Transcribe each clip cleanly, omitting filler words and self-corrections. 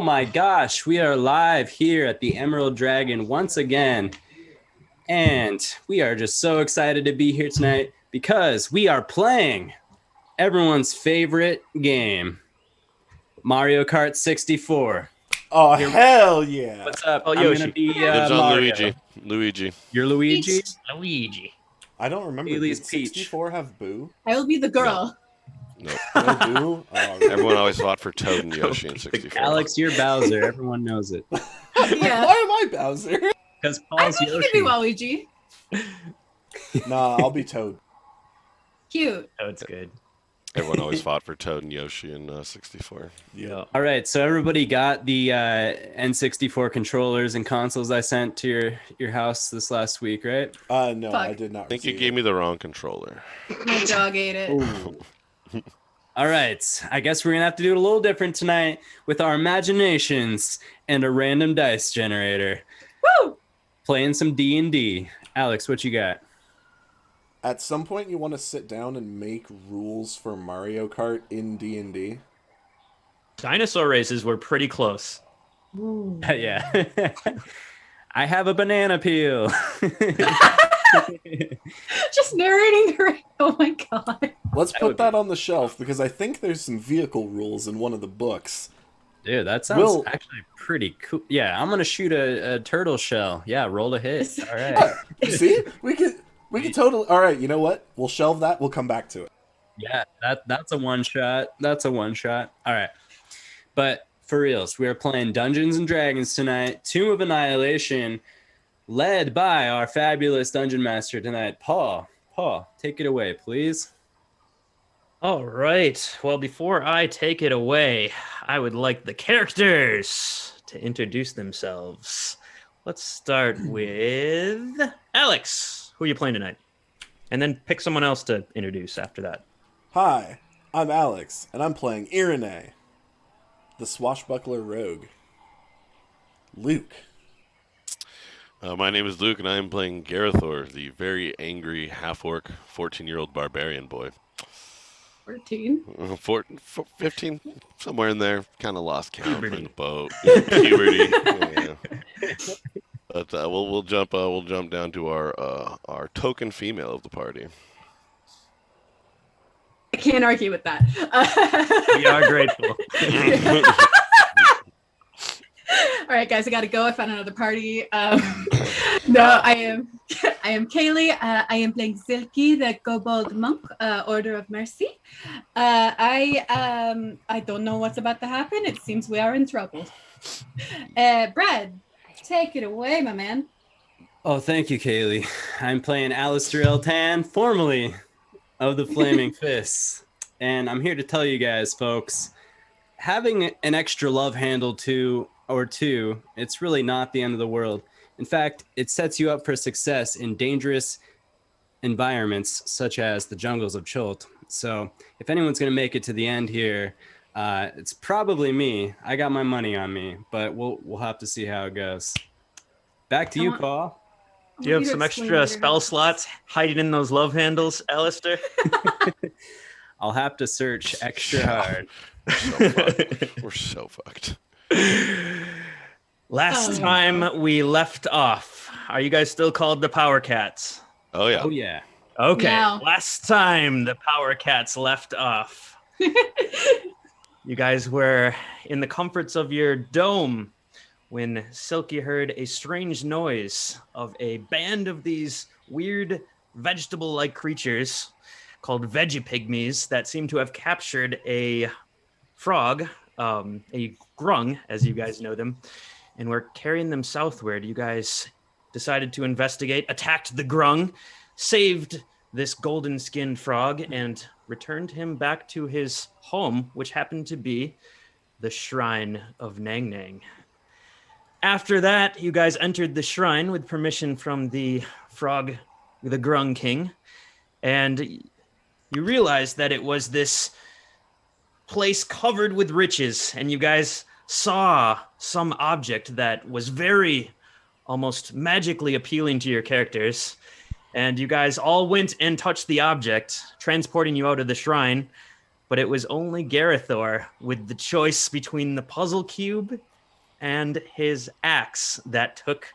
my gosh, we are live here at the Emerald Dragon once again. And we are just so excited to be here tonight because we are playing everyone's favorite game, Mario Kart 64. Oh, hell yeah. What's up? Oh, I'm Yoshi. going to be Mario. Luigi. You're Luigi? Luigi. I don't remember. Kaylie's Did 64 have Boo? I will be the girl. No. No Boo? Oh, Everyone always fought for Toad and Yoshi in 64. Alex, you're Bowser. Everyone knows it. Yeah. Why am I Bowser? Because I Paul's think you Yoshi. could be Waluigi. Nah, I'll be Toad. Cute. Oh, it's good. Everyone always fought for Toad and Yoshi in 64. Yeah. All right, so everybody got the N64 controllers and consoles I sent to your house this last week, right? No, Fuck. I did not. I think you receive gave me the wrong controller. My dog ate it. All right, I guess we're going to have to do it a little different tonight with our imaginations and a random dice generator. Woo! Playing some D&D. Alex, what you got? At some point, you want to sit down and make rules for Mario Kart in D&D? Dinosaur races were pretty close. Yeah. I have a banana peel. Just narrating the oh my god. Let's That put would that on the shelf, because I think there's some vehicle rules in one of the books. Dude, that sounds actually pretty cool. Yeah, I'm going to shoot a turtle shell. Yeah, roll a hit. All right. See? We could totally... Alright, you know what? We'll shelve that. We'll come back to it. Yeah, that's a one shot. That's a one shot. All right. But for reals, we are playing Dungeons and Dragons tonight. Tomb of Annihilation, led by our fabulous dungeon master tonight, Paul. Paul, take it away, please. All right. Well, before I take it away, I would like the characters to introduce themselves. Let's start with Alex. Who are you playing tonight? And then pick someone else to introduce after that. Hi, I'm Alex, and I'm playing Iranae, the Swashbuckler rogue. Luke. My name is Luke, and I am playing Garathor, the very angry half-orc 14-year-old barbarian boy. 14. 15, somewhere in there. Kind of lost count in the boat. Puberty. Yeah. But we'll jump down to our token female of the party. I can't argue with that. We are grateful. All right, guys, I gotta go. I found another party. No, I am Kaylie. I am playing Silky, the Kobold Monk, Order of Mercy. I don't know what's about to happen. It seems we are in trouble. Brad, take it away, my man. Oh, thank you, Kaylie. I'm playing Alastor Eltan, formerly of the Flaming Fists. And I'm here to tell you guys, folks, having an extra love handle two, it's really not the end of the world. In fact, it sets you up for success in dangerous environments such as the jungles of Chult. So if anyone's going to make it to the end here, it's probably me. I got my money on me, but we'll have to see how it goes. Back to you, Paul. Do you have some extra spell slots hiding in those love handles, Alastor? I'll have to search extra hard. We're so fucked. Last time we left off, are you guys still called the Power Cats? Oh, yeah. Oh, yeah. Okay. No. Last time the Power Cats left off, you guys were in the comforts of your dome when Silky heard a strange noise of a band of these weird vegetable-like creatures called Veggie-Pygmies that seem to have captured a frog, a grung, as you guys know them, and were carrying them southward. You guys decided to investigate, attacked the grung, saved this golden-skinned frog, and returned him back to his home, which happened to be the Shrine of Nang Nang. After that, you guys entered the shrine with permission from the frog, the Grung King, and you realized that it was this place covered with riches, and you guys saw some object that was very, almost magically appealing to your characters, and you guys all went and touched the object, transporting you out of the shrine, but it was only Garathor with the choice between the puzzle cube and his axe that took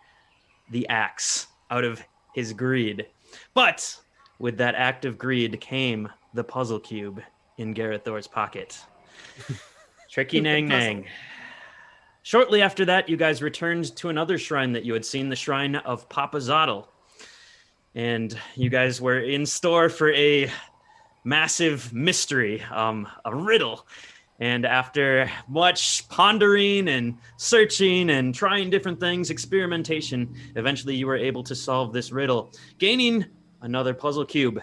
the axe out of his greed. But with that act of greed came the puzzle cube in Garathor's pocket. Tricky nang nang. Shortly after that, you guys returned to another shrine that you had seen, the shrine of Papa Zottel. And you guys were in store for a massive mystery, a riddle. And after much pondering and searching and trying different things, experimentation, eventually you were able to solve this riddle, gaining another puzzle cube.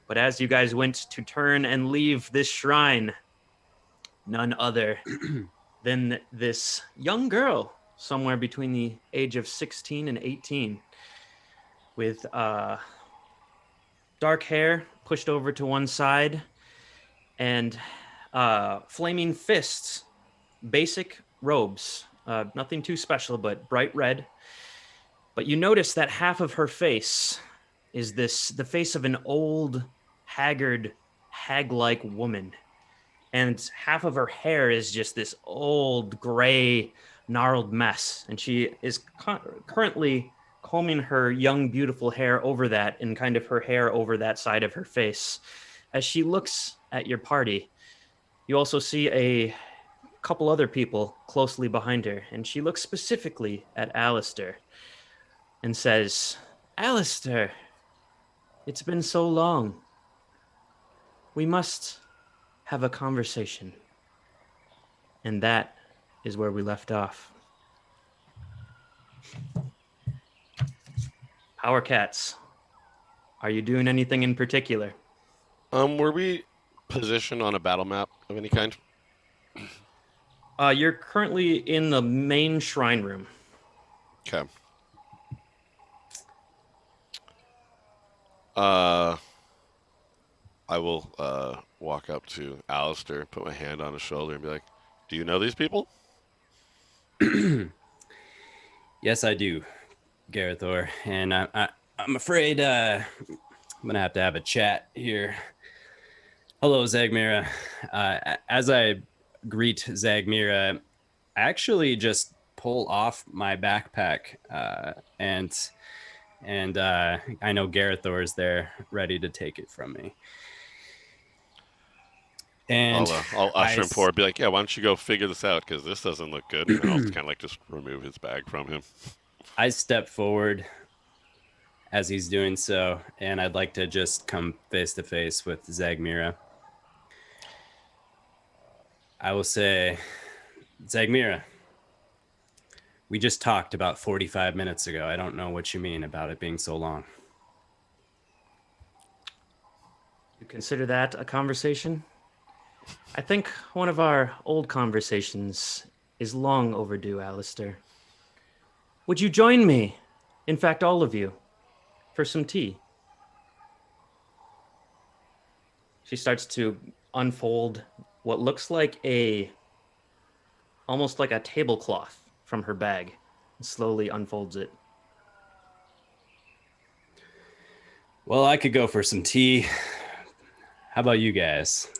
But as you guys went to turn and leave this shrine, none other than this young girl, somewhere between the age of 16 and 18, with dark hair pushed over to one side and flaming fists, basic robes, nothing too special, but bright red. But you notice that half of her face is the face of an old, haggard, hag-like woman. And half of her hair is just this old, gray, gnarled mess. And she is currently combing her young, beautiful hair over that and kind of her hair over that side of her face. As she looks at your party, you also see a couple other people closely behind her. And she looks specifically at Alastor and says, "Alastor, it's been so long. We must have a conversation." And that is where we left off. Power Cats, are you doing anything in particular? Were we positioned on a battle map of any kind? You're currently in the main shrine room. Okay. I will walk up to Alastor, put my hand on his shoulder, and be like, "Do you know these people?" Yes, I do, Garathor, and I'm afraid I'm gonna have a chat here. Hello, Zagmira. As I greet Zagmira, I actually just pull off my backpack, and I know Garathor is there, ready to take it from me. And I'll usher him forward, be like, "Yeah, why don't you go figure this out, because this doesn't look good." And I'll kind of like just remove his bag from him. I step forward as he's doing so, and I'd like to just come face to face with Zagmira. I will say, Zagmira, we just talked about 45 minutes ago. I don't know what you mean about it being so long. You consider that a conversation? I think one of our old conversations is long overdue, Alastor. Would you join me, in fact, all of you, for some tea? She starts to unfold what looks like almost like a tablecloth from her bag, and slowly unfolds it. Well, I could go for some tea. How about you guys?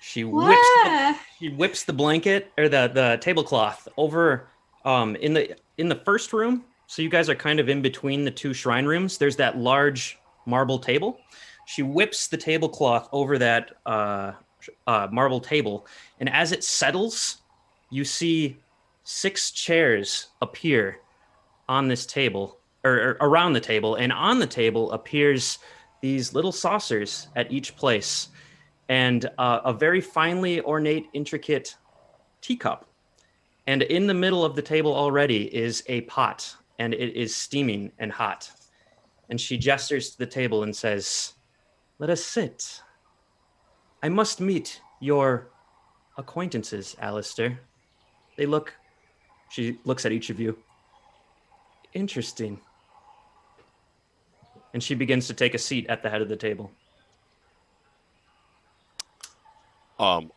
She whips the blanket or the tablecloth over in the first room. So you guys are kind of in between the two shrine rooms. There's that large marble table. She whips the tablecloth over that marble table, and as it settles, you see 6 chairs appear on this table or around the table, and on the table appears these little saucers at each place, and a very finely ornate, intricate teacup. And in the middle of the table already is a pot, and it is steaming and hot. And she gestures to the table and says, "Let us sit. I must meet your acquaintances, Alastor. She looks at each of you. Interesting." And she begins to take a seat at the head of the table.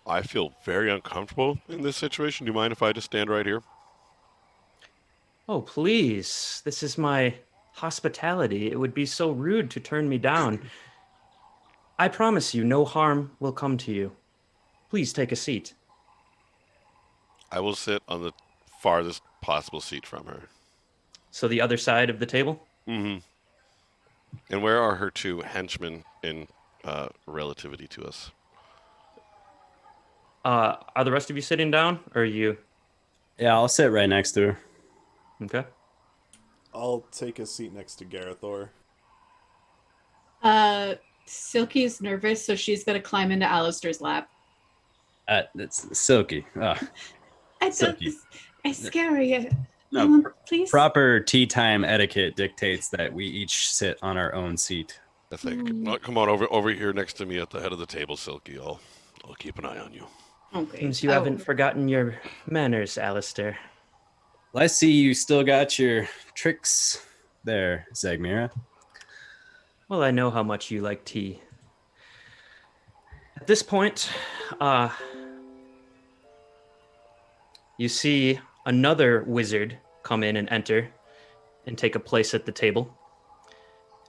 I feel very uncomfortable in this situation. Do you mind if I just stand right here? Oh, please. This is my hospitality. It would be so rude to turn me down. I promise you, no harm will come to you. please take a seat. I will sit on the farthest possible seat from her. So the other side of the table? Mm-hmm. And where are her two henchmen in relativity to us? Are the rest of you sitting down, or are you? Yeah, I'll sit right next to her. Okay. I'll take a seat next to Garathor. Silky is nervous, so she's gonna climb into Alastor's lap. That's Silky. I don't. Silky. It's scary. No, Please. proper tea time etiquette dictates that we each sit on our own seat. I think. Come on over here next to me at the head of the table, Silky. I'll keep an eye on you. Okay. Seems you haven't forgotten your manners, Alastor. Well, I see you still got your tricks there, Zagmira. Well, I know how much you like tea. At this point, you see another wizard come in and enter and take a place at the table.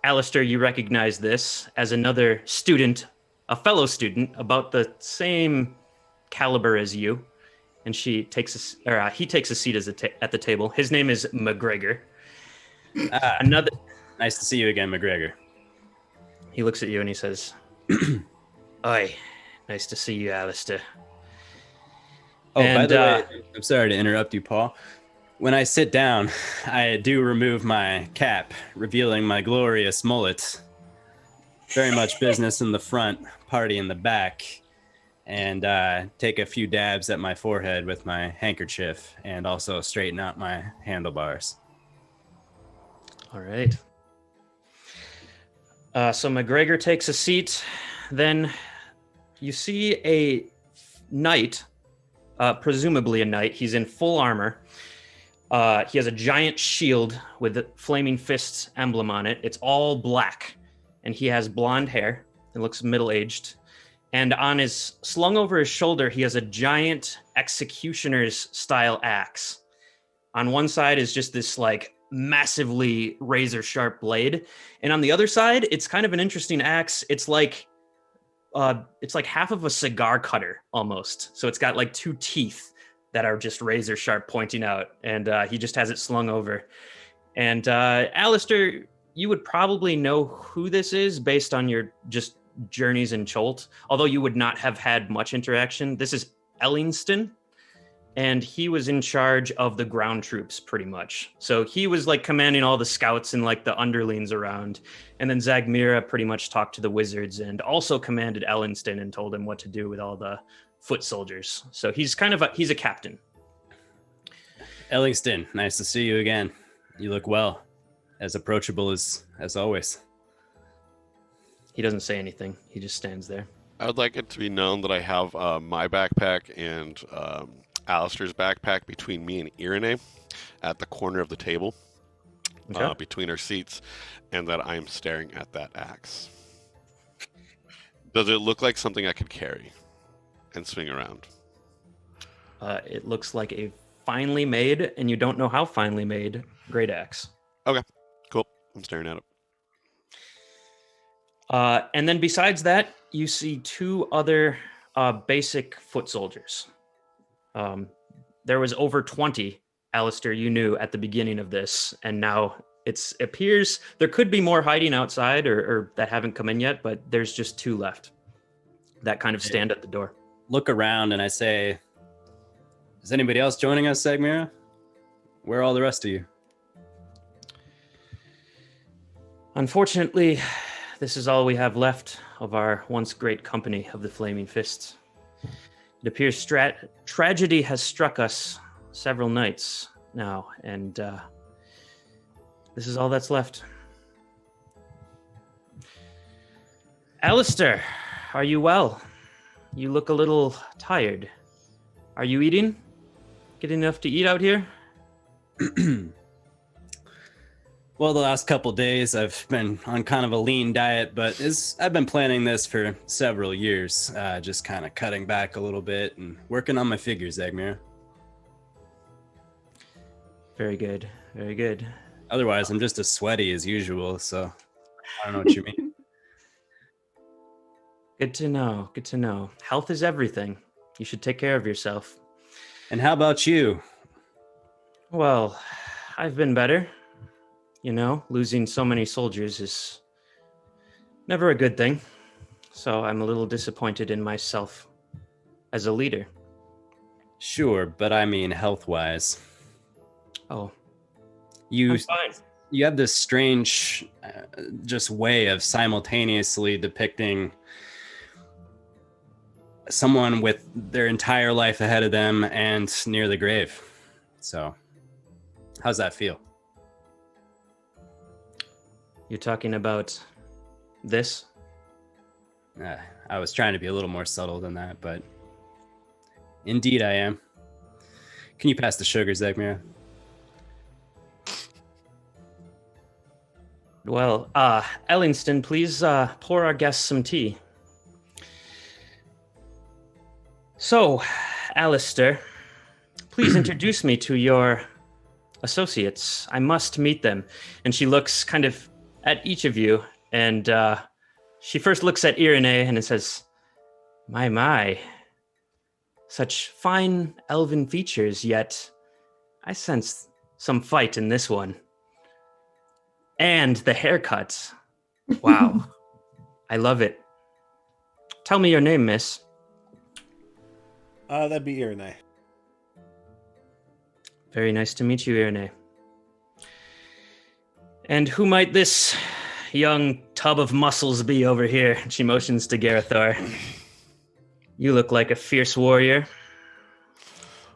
Alastor, you recognize this as another student, a fellow student, about the same caliber as you. And he takes a seat at the table. His name is McGregor. Another. Nice to see you again, McGregor. He looks at you and he says, "Oi, nice to see you, Alastor." Oh, by And, the way, I'm sorry to interrupt you, Paul. When I sit down, I do remove my cap, revealing my glorious mullet. Very much business in the front, party in the back, and take a few dabs at my forehead with my handkerchief, and also straighten out my handlebars. All right. So McGregor takes a seat. Then you see a knight, presumably a knight. He's in full armor. He has a giant shield with the Flaming Fists emblem on it. It's all black, and he has blonde hair. It looks middle-aged. And slung over his shoulder, he has a giant executioner's style axe. On one side is just this like massively razor sharp blade. And on the other side, it's kind of an interesting axe. It's like half of a cigar cutter almost. So it's got like two teeth that are just razor sharp pointing out. And he just has it slung over. And Alastor, you would probably know who this is based on your just journeys in Chult, although you would not have had much interaction. This is Ellingston, and he was in charge of the ground troops pretty much. So he was like commanding all the scouts and like the underlings around. And then Zagmira pretty much talked to the wizards and also commanded Ellingston and told him what to do with all the foot soldiers. So he's he's a captain. Ellingston, nice to see you again. You look well, as approachable as always. He doesn't say anything. He just stands there. I would like it to be known that I have my backpack and Alastor's backpack between me and Iranae at the corner of the table, Okay. between our seats, and that I'm staring at that axe. Does it look like something I could carry and swing around? It looks like a finely made, and you don't know how finely made, great axe. Okay, cool. I'm staring at it. And then besides that, you see two other basic foot soldiers. There was over 20, Alastor, you knew at the beginning of this, and now it appears there could be more hiding outside or that haven't come in yet, but there's just two left that kind of stand at the door. Look around and I say, is anybody else joining us, Zagmira? Where are all the rest of you? Unfortunately, this is all we have left of our once great company of the Flaming Fists. It appears tragedy has struck us several nights now, and this is all that's left. Alastor, are you well? You look a little tired. Are you eating? Getting enough to eat out here? Well, the last couple days I've been on kind of a lean diet, but I've been planning this for several years, just kind of cutting back a little bit and working on my figures, Zagmira. Very good, very good. Otherwise, I'm just as sweaty as usual, so I don't know what you mean. Good to know, good to know. Health is everything. you should take care of yourself. And how about you? Well, I've been better. You know, losing so many soldiers is never a good thing. So I'm a little disappointed in myself as a leader. Sure, but I mean health-wise. Oh, You I'm fine. you have this strange just way of simultaneously depicting someone with their entire life ahead of them and near the grave. So, how's that feel? You're talking about this? I was trying to be a little more subtle than that, but indeed I am. Can you pass the sugar, Zegmir? Well, Ellingston, please pour our guests some tea. So, Alastor, please introduce me to your associates. I must meet them. And she looks kind of at each of you, and she first looks at Iranae and it says, my, such fine elven features, yet I sense some fight in this one. And the haircut. Wow. I love it. Tell me your name, miss. That'd be Iranae. Very nice to meet you, Iranae. And who might this young tub of muscles be over here? She motions to Garathor. You look like a fierce warrior.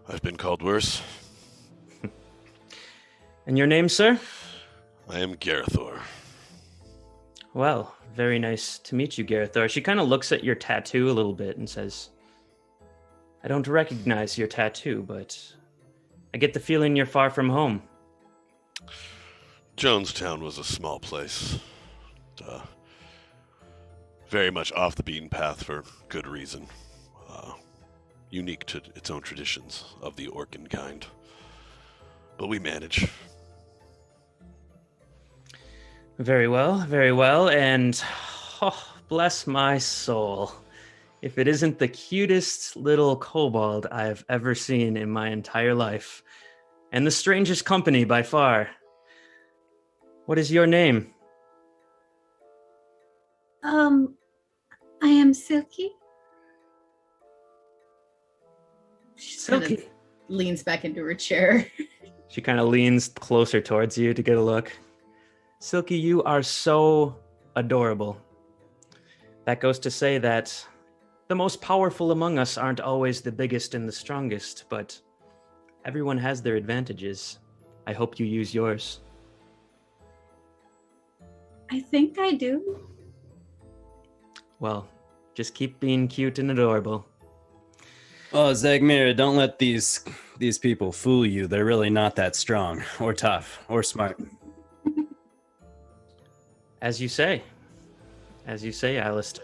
I've been called worse. And your name, sir? I am Garathor. Well, very nice to meet you, Garathor. She kind of looks at your tattoo a little bit and says, I don't recognize your tattoo, but I get the feeling you're far from home. Jonestown was a small place. Very much off the beaten path for good reason. Unique to its own traditions of the Orcan kind. But we manage. Very well, and oh, bless my soul. If it isn't the cutest little kobold I've ever seen in my entire life, and the strangest company by far. What is your name? I am Silky. She Silky. leans back into her chair. She kind of leans closer towards you to get a look. Silky, you are so adorable. That goes to say that the most powerful among us aren't always the biggest and the strongest, but everyone has their advantages. I hope you use yours. I think I do. Well, just keep being cute and adorable. Oh, Zegmir, don't let these people fool you. They're really not that strong, or tough, or smart. As you say, Alastor.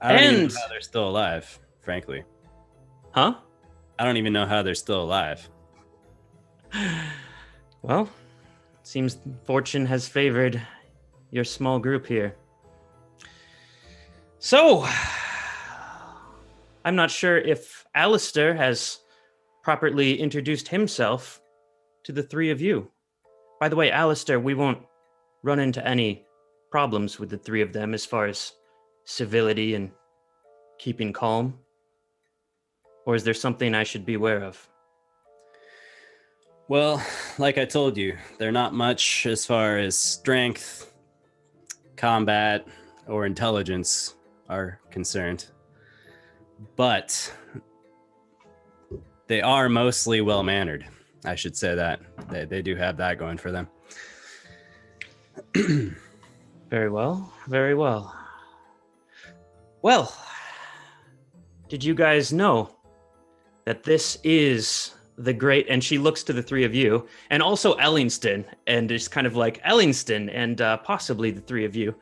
I don't even And- know how they're still alive, frankly. Huh? I don't even know how they're still alive. Well, seems fortune has favored your small group here. So, I'm not sure if Alastor has properly introduced himself to the three of you. By the way, Alastor, we won't run into any problems with the three of them as far as civility and keeping calm. Or is there something I should be aware of? Well, like I told you, they're not much as far as strength, combat, or intelligence are concerned. But they are mostly well-mannered. I should say that. They do have that going for them. Very well, very well. Well, did you guys know that this is the great, and she looks to the three of you, and also Ellingston, and is kind of like Ellingston, and possibly the three of you.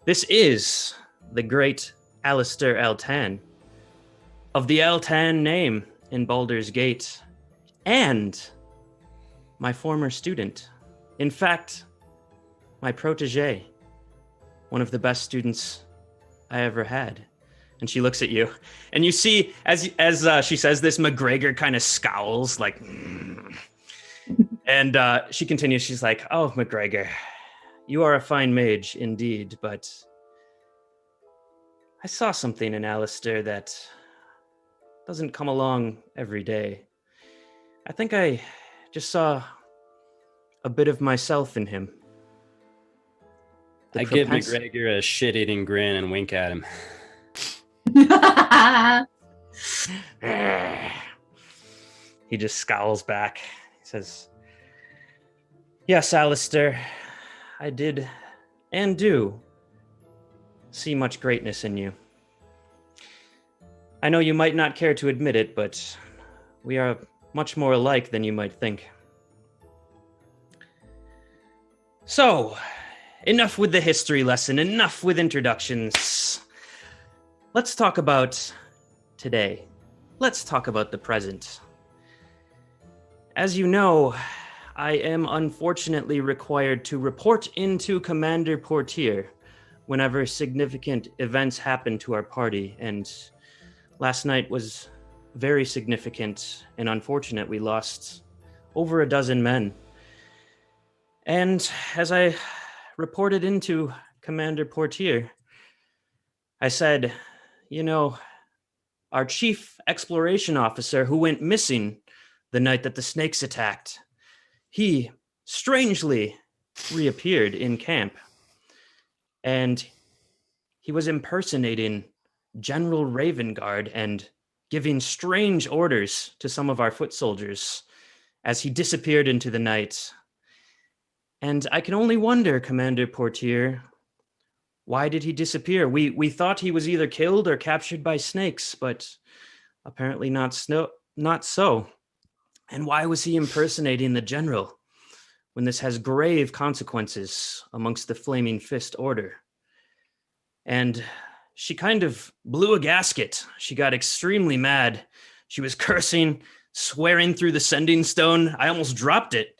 This is the great Alastor Eltan, of the Eltan name in Baldur's Gate, and my former student. In fact, my protege, one of the best students I ever had. And she looks at you, and you see as she says this, McGregor kind of scowls like, and she continues. She's like, "Oh, McGregor, you are a fine mage indeed, but I saw something in Alastor that doesn't come along every day. I think I just saw a bit of myself in him." I give McGregor a shit-eating grin and wink at him. He just scowls back. He says, "Yes, Alastor, I did and do see much greatness in you. I know you might not care to admit it, but we are much more alike than you might think. So, enough with the history lesson, enough with introductions. Let's talk about today. Let's talk about the present. As you know, I am unfortunately required to report into Commander Portier whenever significant events happen to our party, and last night was very significant and unfortunate. We lost over a dozen men. And as I reported into Commander Portier, I said, you know, our chief exploration officer who went missing the night that the snakes attacked, he strangely reappeared in camp. And he was impersonating General Ravengard and giving strange orders to some of our foot soldiers as he disappeared into the night. And I can only wonder, Commander Portier, why did he disappear? We thought he was either killed or captured by snakes, but apparently not so. And why was he impersonating the general when this has grave consequences amongst the Flaming Fist Order? And she kind of blew a gasket. She got extremely mad. She was cursing, swearing through the sending stone. I almost dropped it.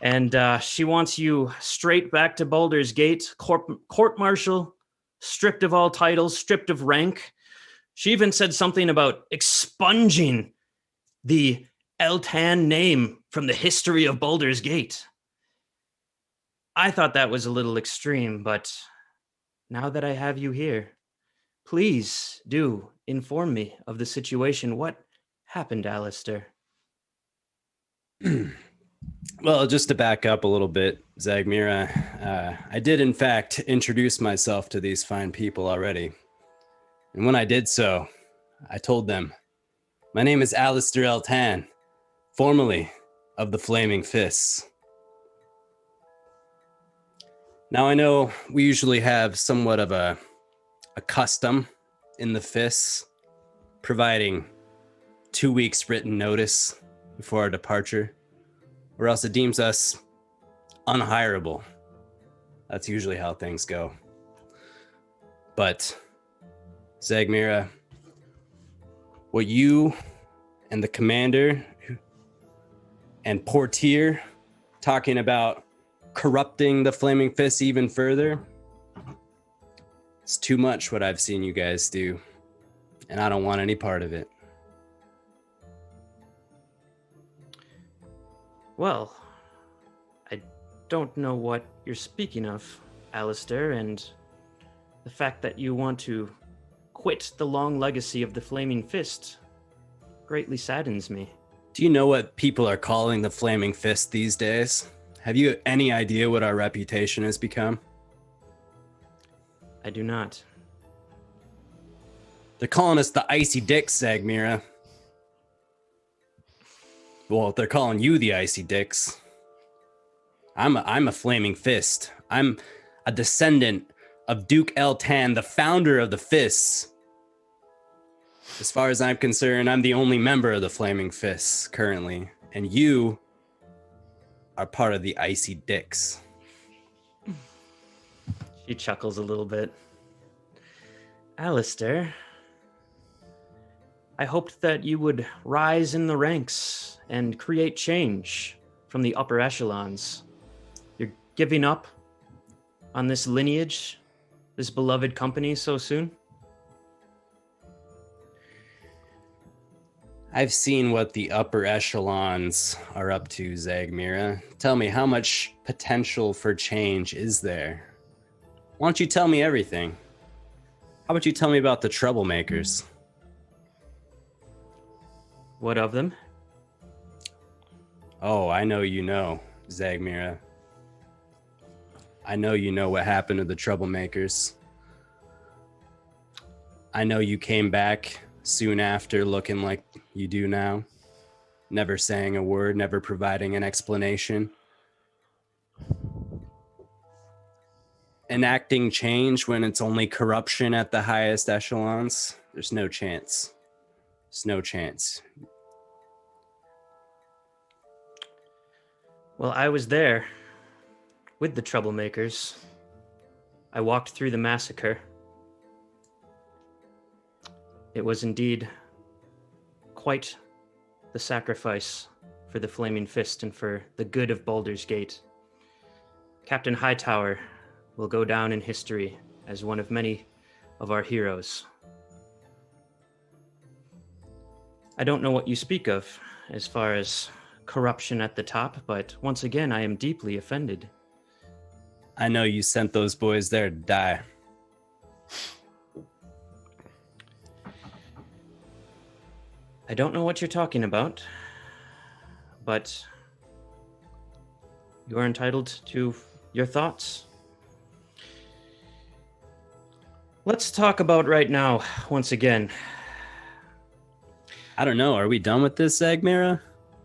And she wants you straight back to Baldur's Gate, court-martial, stripped of all titles, stripped of rank. She even said something about expunging the Eltan name from the history of Baldur's Gate. I thought that was a little extreme, but now that I have you here, please do inform me of the situation. What happened, Alastor? Well, just to back up a little bit, Zagmira, I did in fact introduce myself to these fine people already. And when I did so, I told them, my name is Alastor Eltan, formerly of the Flaming Fists. Now I know we usually have somewhat of a custom in the Fists, providing 2 weeks written notice before our departure, or else it deems us unhireable. That's usually how things go. But, Zagmira, what you and the commander and Portier talking about corrupting the Flaming Fist even further, it's too much what I've seen you guys do, and I don't want any part of it. Well, I don't know what you're speaking of, Alastor, and the fact that you want to quit the long legacy of the Flaming Fist greatly saddens me. Do you know what people are calling the Flaming Fist these days? Have you any idea what our reputation has become? I do not. They're calling us the Icy Dicks, Zagmira. Well, they're calling you the Icy Dicks. I'm a Flaming Fist. I'm a descendant of Duke Eltan, the founder of the Fists. As far as I'm concerned, I'm the only member of the Flaming Fists currently, and you are part of the Icy Dicks. She chuckles a little bit. Alastor, I hoped that you would rise in the ranks and create change from the upper echelons. You're giving up on this lineage, this beloved company so soon? I've seen what the upper echelons are up to, Zagmira. Tell me, how much potential for change is there? Why don't you tell me everything? How about you tell me about the troublemakers? What of them? Oh, I know you know, Zagmira. I know you know what happened to the troublemakers. I know you came back soon after looking like you do now. Never saying a word, never providing an explanation. Enacting change when it's only corruption at the highest echelons. There's no chance. There's no chance. Well, I was there with the troublemakers. I walked through the massacre. It was indeed quite the sacrifice for the Flaming Fist and for the good of Baldur's Gate. Captain Hightower will go down in history as one of many of our heroes. I don't know what you speak of as far as corruption at the top, but once again, I am deeply offended. I know you sent those boys there to die. I don't know what you're talking about, but you are entitled to your thoughts. Let's talk about right now, once again. I don't know. Are we done with this, Zagmira?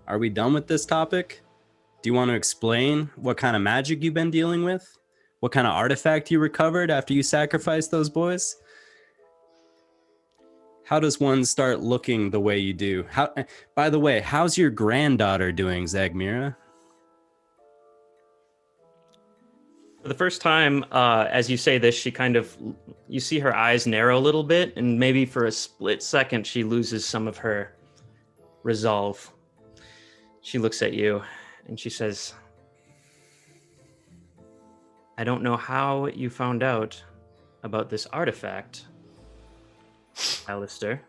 Are we done with this topic? Do you want to explain what kind of magic you've been dealing with? What kind of artifact you recovered after you sacrificed those boys? How does one start looking the way you do? By the way, how's your granddaughter doing, Zagmira? For the first time, as you say this, you see her eyes narrow a little bit, and maybe for a split second, she loses some of her resolve. She looks at you, and she says, I don't know how you found out about this artifact, Alastor.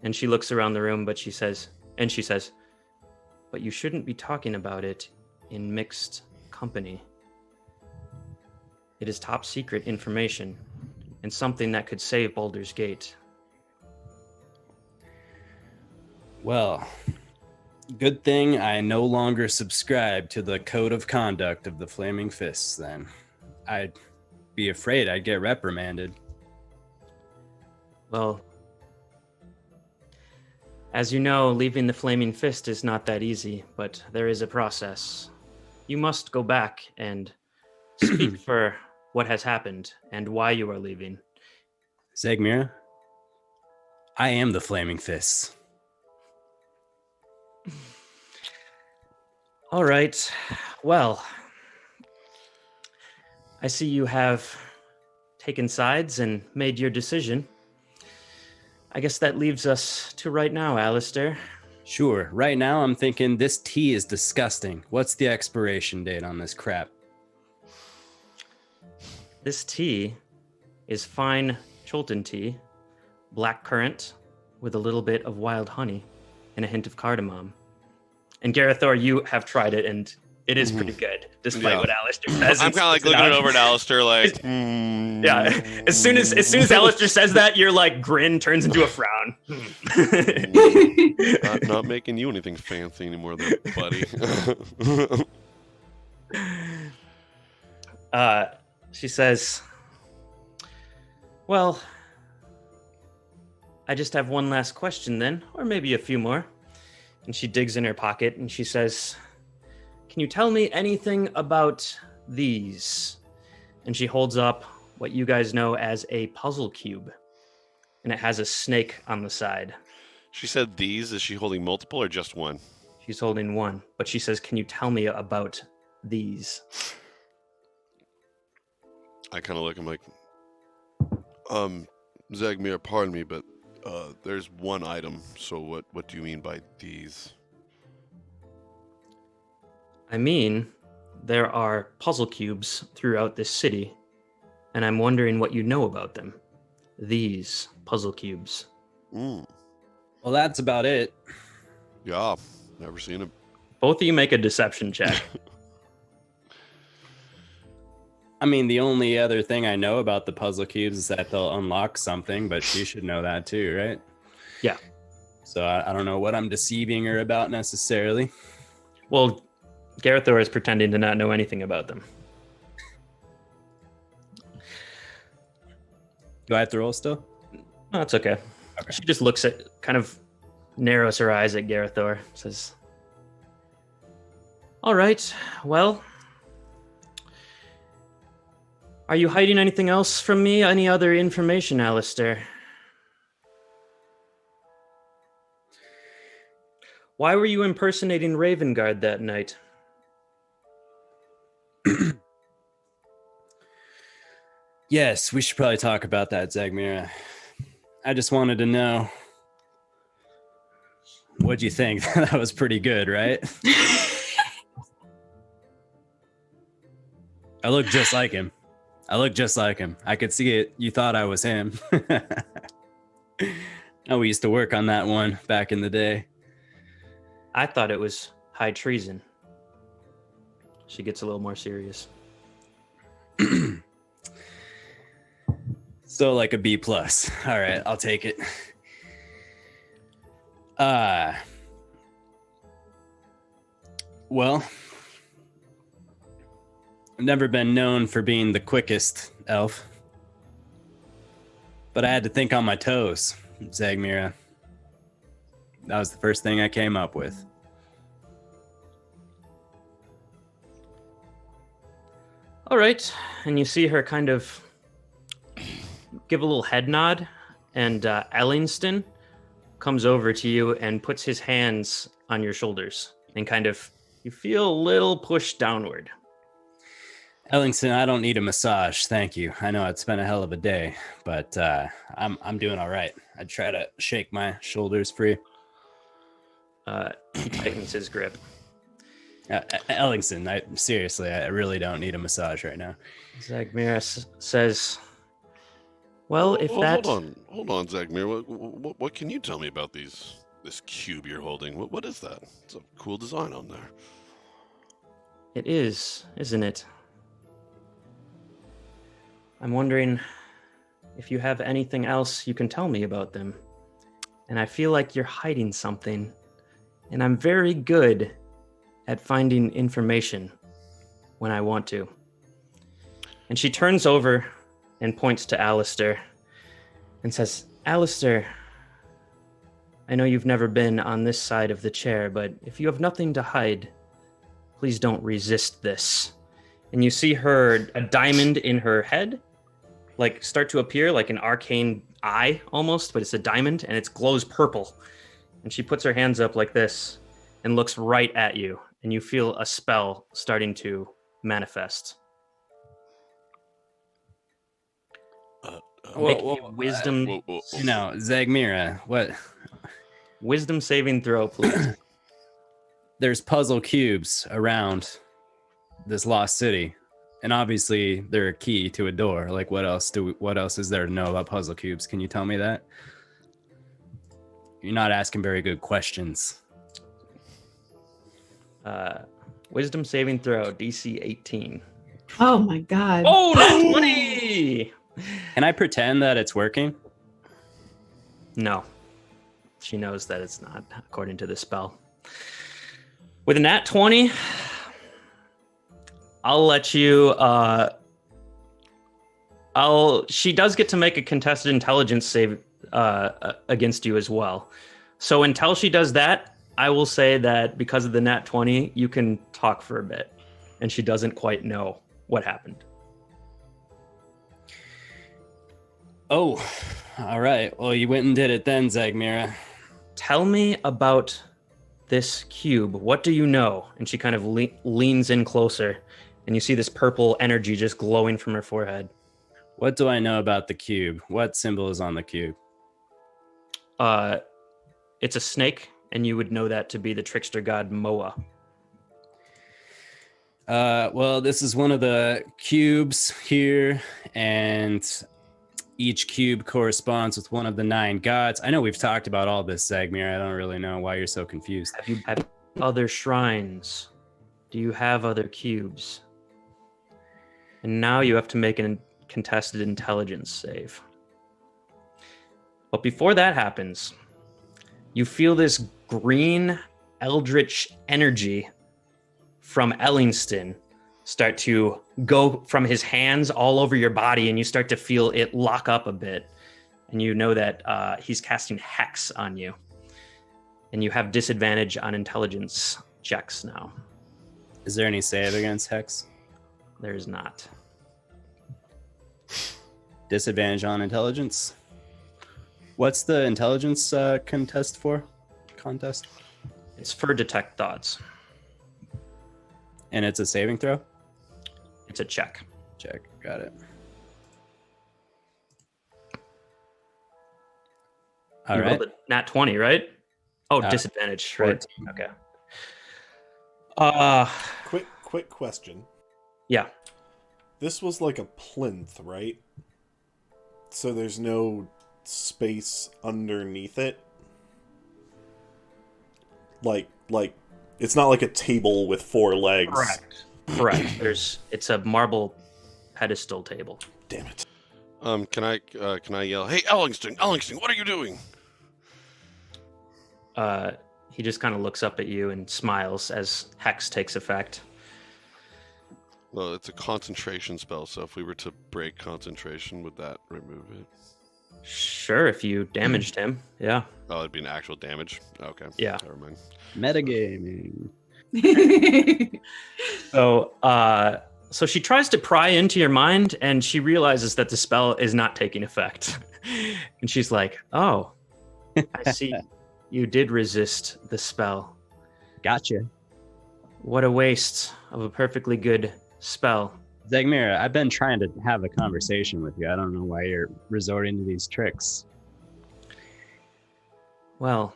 And she looks around the room, but she says, but you shouldn't be talking about it in mixed company. It is top secret information and something that could save Baldur's Gate. Well, good thing I no longer subscribe to the code of conduct of the Flaming Fists, then. I'd be afraid I'd get reprimanded. Well, as you know, leaving the Flaming Fist is not that easy, but there is a process. You must go back and speak for what has happened and why you are leaving. Zagmira, I am the Flaming Fists. All right. Well, I see you have taken sides and made your decision. I guess that leaves us to right now, Alastor. Sure. Right now, I'm thinking this tea is disgusting. What's the expiration date on this crap? This tea is fine Chultan tea, black currant with a little bit of wild honey and a hint of cardamom. And Garathor, you have tried it, and it is pretty good, despite what Alastor says. I'm kind of like looking it over at Alastor, like, yeah. As soon as Alastor says that, your like grin turns into a frown. not making you anything fancy anymore, there, buddy. She says, well, I just have one last question then, or maybe a few more. And she digs in her pocket and she says, can you tell me anything about these? And she holds up what you guys know as a puzzle cube. And it has a snake on the side. She said these. Is she holding multiple or just one? She's holding one. But she says, can you tell me about these? I kind of look, I'm like, Zagmir, pardon me, but there's one item, so what do you mean by these? I mean, there are puzzle cubes throughout this city, and I'm wondering what you know about them. These puzzle cubes. Well, that's about it. Yeah, never seen him. Both of you make a deception check. I mean, the only other thing I know about the puzzle cubes is that they'll unlock something, but you should know that too, right? Yeah. So I don't know what I'm deceiving her about necessarily. Well, Garathor is pretending to not know anything about them. Do I have to roll still? No, it's okay. She just looks at, kind of narrows her eyes at Garathor, says, all right, well, are you hiding anything else from me? Any other information, Alastor? Why were you impersonating Ravengard that night? Yes, we should probably talk about that, Zagmira. I just wanted to know. What'd you think? That was pretty good, right? I look just like him. I could see it. You thought I was him. Oh, we used to work on that one back in the day. I thought it was high treason. She gets a little more serious. So like a B plus. All right, I'll take it. Well, I've never been known for being the quickest elf, but I had to think on my toes, Zagmira. That was the first thing I came up with. All right, and you see her kind of give a little head nod, and Ellingston comes over to you and puts his hands on your shoulders, and kind of, you feel a little pushed downward. Ellington, I don't need a massage, thank you. I know it's been a hell of a day, but I'm doing all right. I'd try to shake my shoulders free. He tightens his grip. Ellington, seriously, I really don't need a massage right now. Zagmira says, well, if that... Hold on, Zagmir. What can you tell me about this cube you're holding? What is that? It's a cool design on there. It is, isn't it? I'm wondering if you have anything else you can tell me about them. And I feel like you're hiding something. And I'm very good at finding information when I want to. And she turns over and points to Alastor and says, Alastor, I know you've never been on this side of the chair, but if you have nothing to hide, please don't resist this. And you see a diamond in her head, like start to appear like an arcane eye almost, but it's a diamond and it glows purple. And she puts her hands up like this and looks right at you. And you feel a spell starting to manifest. Make a wisdom. No, Zagmira, what? Wisdom saving throw, please. There's puzzle cubes around this lost city, and obviously they're a key to a door. Like, what else is there to know about puzzle cubes? Can you tell me that? You're not asking very good questions. Wisdom saving throw, DC 18. Oh my god. Oh, that's 20! Can I pretend that it's working? No. She knows that it's not, according to the spell. With a nat 20, I'll let you... She does get to make a contested intelligence save against you as well. So until she does that, I will say that because of the nat 20, you can talk for a bit. And she doesn't quite know what happened. Oh, all right. Well, you went and did it then, Zagmira. Tell me about this cube. What do you know? And she kind of leans in closer, and you see this purple energy just glowing from her forehead. What do I know about the cube? What symbol is on the cube? It's a snake, and you would know that to be the trickster god Moa. Well, this is one of the cubes here, and Each cube corresponds with one of the 9 gods. I know we've talked about all this, Zagmir. I don't really know why you're so confused. Have you had other shrines? Do you have other cubes? And now you have to make a contested intelligence save. But before that happens, you feel this green eldritch energy from Ellingston start to go from his hands all over your body, and you start to feel it lock up a bit. And you know that he's casting Hex on you. And you have disadvantage on intelligence checks now. Is there any save against Hex? There is not. Disadvantage on intelligence? What's the intelligence contest for? Contest? It's for detect thoughts. And it's a saving throw? It's a check. Check. Got it. All You right. rolled a nat 20, right? Oh, disadvantage, right? 14. Okay. Quick question. Yeah. This was like a plinth, right? So there's no space underneath it? Like it's not like a table with 4 legs. Correct. It's a marble pedestal table. Damn it. Can I yell, "Hey, Ellingston, what are you doing?" He just kind of looks up at you and smiles as Hex takes effect. Well, it's a concentration spell, so if we were to break concentration, would that remove it? Sure, if you damaged him. Yeah. Oh, it'd be an actual damage. Okay. Yeah. Never mind. Metagaming. So she tries to pry into your mind, and she realizes that the spell is not taking effect. And she's like, "Oh, I see. You did resist the spell. Gotcha. What a waste of a perfectly good spell." Zagmir, I've been trying to have a conversation with you. I don't know why you're resorting to these tricks. Well,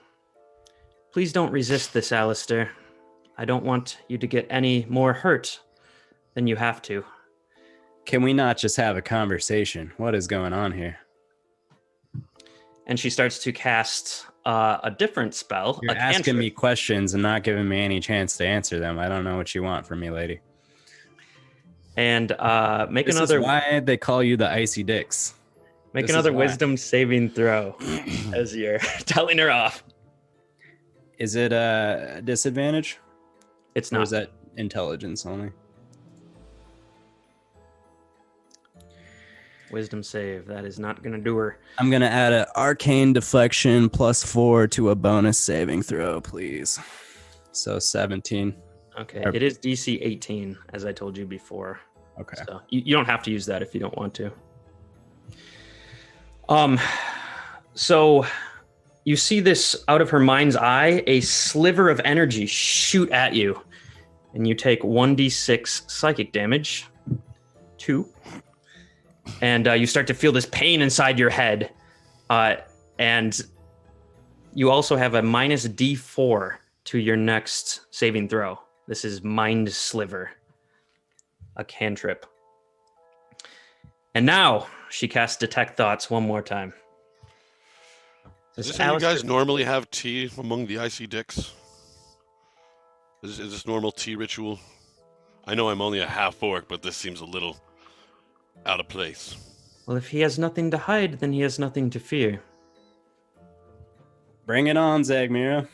please don't resist this, Alastor. I don't want you to get any more hurt than you have to. Can we not just have a conversation? What is going on here? And she starts to cast a different spell. You're a asking cantrip. me questions and not giving me any chance to answer them. I don't know what you want from me, lady. And make This another is why they call you the Icy Dicks. make this is another why. wisdom saving throw as you're telling her off. Is it a disadvantage? It's Or not. is that intelligence only? Wisdom save. That is not going to do her. I'm going to add an arcane deflection +4 to a bonus saving throw, please. So 17. Okay. It is DC 18, as I told you before. Okay. So you don't have to use that if you don't want to. So you see this out of her mind's eye, a sliver of energy shoot at you, and you take 1d6 psychic damage. 2. And you start to feel this pain inside your head. And you also have a minus D4 to your next saving throw. This is Mind Sliver, a cantrip. And now she casts Detect Thoughts one more time. Is this how you guys normally have tea among the Icy Dicks? Is this normal tea ritual? I know I'm only a half orc, but this seems a little out of place. Well, if he has nothing to hide, then he has nothing to fear. Bring it on, Zagmira.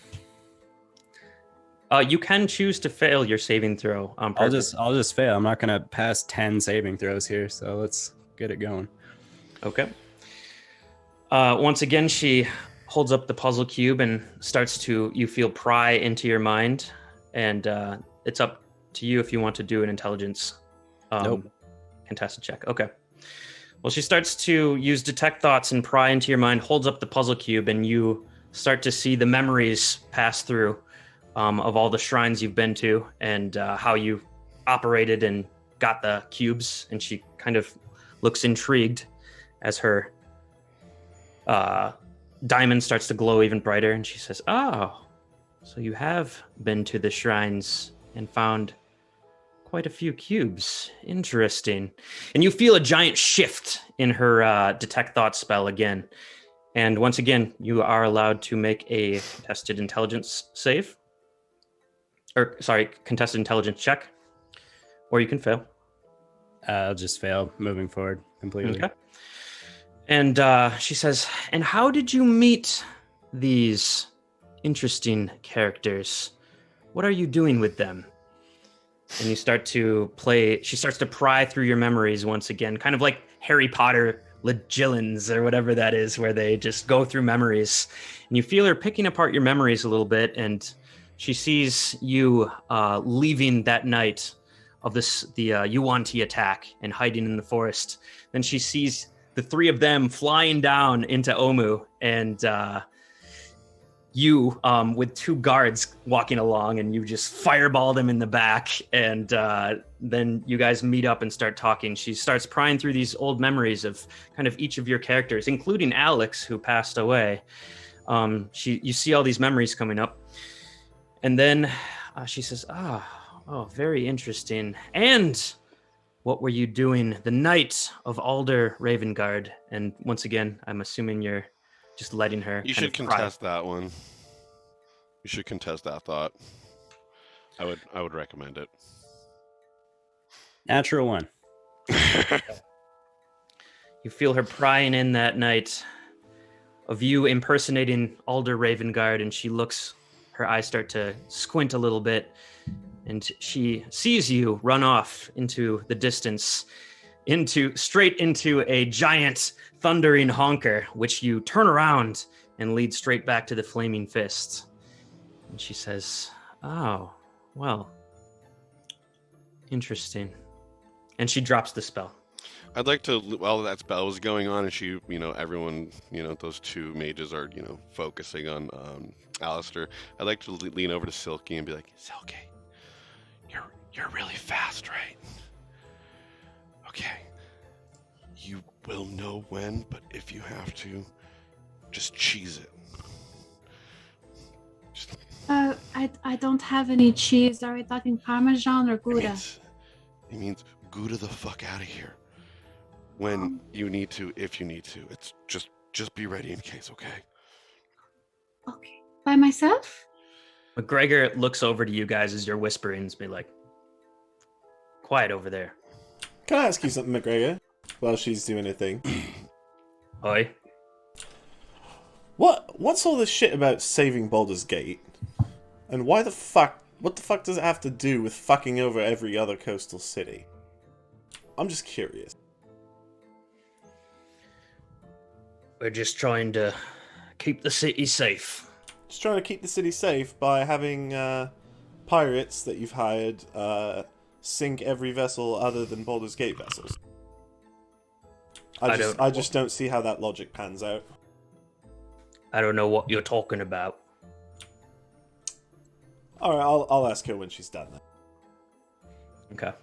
You can choose to fail your saving throw on purpose. I'll just fail. I'm not gonna pass 10 saving throws here, so let's get it going. Okay. Once again, she holds up the puzzle cube and starts to, you feel, pry into your mind. And it's up to you if you want to do an intelligence contested check. Okay. Well, she starts to use Detect Thoughts and pry into your mind, holds up the puzzle cube, and you start to see the memories pass through of all the shrines you've been to and how you operated and got the cubes. And she kind of looks intrigued as her diamond starts to glow even brighter. And she says, "Oh, so you have been to the shrines and found quite a few cubes. Interesting. And you feel a giant shift in her detect thought spell again. And once again, you are allowed to make a contested intelligence save. Contested intelligence check. Or you can fail. I'll just fail moving forward completely. Okay. And she says, and how did you meet these interesting characters? What are you doing with them? And you start to play, she starts to pry through your memories once again, kind of like Harry Potter Legillans or whatever that is, where they just go through memories. And you feel her picking apart your memories a little bit, and she sees you leaving that night of the Yuan-Ti attack and hiding in the forest. Then she sees the three of them flying down into Omu, and you with two guards walking along, and you just fireball them in the back, and then you guys meet up and start talking. She starts prying through these old memories of kind of each of your characters, including Alex, who passed away. You see all these memories coming up, and then she says, oh, very interesting. And what were you doing the night of Alder Ravengard? And once again, I'm assuming you're just letting her. You should contest that one. You should contest that thought. I would recommend it. Natural 1. You feel her prying in that night of you impersonating Alder Ravengard, and she looks, her eyes start to squint a little bit, and she sees you run off into the distance, straight into a giant thundering honker, which you turn around and lead straight back to the flaming fist. And she says, oh, well, interesting. And she drops the spell. I'd like to, while that spell was going on, and she, everyone, those two mages are, focusing on Alastor, I'd like to lean over to Silky and be like, Silky, you're really fast, right? Okay. You will know when, but if you have to, just cheese it. I don't have any cheese. Are we talking Parmesan or Gouda? It means Gouda the fuck out of here. When you need to, if you need to. It's just be ready in case, okay? Okay. By myself? McGregor looks over to you guys as you're whispering and be like, quiet over there. Can I ask you something, McGregor? While she's doing her thing. Oi. What's all this shit about saving Baldur's Gate? And what the fuck does it have to do with fucking over every other coastal city? I'm just curious. We're just trying to keep the city safe. Just trying to keep the city safe by having pirates that you've hired sink every vessel other than Baldur's Gate vessels. I just don't see how that logic pans out. I don't know what you're talking about. Alright, I'll ask her when she's done that. Okay.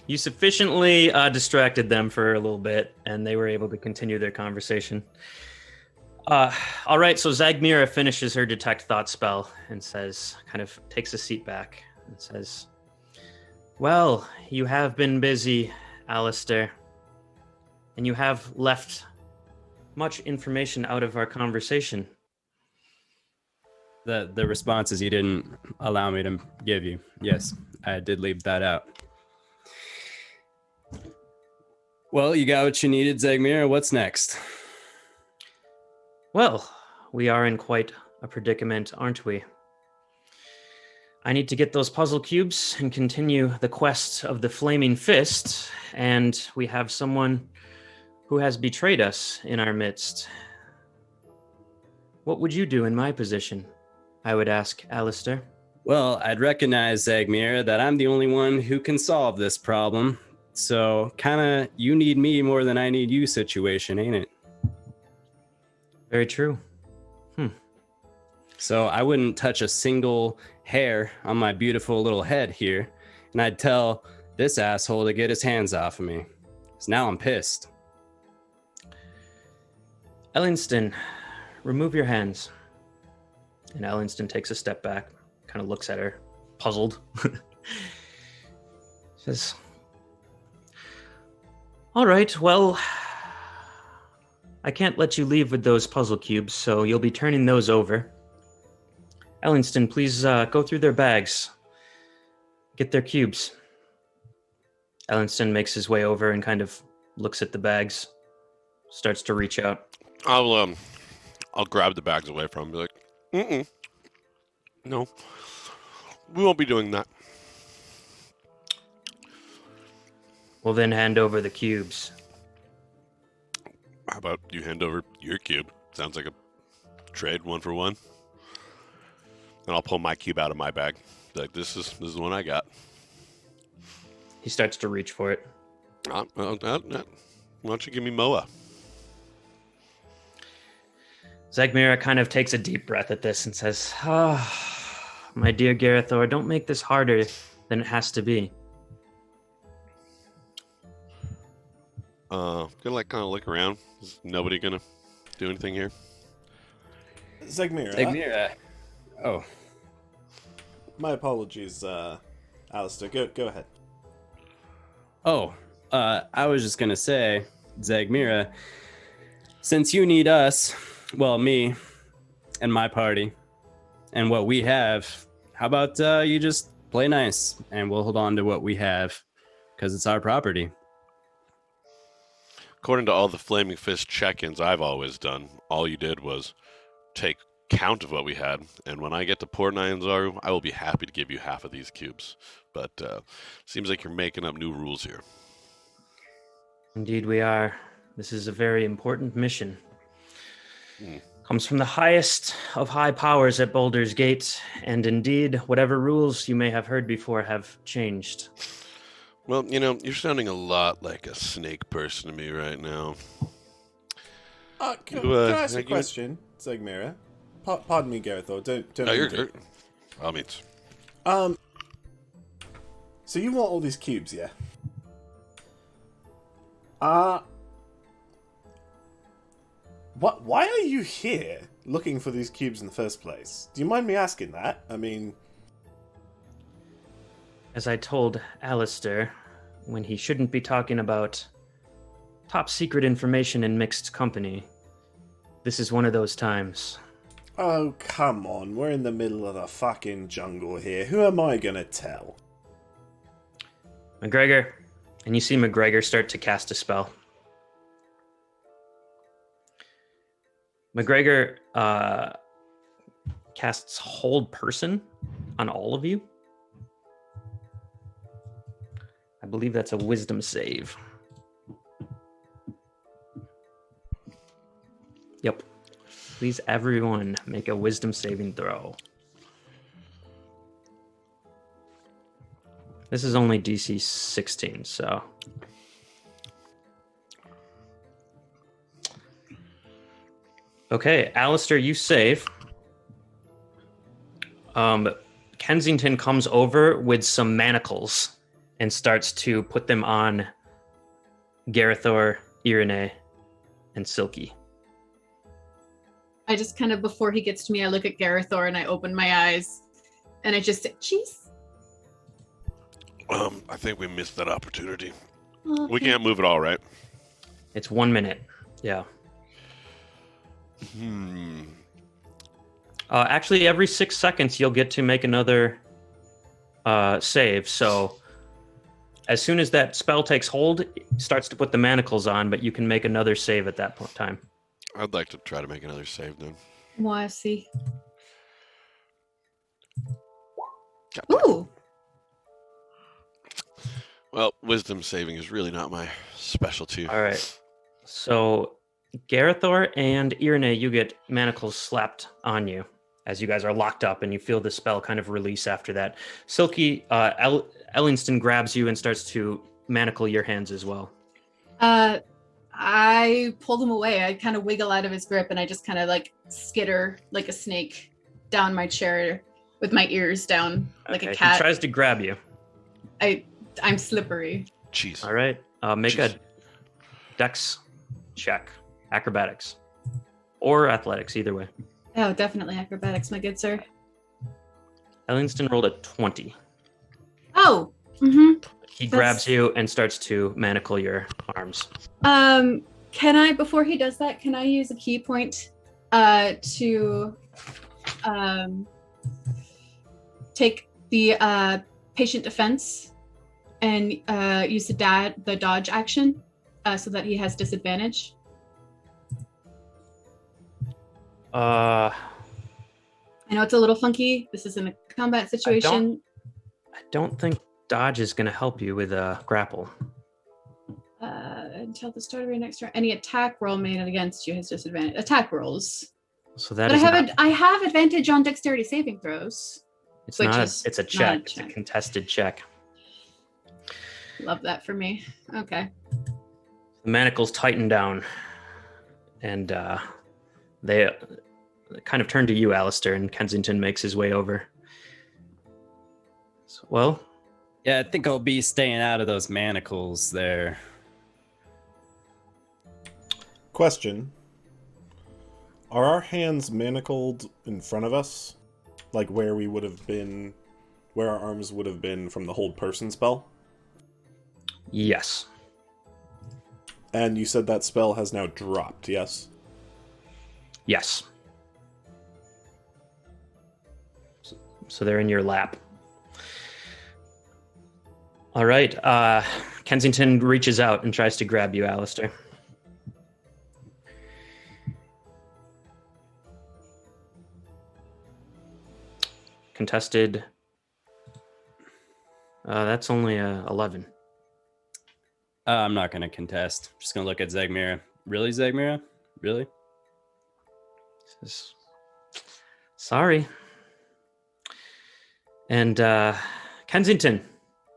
You sufficiently distracted them for a little bit, and they were able to continue their conversation. All right, so Zagmira finishes her detect thought spell and says, kind of takes a seat back and says, well, you have been busy, Alastor, and you have left much information out of our conversation. The responses you didn't allow me to give you. Yes, I did leave that out. Well, you got what you needed, Zagmira. What's next? Well, we are in quite a predicament, aren't we? I need to get those puzzle cubes and continue the quest of the Flaming Fist, and we have someone who has betrayed us in our midst. What would you do in my position? I would ask Alastor. Well, I'd recognize, Zagmira, that I'm the only one who can solve this problem. So, kinda, you need me more than I need you situation, ain't it? Very true. So I wouldn't touch a single hair on my beautiful little head here, and I'd tell this asshole to get his hands off of me. So now I'm pissed. Ellingston, remove your hands. And Ellingston takes a step back, kind of looks at her, puzzled. Says, all right, well, I can't let you leave with those puzzle cubes, so you'll be turning those over. Ellingston, please go through their bags. Get their cubes. Ellingston makes his way over and kind of looks at the bags, starts to reach out. I'll grab the bags away from him and be like, no, we won't be doing that. We'll then hand over the cubes. How about you hand over your cube? Sounds like a trade, 1 for 1. And I'll pull my cube out of my bag. Like, this is the one I got. He starts to reach for it. Why don't you give me Moa? Zegmira kind of takes a deep breath at this and says, my dear Garathor, don't make this harder than it has to be. Gonna kind of look around. Is nobody gonna do anything here? Zegmira. Oh. My apologies, Alastor. Go ahead. Oh, I was just gonna say, Zegmira, since you need us, well, me and my party, and what we have, how about you just play nice, and we'll hold on to what we have, because it's our property. According to all the Flaming Fist check-ins I've always done, all you did was take count of what we had, and when I get to Port Nyanzaru, I will be happy to give you half of these cubes. But seems like you're making up new rules here. Indeed we are. This is a very important mission. Comes from the highest of high powers at Baldur's Gate, and indeed, whatever rules you may have heard before have changed. Well, you know, you're sounding a lot like a snake person to me right now. Can I ask a question, Zegmira? Pardon me, Garathor. Don't. No, you're good. By all means. So you want all these cubes, yeah? What? Why are you here looking for these cubes in the first place? Do you mind me asking that? I mean, As I told Alastor, when he shouldn't be talking about top secret information in mixed company, this is one of those times. oh come on, we're in the middle of the fucking jungle here. Who am I gonna tell? McGregor, and you see McGregor start to cast a spell. McGregor casts Hold Person on all of you. I believe that's a wisdom save. Yep. Please, everyone, make a wisdom saving throw. This is only DC 16, so... Okay, Alastor, you save. Kensington comes over with some manacles and starts to put them on Garathor, Iranae, and Silky. I just kind of, before he gets to me, I look at Garathor and I open my eyes and I just say, "Jeez." I think we missed that opportunity. Oh, We can't move at all, right? It's 1 minute. Yeah. Actually, every 6 seconds, you'll get to make another save. So as soon as that spell takes hold, it starts to put the manacles on, but you can make another save at that time. I'd like to try to make another save then. Moi aussi. God. Ooh. Well, wisdom saving is really not my specialty. All right. So Garathor and Iranae, you get manacles slapped on you as you guys are locked up, and you feel the spell kind of release after that. Silky, Ellingston grabs you and starts to manacle your hands as well. I pulled him away. I kind of wiggle out of his grip and I just kind of like skitter like a snake down my chair with my ears down like a cat. He tries to grab you. I'm slippery. Jeez. All right. Make a dex check. Acrobatics. Or athletics, either way. Oh, definitely acrobatics, my good sir. Ellingston rolled a 20. Oh. Mm-hmm. He grabs you and starts to manacle your arms. Can I, before he does that, can I use a key point to take the patient defense and use the dodge action so that he has disadvantage? I know it's a little funky. This is in a combat situation. I don't think dodge is going to help you with a grapple. Until the start of your next turn, any attack roll made against you has disadvantage. Attack rolls. So that but is I have advantage on dexterity saving throws. It's a check. It's a contested check. Love that for me. Okay. The manacles tighten down, and they kind of turn to you, Alastor, and Kensington makes his way over. So, well, yeah, I think I'll be staying out of those manacles there. Question. Are our hands manacled in front of us? Like where we would have been, where our arms would have been from the hold person spell? Yes. And you said that spell has now dropped, yes? Yes. So they're in your lap. All right. Kensington reaches out and tries to grab you, Alastor. Contested. That's only 11. I'm not going to contest. I'm just going to look at Zegmira. Really, Zegmira? Really? Sorry. And Kensington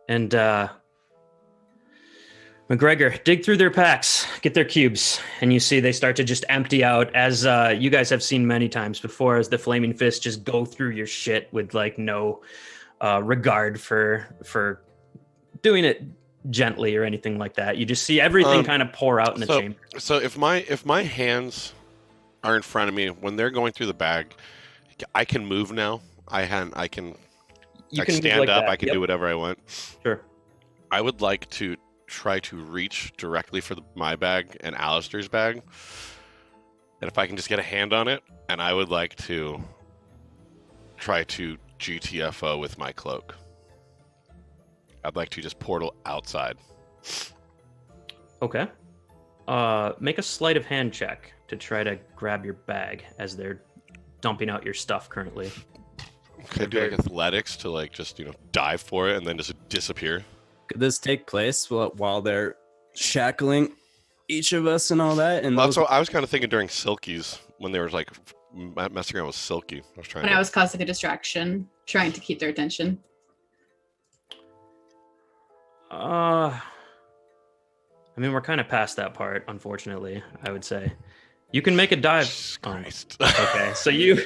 and McGregor dig through their packs, get their cubes, and you see they start to just empty out, as you guys have seen many times before, as the flaming fists just go through your shit with like no regard for doing it gently or anything like that. You just see everything kind of pour out in the chamber. So if my hands are in front of me when they're going through the bag, I can move now. I can stand like up. that. I can do whatever I want. Sure. I would like to try to reach directly for my bag and Alastor's bag, and if I can just get a hand on it, and I would like to try to GTFO with my cloak. I'd like to just portal outside. Okay. Make a sleight of hand check to try to grab your bag as they're dumping out your stuff currently. Can I do like athletics to like just dive for it and then just disappear? Could this take place while they're shackling each of us and all that? And well, that's what I was kind of thinking during Silky's, when they were like messing around with Silky. I was causing a distraction, trying to keep their attention. I mean, we're kind of past that part, unfortunately, I would say. You can make a dive. Christ. Okay, so you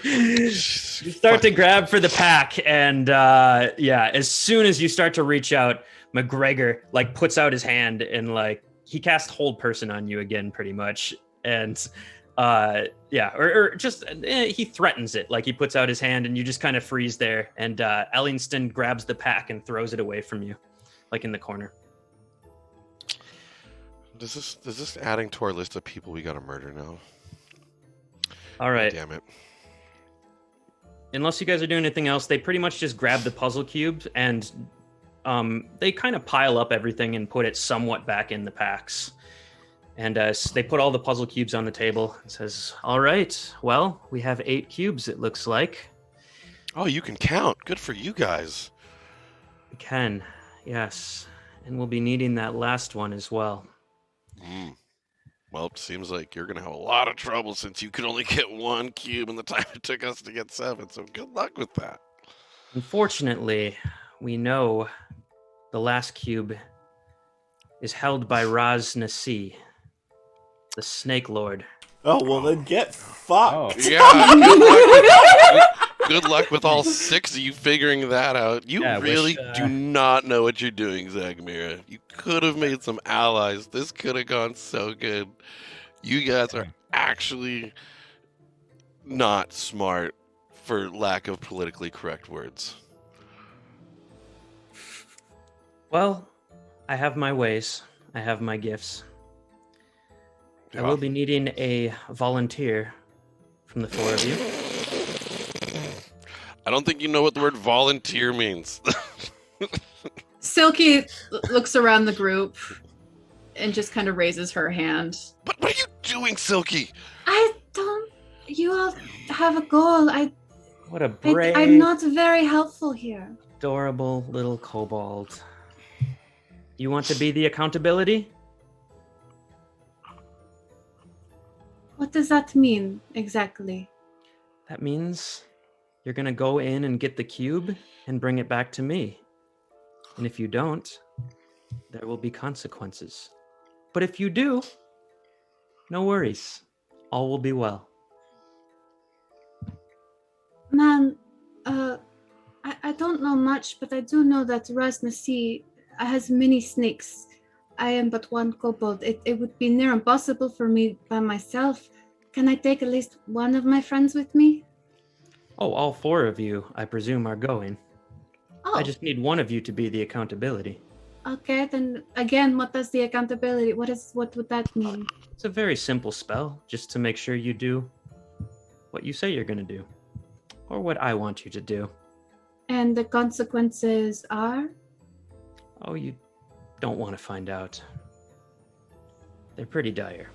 start to grab for the pack, and as soon as you start to reach out, McGregor like puts out his hand and like he casts hold person on you again, pretty much, and he threatens it. Like he puts out his hand, and you just kind of freeze there, and Ellingston grabs the pack and throws it away from you, like in the corner. Is this adding to our list of people we gotta murder now? All right. Damn it. Unless you guys are doing anything else, they pretty much just grab the puzzle cubes and they kind of pile up everything and put it somewhat back in the packs. And they put all the puzzle cubes on the table and says, all right, well, we have 8 cubes, it looks like. Oh, you can count. Good for you guys. We can, yes. And we'll be needing that last one as well. Well, it seems like you're going to have a lot of trouble since you could only get 1 cube in the time it took us to get 7, so good luck with that. Unfortunately, we know the last cube is held by Raz Nasi, the Snake Lord. Oh, well then get fucked. Oh. Yeah, good luck with all 6 of you figuring that out. You really do not know what you're doing, Zegmira. You could have made some allies. This could have gone so good. You guys are actually not smart, for lack of politically correct words. Well, I have my ways. I have my gifts. Yeah. I will be needing a volunteer from the four of you. I don't think you know what the word volunteer means. Silky looks around the group and just kind of raises her hand. What are you doing, Silky? I don't. You all have a goal. What a brave, I'm not very helpful here. adorable little kobold. You want to be the accountability? What does that mean exactly? That means you're going to go in and get the cube and bring it back to me. And if you don't, there will be consequences. But if you do, no worries. All will be well. Man, I don't know much, but I do know that Rasnasi has many snakes. I am but one kobold. It would be near impossible for me by myself. Can I take at least one of my friends with me? Oh, all four of you, I presume, are going. Oh, I just need one of you to be the accountability. okay. Then again, what does the accountability? What would that mean? It's a very simple spell, just to make sure you do what you say you're going to do. Or what I want you to do. And the consequences are? Oh, you don't want to find out. They're pretty dire.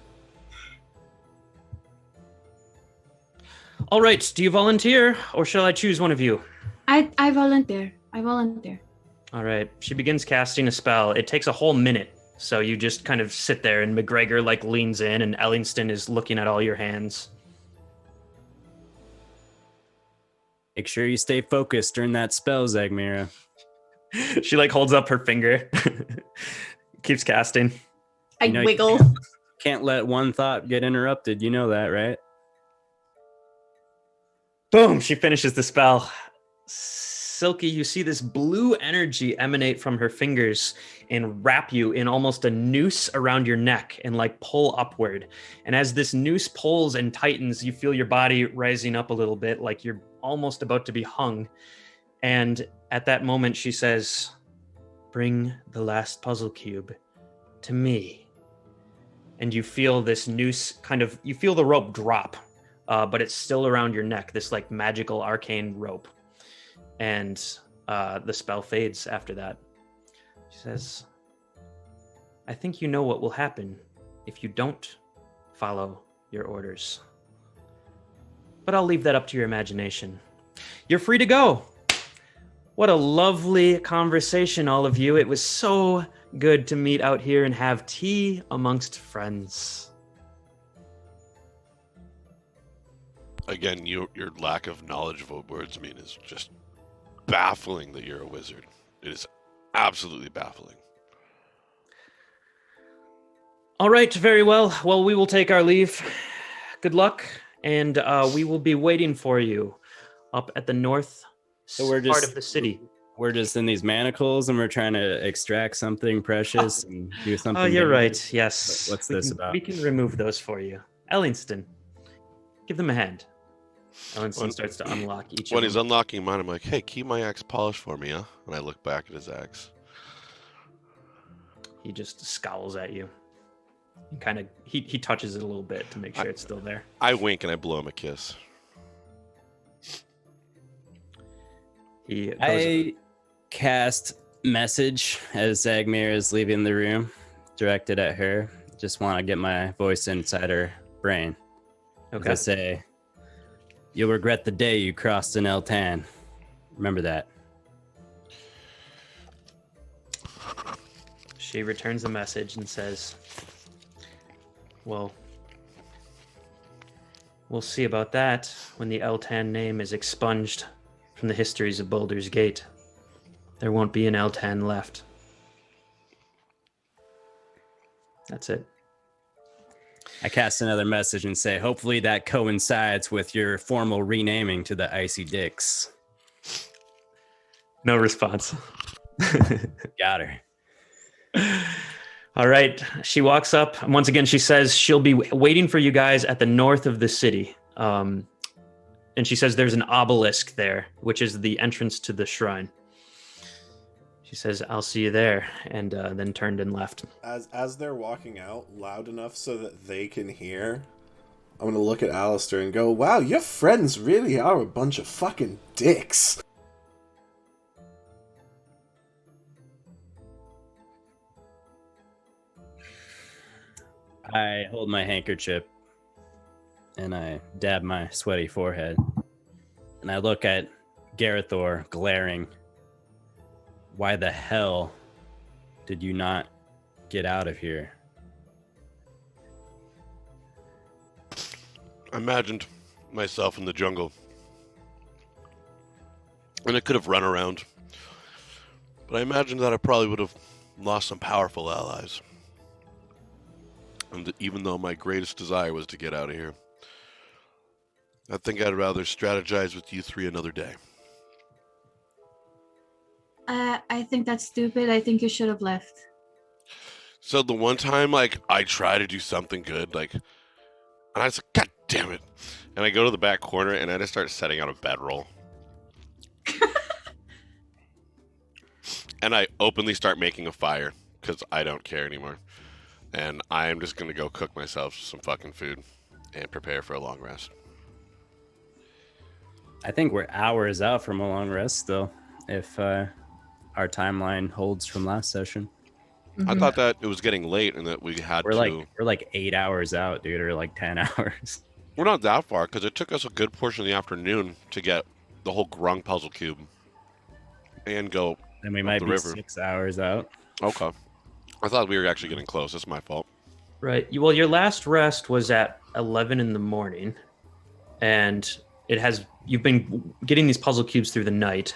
All right, do you volunteer, or shall I choose one of you? I volunteer. I volunteer. All right, she begins casting a spell. It takes a whole minute, so you just kind of sit there, and McGregor leans in, and Ellingston is looking at all your hands. Make sure you stay focused during that spell, Zagmira. She holds up her finger, keeps casting. I You wiggle. Can't let one thought get interrupted. You know that, right? Boom! She finishes the spell. Silky, you see this blue energy emanate from her fingers and wrap you in almost a noose around your neck and pull upward. And as this noose pulls and tightens, you feel your body rising up a little bit, like you're almost about to be hung. And at that moment, she says, "Bring the last puzzle cube to me." And you feel this noose you feel the rope drop. But it's still around your neck, this magical arcane rope. And the spell fades after that. She says, "I think you know what will happen if you don't follow your orders. But I'll leave that up to your imagination. You're free to go." What a lovely conversation, all of you. It was so good to meet out here and have tea amongst friends. Again, your lack of knowledge of what words mean is just baffling that you're a wizard. It is absolutely baffling. All right, very well. Well, we will take our leave. Good luck, and we will be waiting for you up at the north part of the city. We're just in these manacles and we're trying to extract something precious and do something. Oh, you're big. right. Yes. What's this about? We can remove those for you. Ellingston, give them a hand. Ellingston starts to unlock each When of he's them. unlocking mine, I'm like, "Hey, keep my axe polished for me, huh?" And I look back at his axe. He just scowls at you. And he touches it a little bit to make sure it's still there. I wink and I blow him a kiss. I cast message as Zagmir is leaving the room, directed at her. Just want to get my voice inside her brain. Okay. I say, "You'll regret the day you crossed an Eltan. Remember that." She returns the message and says, "Well, we'll see about that when the Eltan name is expunged from the histories of Baldur's Gate. There won't be an Eltan left." That's it. I cast another message and say, "Hopefully that coincides with your formal renaming to the Icy Dicks." No response. Got her. All right. She walks up. And once again, she says she'll be waiting for you guys at the north of the city. And she says there's an obelisk there, which is the entrance to the shrine. She She says, "I'll see you there," and then turned and left. As they're walking out loud enough so that they can hear, I'm gonna look at Alastor and go, "Wow, your friends really are a bunch of fucking dicks." I hold my handkerchief and I dab my sweaty forehead. And I look at Garathor glaring. Why the hell did you not get out of here? I imagined myself in the jungle. And I could have run around. But I imagined that I probably would have lost some powerful allies. And even though my greatest desire was to get out of here, I think I'd rather strategize with you three another day. I think that's stupid. I think you should have left. So the one time, like, I try to do something good, like, and I was like, God damn it. And I go to the back corner and I just start setting out a bedroll. And I openly start making a fire because I don't care anymore. And I am just going to go cook myself some fucking food and prepare for a long rest. I think we're hours out from a long rest still, if our timeline holds from last session. Mm-hmm. I thought that it was getting late and that we had We're like 8 hours out, dude, or like 10 hours. We're not that far because it took us a good portion of the afternoon to get the whole Grung puzzle cube and go. Then we might the be river. 6 hours out. Okay. I thought we were actually getting close. That's my fault. Right. Well, your last rest was at 11 in the morning, and you've been getting these puzzle cubes through the night,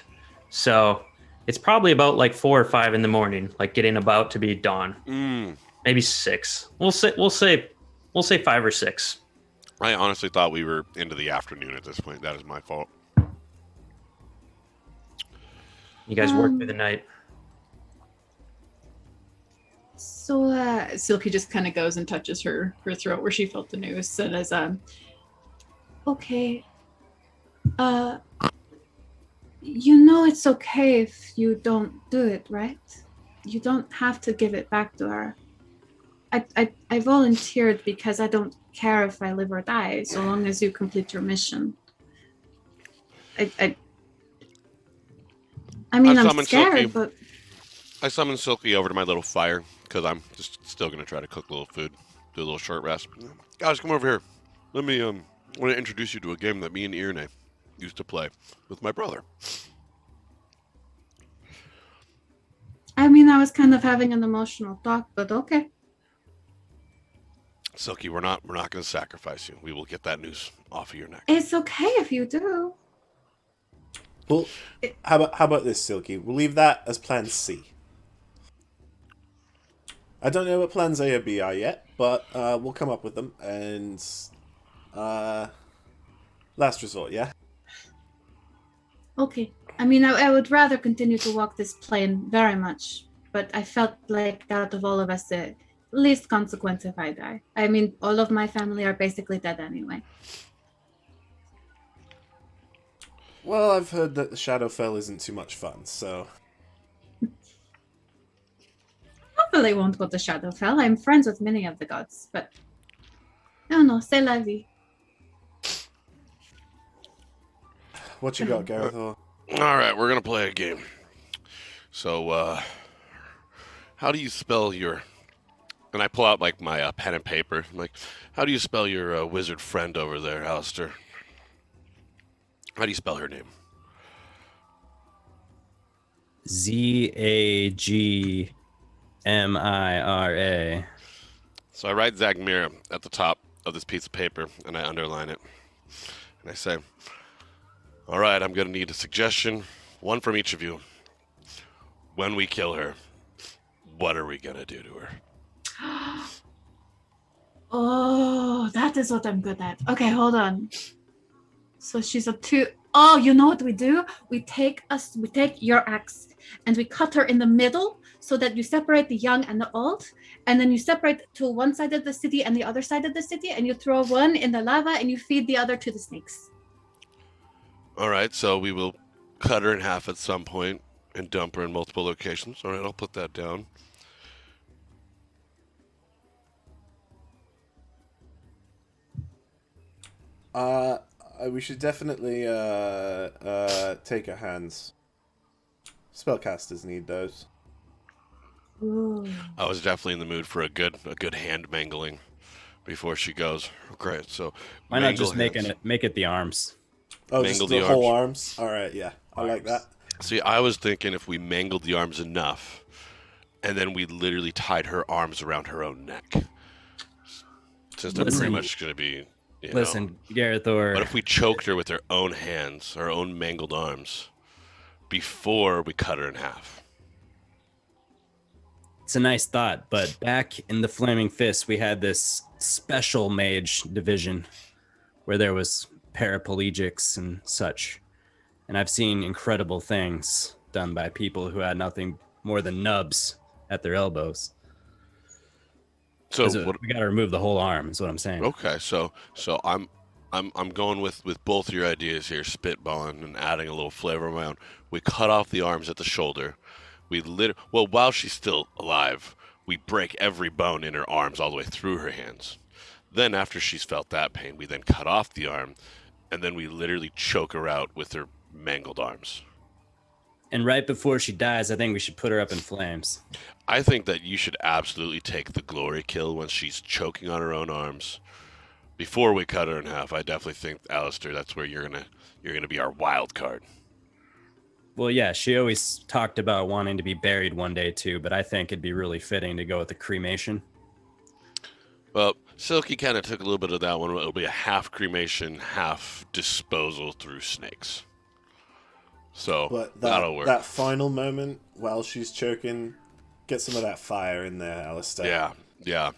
so it's probably about like 4 or 5 in the morning, like getting about to be dawn. Maybe 6. We'll say 5 or 6. I honestly thought we were into the afternoon at this point. That is my fault. You guys work through the night. So Silky just kind of goes and touches her throat where she felt the noose and as Okay. You know it's okay if you don't do it, right? You don't have to give it back to her. I volunteered because I don't care if I live or die, so long as you complete your mission. I mean, I'm scared, Silky. but I summoned Silky over to my little fire because I'm just still going to try to cook a little food, do a little short rest. Guys, come over here. Let me, I want to introduce you to a game that me and Iranae used to play with my brother. I mean, I was kind of having an emotional talk, but okay. Silky, we're not going to sacrifice you. We will get that noose off of your neck. It's okay if you do. Well, how about this, Silky? We'll leave that as plan C. I don't know what plans A or B are yet, but we'll come up with them, and last resort, yeah? Okay. I mean, I would rather continue to walk this plane very much, but I felt like out of all of us, the least consequence if I die. I mean, all of my family are basically dead anyway. Well, I've heard that the Shadowfell isn't too much fun, so... Hopefully I won't go to Shadowfell. I'm friends with many of the gods, but... No, c'est la vie. What you got, Garathor? All right, we're going to play a game. So, how do you spell your... And I pull out, like, my pen and paper. I'm like, how do you spell your wizard friend over there, Alastor? How do you spell her name? Zagmira. So I write Zagmira at the top of this piece of paper, and I underline it. And I say, all right, I'm going to need a suggestion, one from each of you. When we kill her, what are we going to do to her? Oh, that is what I'm good at. Okay, hold on. So she's a 2. Oh, you know what we do? We take your axe and we cut her in the middle so that you separate the young and the old, and then you separate to one side of the city and the other side of the city, and you throw one in the lava and you feed the other to the snakes. All right, so we will cut her in half at some point, and dump her in multiple locations. All right, I'll put that down. We should definitely take our hands. Spellcasters need those. Ooh. I was definitely in the mood for a good hand mangling before she goes. Great. So Why not mangle just hands. make it the arms? Oh, Mangle just the the whole arms? All right, yeah. I like that. See, I was thinking if we mangled the arms enough, and then we literally tied her arms around her own neck. Since they're pretty Listen. much going to be, you know. Listen, Garathor. What if we choked her with her own hands, her own mangled arms, before we cut her in half? It's a nice thought, but back in the Flaming Fist, we had this special mage division where there was paraplegics and such. And I've seen incredible things done by people who had nothing more than nubs at their elbows. So We got to remove the whole arm, is what I'm saying. Okay, so I'm going with both your ideas here, spitballing and adding a little flavor of my own. We cut off the arms at the shoulder. While she's still alive, we break every bone in her arms all the way through her hands. Then after she's felt that pain, we then cut off the arm, and then we literally choke her out with her mangled arms. And right before she dies, I think we should put her up in flames. I think that you should absolutely take the glory kill when she's choking on her own arms. Before we cut her in half, I definitely think, Alastor, that's where you're gonna be our wild card. Well, yeah, she always talked about wanting to be buried one day too, but I think it'd be really fitting to go with the cremation. Well, Silky kind of took a little bit of that one. It'll be a half cremation, half disposal through snakes. So But that'll work. that final moment while she's choking, get some of that fire in there, Alastor. Yeah.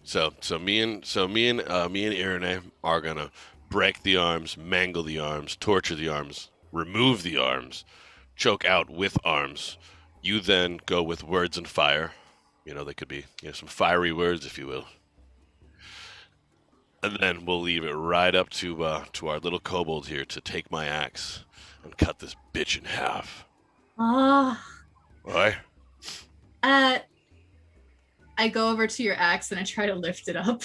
So me and Iranae are gonna break the arms, mangle the arms, torture the arms, remove the arms, choke out with arms. You then go with words and fire. You know, they could be some fiery words, if you will. And then we'll leave it right up to our little kobold here to take my axe and cut this bitch in half. Ah. Why? I go over to your axe and I try to lift it up.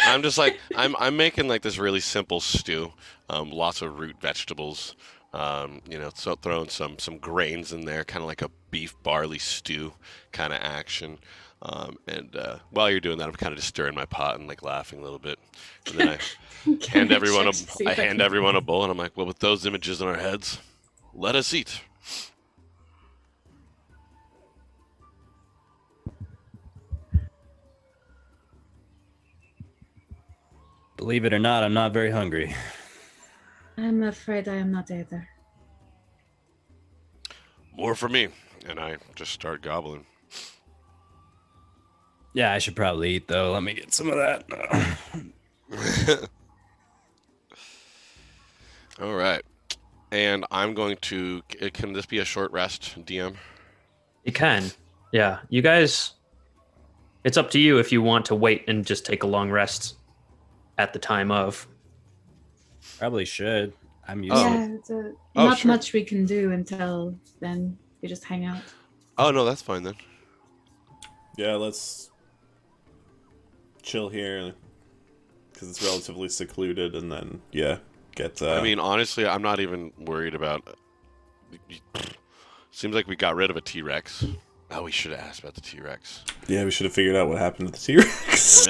I'm just like I'm making like this really simple stew, lots of root vegetables, so throwing some grains in there, kind of like a beef barley stew kind of action. And while you're doing that, I'm kind of just stirring my pot and like laughing a little bit. And then I hand everyone a bowl, and I'm like, well, with those images in our heads, let us eat. Believe it or not, I'm not very hungry. I'm afraid I am not either. More for me. And I just start gobbling. Yeah, I should probably eat though. Let me get some of that. All right. And I'm going to... Can this be a short rest, DM? You can. Yeah. You guys... It's up to you if you want to wait and just take a long rest at the time of. Probably should. I'm used to it. Not sure. much we can do until then. We just hang out. Oh, no, that's fine then. Yeah, let's chill here because it's relatively secluded, and then get. I mean, honestly, I'm not even worried about... Seems like we got rid of a T-Rex. Oh, we should have asked about the T-Rex. Yeah, we should have figured out what happened to the T-Rex.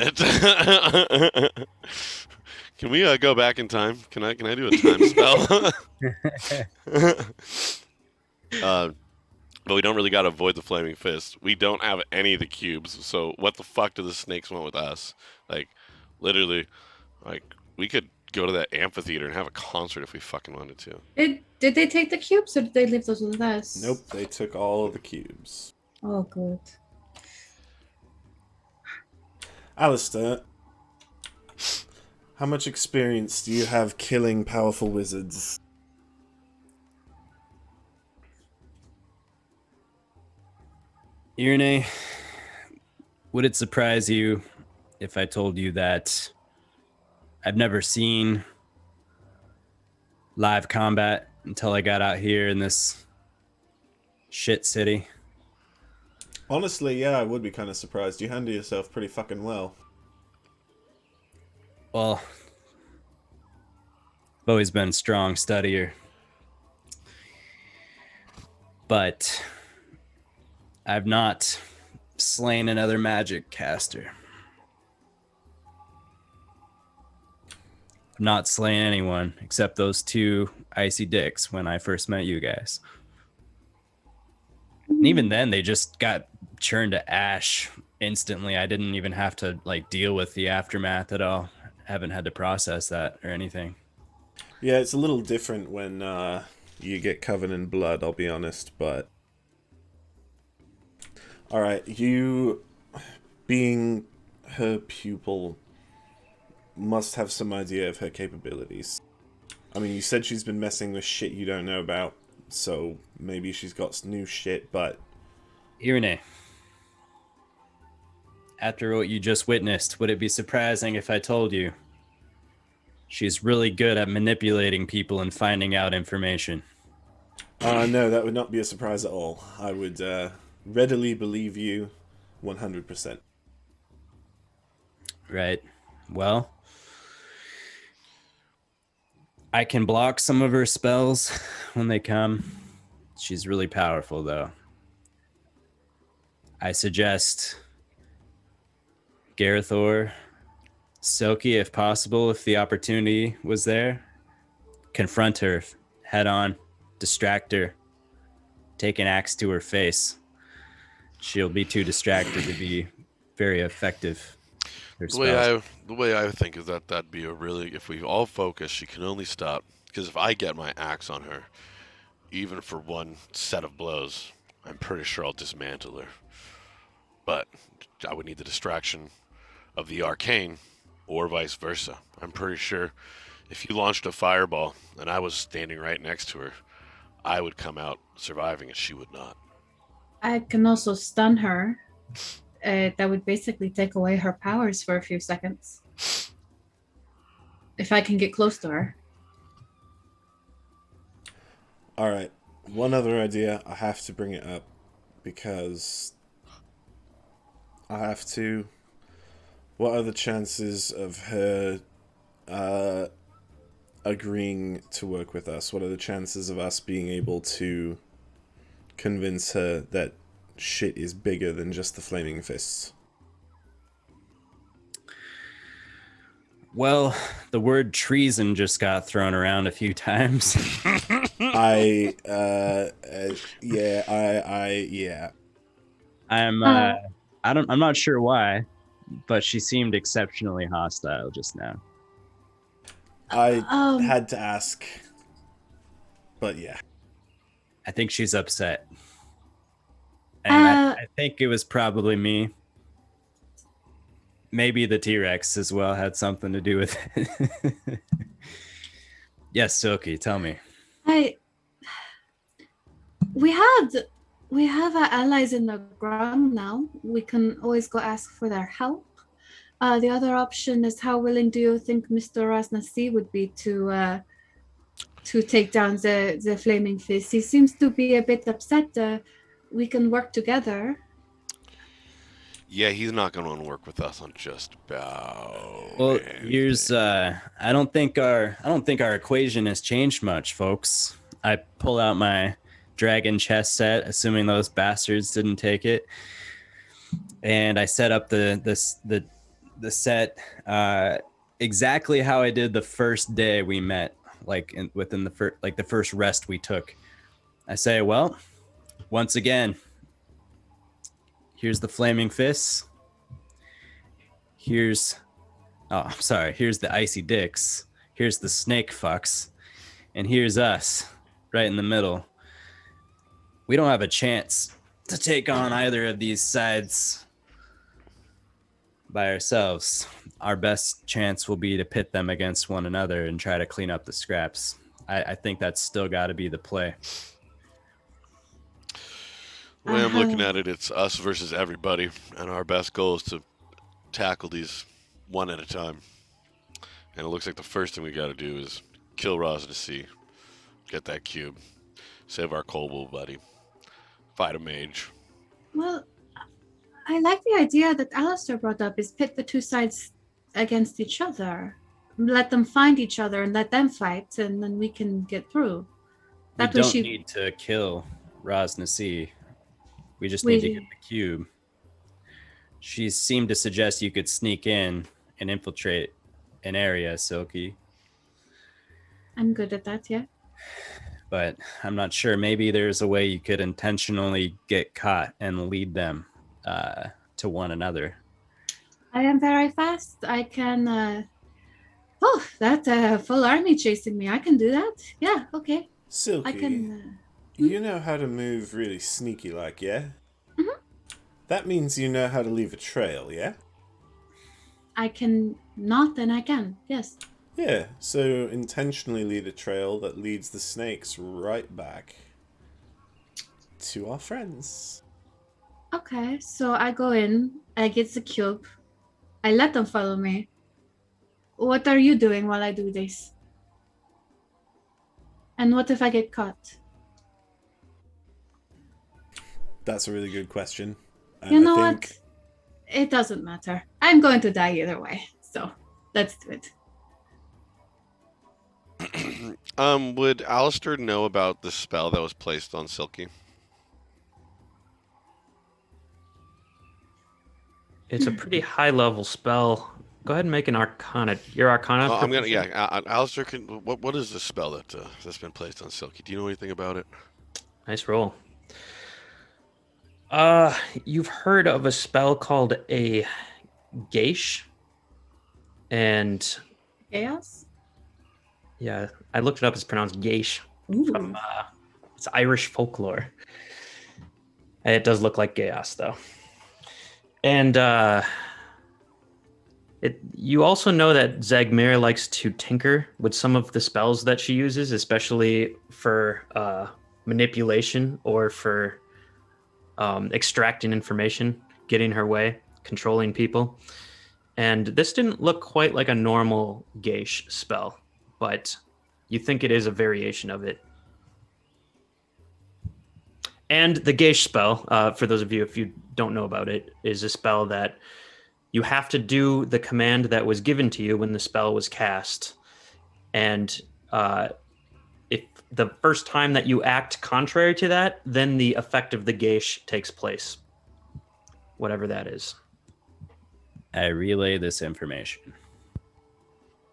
Can we go back in time? Can I do a time spell? But we don't really got to avoid the flaming fist. We don't have any of the cubes, so what the fuck do the snakes want with us? Like, literally, like, we could go to that amphitheater and have a concert if we fucking wanted to. Did they take the cubes or did they leave those with us? Nope, they took all of the cubes. Oh, good. Alastor, how much experience do you have killing powerful wizards? Iranae, would it surprise you if I told you that I've never seen live combat until I got out here in this shit city. Honestly, yeah, I would be kind of surprised. You handle yourself pretty fucking well. Well, I've always been a strong studier. But I've not slain another magic caster. I've not slain anyone except those 2 icy dicks when I first met you guys. And even then, they just got churned to ash instantly. I didn't even have to like deal with the aftermath at all. Haven't had to process that or anything. Yeah, it's a little different when you get covered in blood, I'll be honest, but... Alright, you, being her pupil, must have some idea of her capabilities. I mean, you said she's been messing with shit you don't know about, so maybe she's got new shit, but... Iranae, after what you just witnessed, would it be surprising if I told you she's really good at manipulating people and finding out information? No, that would not be a surprise at all. I would readily believe you 100%. Right. Well, I can block some of her spells when they come. She's really powerful, though. I suggest Garathor, Silky, if possible, if the opportunity was there, confront her head on, distract her, take an axe to her face. She'll be too distracted to be very effective. The way I think is that that'd be a really, if we all focus, she can only stop, because if I get my axe on her, even for one set of blows, I'm pretty sure I'll dismantle her. But I would need the distraction of the arcane, or vice versa. I'm pretty sure if you launched a fireball and I was standing right next to her, I would come out surviving and she would not. I can also stun her. That would basically take away her powers for a few seconds. If I can get close to her. Alright, one other idea. I have to bring it up because I have to. What are the chances of her agreeing to work with us? What are the chances of us being able to convince her that shit is bigger than just the flaming fists? Well, the word treason just got thrown around a few times. Yeah. I'm not sure why, but she seemed exceptionally hostile just now. I had to ask, but yeah. I think she's upset. And I think it was probably me. Maybe the T-Rex as well had something to do with it. Yes, Silky, tell me. We have our allies in the ground now. We can always go ask for their help. The other option is, how willing do you think Mr. Rasnasi would be to take down the flaming fist? He seems to be a bit upset. We can work together. Yeah, he's not going to want to work with us on just about. Well, anything. here's I don't think our equation has changed much, folks. I pull out my dragon chess set, assuming those bastards didn't take it, and I set up the set exactly how I did the first day we met, within the first rest we took. I say, well, once again, here's the flaming fists. Here's the icy dicks. Here's the snake fucks. And here's us, right in the middle. We don't have a chance to take on either of these sides by ourselves. Our best chance will be to pit them against one another and try to clean up the scraps. I think that's still got to be the play. The way I'm looking at it, it's us versus everybody, and our best goal is to tackle these one at a time. And it looks like the first thing we got to do is kill Rasnasi, Get that cube. Save our kobold buddy. Fight a mage. Well, I like the idea that Alastor brought up, is pit the two sides against each other. Let them find each other and let them fight, and then we can get through. We don't need to kill Rosnasi. We just need to get the cube. She seemed to suggest you could sneak in and infiltrate an area, Silky. I'm good at that, yeah. But I'm not sure. Maybe there's a way you could intentionally get caught and lead them to one another. I am very fast. I can... that full army chasing me. I can do that. Yeah, okay. Silky, I can... you know how to move really sneaky like, yeah? Mm-hmm. That means you know how to leave a trail, yeah? I can not, and I can, yes. Yeah, so intentionally lead a trail that leads the snakes right back to our friends. Okay, so I go in, I get the cube, I let them follow me. What are you doing while I do this? And what if I get caught? That's a really good question. And You know I think... what? It doesn't matter. I'm going to die either way, so let's do it. Would Alastor know about the spell that was placed on Silky? It's a pretty high level spell. Go ahead and make an Arcana. Your Arcana. I'm gonna. Yeah, Alastor can. What is the spell that's been placed on Silky? Do you know anything about it? Nice roll. You've heard of a spell called a Geish, and Chaos? yeah, I looked it up. It's pronounced Geish. From it's Irish folklore. It does look like chaos though, and you also know that Zagmir likes to tinker with some of the spells that she uses, especially for manipulation or for extracting information, getting her way, controlling people. And this didn't look quite like a normal Geish spell, but you think it is a variation of it. And the Geish spell, for those of you if you don't know about it, is a spell that you have to do the command that was given to you when the spell was cast. And if the first time that you act contrary to that, then the effect of the Geish takes place. Whatever that is. I relay this information.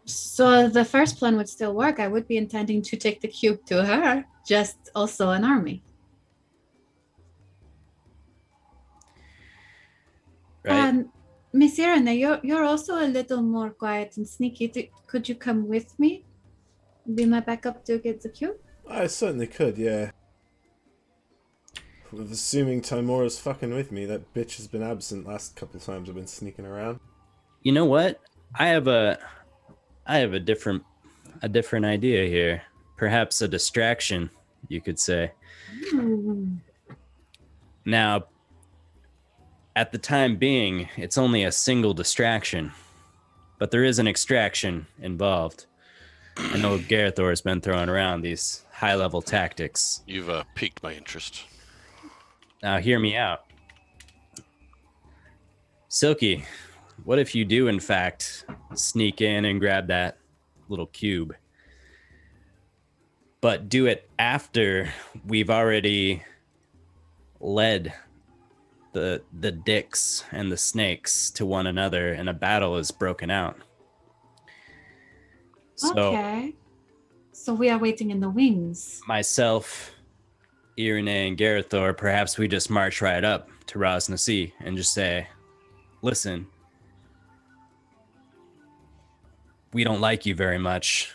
So the first plan would still work. I would be intending to take the cube to her, just also an army. Right? Miss Iranae, you're also a little more quiet and sneaky. Could you come with me? Be my backup to get the cube? I certainly could, yeah. With assuming Timora's fucking with me, that bitch has been absent last couple times I've been sneaking around. You know what? I have a different idea here. Perhaps a distraction, you could say. Now, at the time being, it's only a single distraction, but there is an extraction involved. I know Garathor has been throwing around these high-level tactics. You've piqued my interest. Now, hear me out. Silky, what if you do, in fact, sneak in and grab that little cube, but do it after we've already led the dicks and the snakes to one another and a battle is broken out? Okay. So we are waiting in the wings. Myself, Iranae, and Garathor, perhaps we just march right up to Rosnasi and just say, listen, we don't like you very much,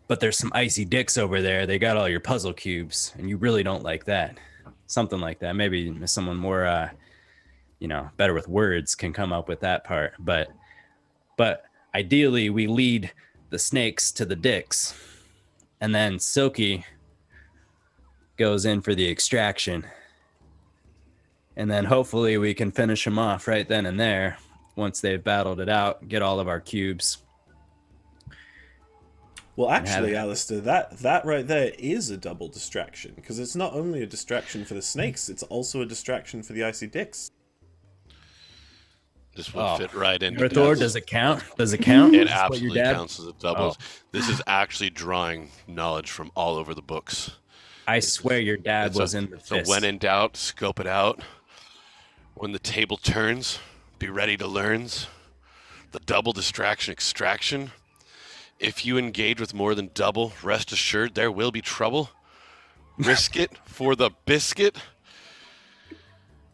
but there's some icy dicks over there. They got all your puzzle cubes, and you really don't like that. Something like that. Maybe someone more, better with words can come up with that part. But ideally, we lead the snakes to the dicks, and then Silky goes in for the extraction. And then hopefully we can finish them off right then and there once they've battled it out, get all of our cubes. Well, actually, Alastor, that right there is a double distraction, because it's not only a distraction for the snakes, it's also a distraction for the icy dicks. This would fit right into Garathor, does it count? Does it count? It Is this what your absolutely dad- counts as a double. This is actually drawing knowledge from all over the books. I swear your dad was in the So fist. when in doubt, scope it out. When the table turns, be ready to learn. The double distraction extraction. If you engage with more than double, rest assured there will be trouble. Risk it for the biscuit.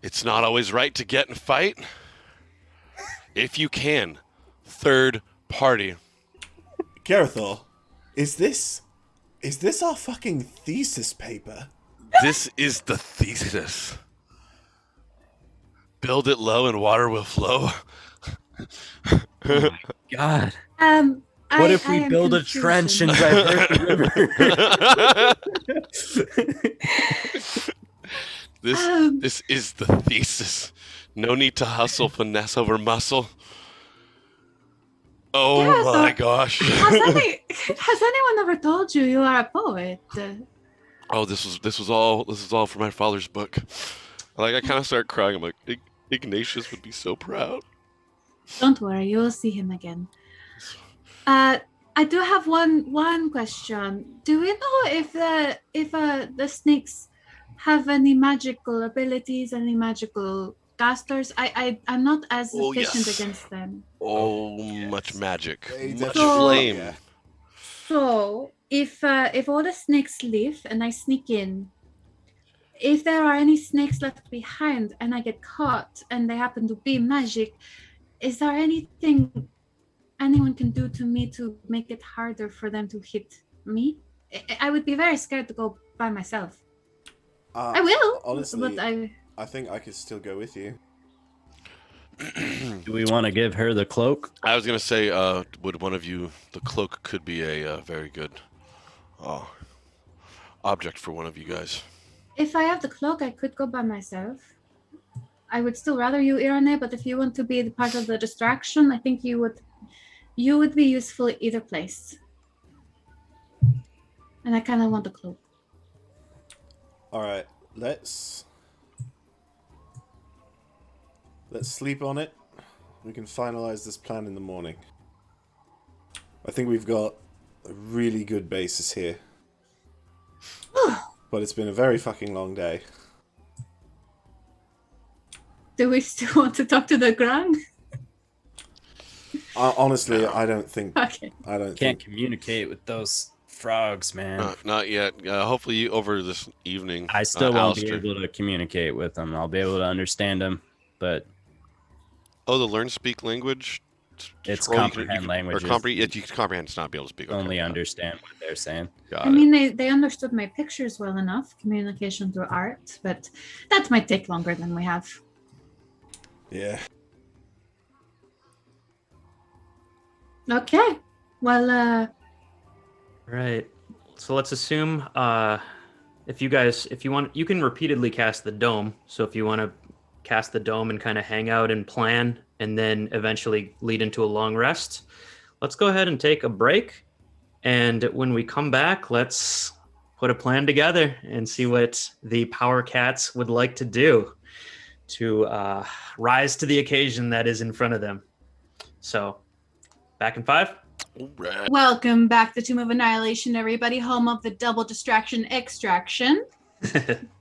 It's not always right to get and fight. If you can, third party. Garathor, is this our fucking thesis paper? This is the thesis. Build it low and water will flow. Oh my God. I What if we am build a confused. trench and divert the river? This is the thesis. No need to hustle, finesse over muscle. Oh Yeah, my so- gosh. Has anyone ever told you you are a poet? Oh, this was all for my father's book. Like, I kind of start crying. I'm like, Ignatius would be so proud. Don't worry, you will see him again. I do have one question. Do we know if the snakes have any magical abilities, any magical casters? I'm not as Oh, efficient yes. against them. Oh, much magic, They much definitely- flame. Yeah. So if all the snakes leave and I sneak in, if there are any snakes left behind and I get caught and they happen to be magic, is there anything anyone can do to me to make it harder for them to hit me? I would be very scared to go by myself. I will, Honestly, but I think I could still go with you. Do we want to give her the cloak? I was gonna say, would one of you? The cloak could be a very good object for one of you guys. if I have the cloak, I could go by myself. I would still rather you, Iranae, but if you want to be the part of the distraction, I think you would be useful either place. And I kind of want the cloak. All right, let's sleep on it. We can finalize this plan in the morning. I think we've got a really good basis here. But it's been a very fucking long day. Do we still want to talk to the Grang? Honestly, I don't think. Okay. I don't Can't think. communicate with those frogs, man. Not yet. Hopefully, over this evening. I still won't be Alastor. able to communicate with them. I'll be able to understand them, but Oh, the learn speak language. It's Or you can- comprehend languages. Or comprehend. You can comprehend. It's not be able to speak. Okay. only understand what they're saying. Got I it. mean, they understood my pictures well enough, communication through art, but that might take longer than we have. Yeah. Okay. Well, Right. So let's assume if you want, you can repeatedly cast the dome. So if you want to cast the dome and kind of hang out and plan and then eventually lead into a long rest, let's go ahead and take a break. And when we come back, let's put a plan together and see what the Power Cats would like to do to rise to the occasion that is in front of them. So back in 5. All right. Welcome back to Tomb of Annihilation, everybody, home of the double distraction extraction.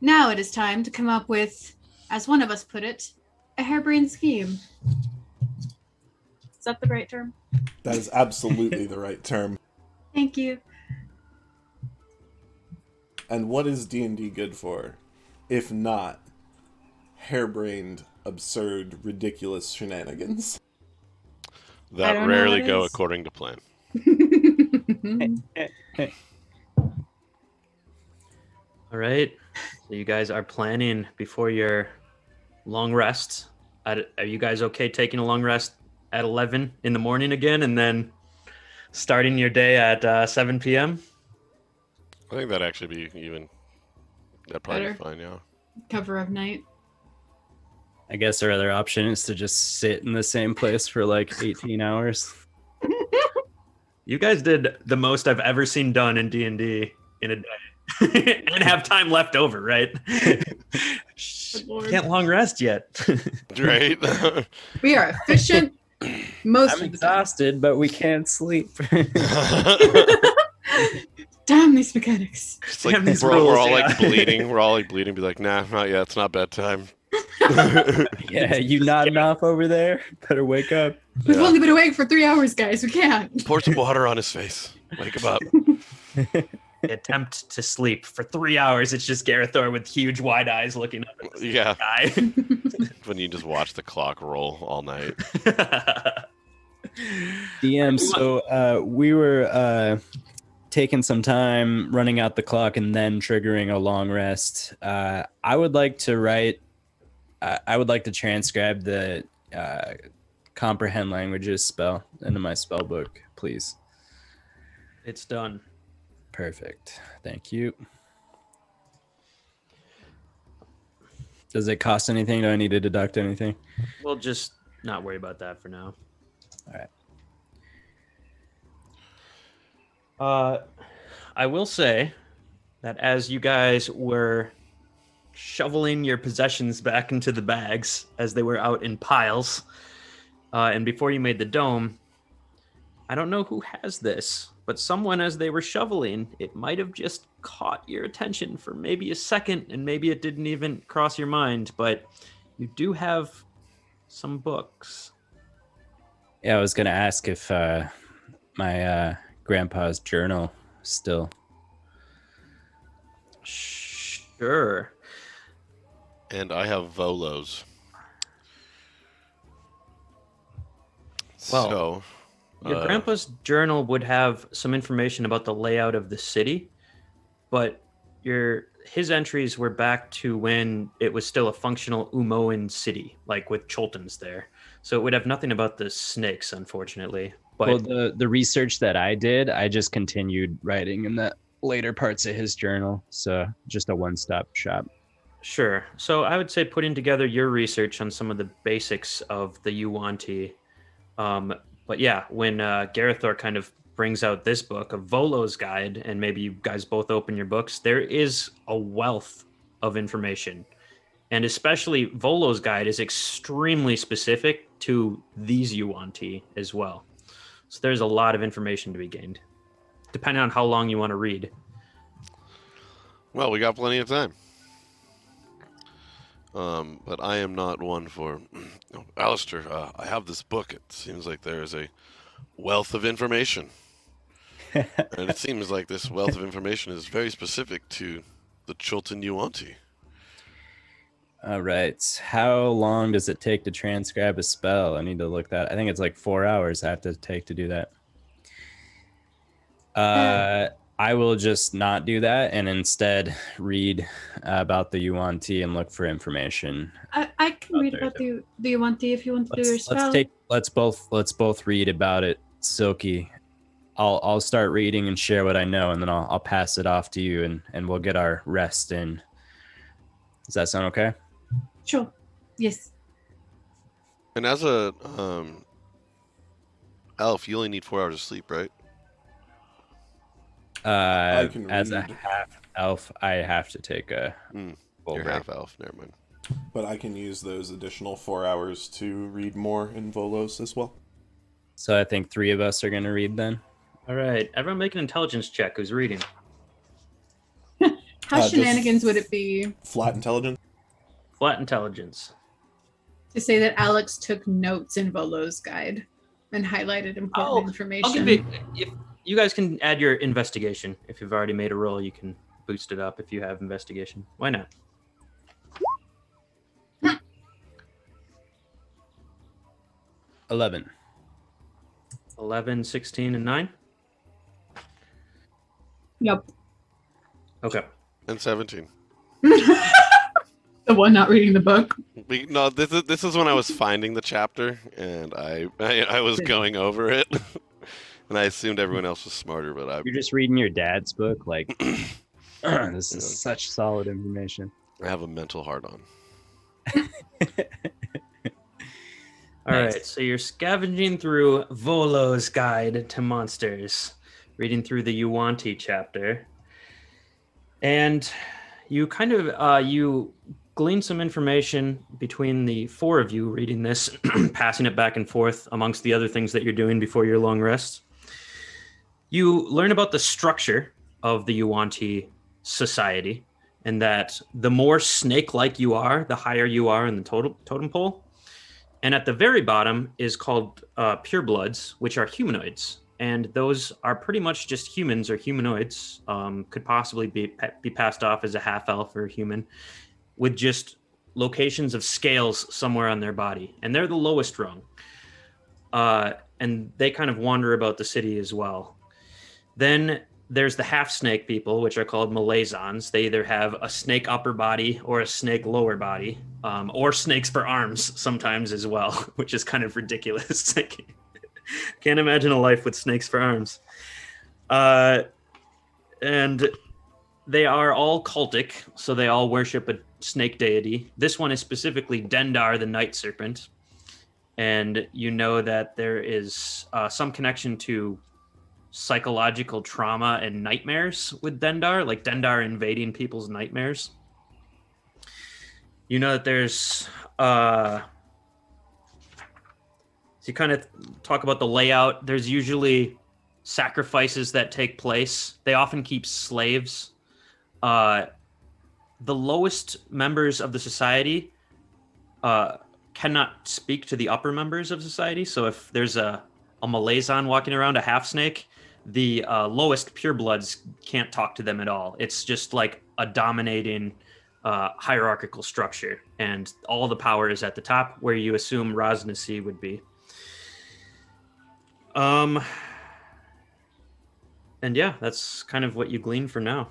Now it is time to come up with, as one of us put it, a harebrained scheme. Is that the right term? That is absolutely the right term. thank you. And what is D&D good for? If not harebrained, absurd, ridiculous shenanigans. I That don't know rarely what go is. according to plan. All right. So you guys are planning before your long rest. Are you guys okay taking a long rest at 11 in the morning again and then starting your day at 7 p.m.? I think that'd actually be even. That'd probably be Better. fine. Yeah. Cover of night. I guess our other option is to just sit in the same place for like 18 hours. You guys did the most I've ever seen done in D&D in a day. And have time left over, right? Can't long rest yet. Right? We are efficient most I'm of the time. exhausted, but we can't sleep. Damn these mechanics. It's like Damn these we're rules, all yeah. like bleeding. We're all like bleeding. Be like, nah, not yet. It's not bedtime. Yeah, you nodding off over there? Better wake up. We've Yeah. only been awake for 3 hours, guys. We can't. Pour some water on his face. Wake him up. Attempt to sleep for 3 hours. It's just Garathor with huge wide eyes looking up at the Yeah. sky. When you just watch the clock roll all night. DM, so we were taking some time running out the clock and then triggering a long rest. I would like to transcribe the comprehend languages spell into my spell book, please. It's done. Perfect. Thank you. Does it cost anything? Do I need to deduct anything? We'll just not worry about that for now. All right. I will say that as you guys were shoveling your possessions back into the bags as they were out in piles, and before you made the dome, I don't know who has this, but someone, as they were shoveling, it might have just caught your attention for maybe a second, and maybe it didn't even cross your mind, but you do have some books. Yeah, I was gonna ask if my grandpa's journal still. Sure. And I have Volos. Well, So, Your grandpa's journal would have some information about the layout of the city, but his entries were back to when it was still a functional Umoan city, like with Chultans there. So it would have nothing about the snakes, unfortunately. But Well, the research that I did, I just continued writing in the later parts of his journal. So just a one-stop shop. sure. So I would say putting together your research on some of the basics of the Yuan-Ti. But yeah, when Garathor kind of brings out this book, a Volo's Guide, and maybe you guys both open your books, there is a wealth of information. And especially Volo's Guide is extremely specific to these Yuan-Ti as well. So there's a lot of information to be gained, depending on how long you want to read. well, we got plenty of time. But I am not one for... Oh, Alastor, I have this book. It seems like there is a wealth of information. And it seems like this wealth of information is very specific to the Chultan Yuan-Ti. All right. How long does it take to transcribe a spell? I need to look that. I think it's like 4 hours I have to take to do that. I will just not do that and instead read about the Yuan-Ti and look for information. I can read about the Yuan-Ti if you want to do your spell. Let's both read about it, Silky. I'll start reading and share what I know, and then I'll pass it off to you, and we'll get our rest in. Does that sound okay? Sure. Yes. And as a elf, you only need 4 hours of sleep, right? can As a read. half elf, I have to take a full You're break. half elf. Never mind. But I can use those additional 4 hours to read more in Volos as well. So I think 3 of us are going to read then. All right, everyone make an intelligence check. Who's reading? How Just- shenanigans would it be Flat intelligence? Flat intelligence. to say that Alex took notes in Volo's Guide and highlighted important information? I'll give you, if you guys can add your investigation. If you've already made a roll, you can boost it up if you have investigation. Why not? 11. 11, 16, and 9? Yep. Okay. And 17. The one not reading the book. No, this is when I was finding the chapter, and I was going over it, and I assumed everyone else was smarter, but I You're just reading your dad's book. Like, this is such solid information. have a mental hard on. All Nice. right, so you're scavenging through Volo's Guide to Monsters, reading through the Yuan-Ti chapter, and you kind of you glean some information between the four of you reading this, passing it back and forth amongst the other things that you're doing before your long rest. You learn about the structure of the Yuan-Ti society, and that the more snake-like you are, the higher you are in the totem pole. And at the very bottom is called purebloods, which are humanoids. And those are pretty much just humans or humanoids, could possibly be passed off as a half-elf or a human, with just locations of scales somewhere on their body. And they're the lowest rung. And they kind of wander about the city as well. Then there's the half-snake people, which are called Malazons. They either have a snake upper body or a snake lower body, or snakes for arms sometimes as well, which is kind of ridiculous. Can't imagine a life with snakes for arms. And they are all cultic, so they all worship a snake deity. This one is specifically Dendar, the night serpent. And you know that there is some connection to psychological trauma and nightmares with Dendar, like Dendar invading people's nightmares. You know that there's so you kind of talk about the layout. There's usually sacrifices that take place. They often keep slaves. The lowest members of the society cannot speak to the upper members of society. So if there's a Malazon walking around, a half snake, the lowest purebloods can't talk to them at all. It's just like a dominating hierarchical structure, and all the power is at the top, where you assume Rosnasi would be. And yeah, that's kind of what you glean for now.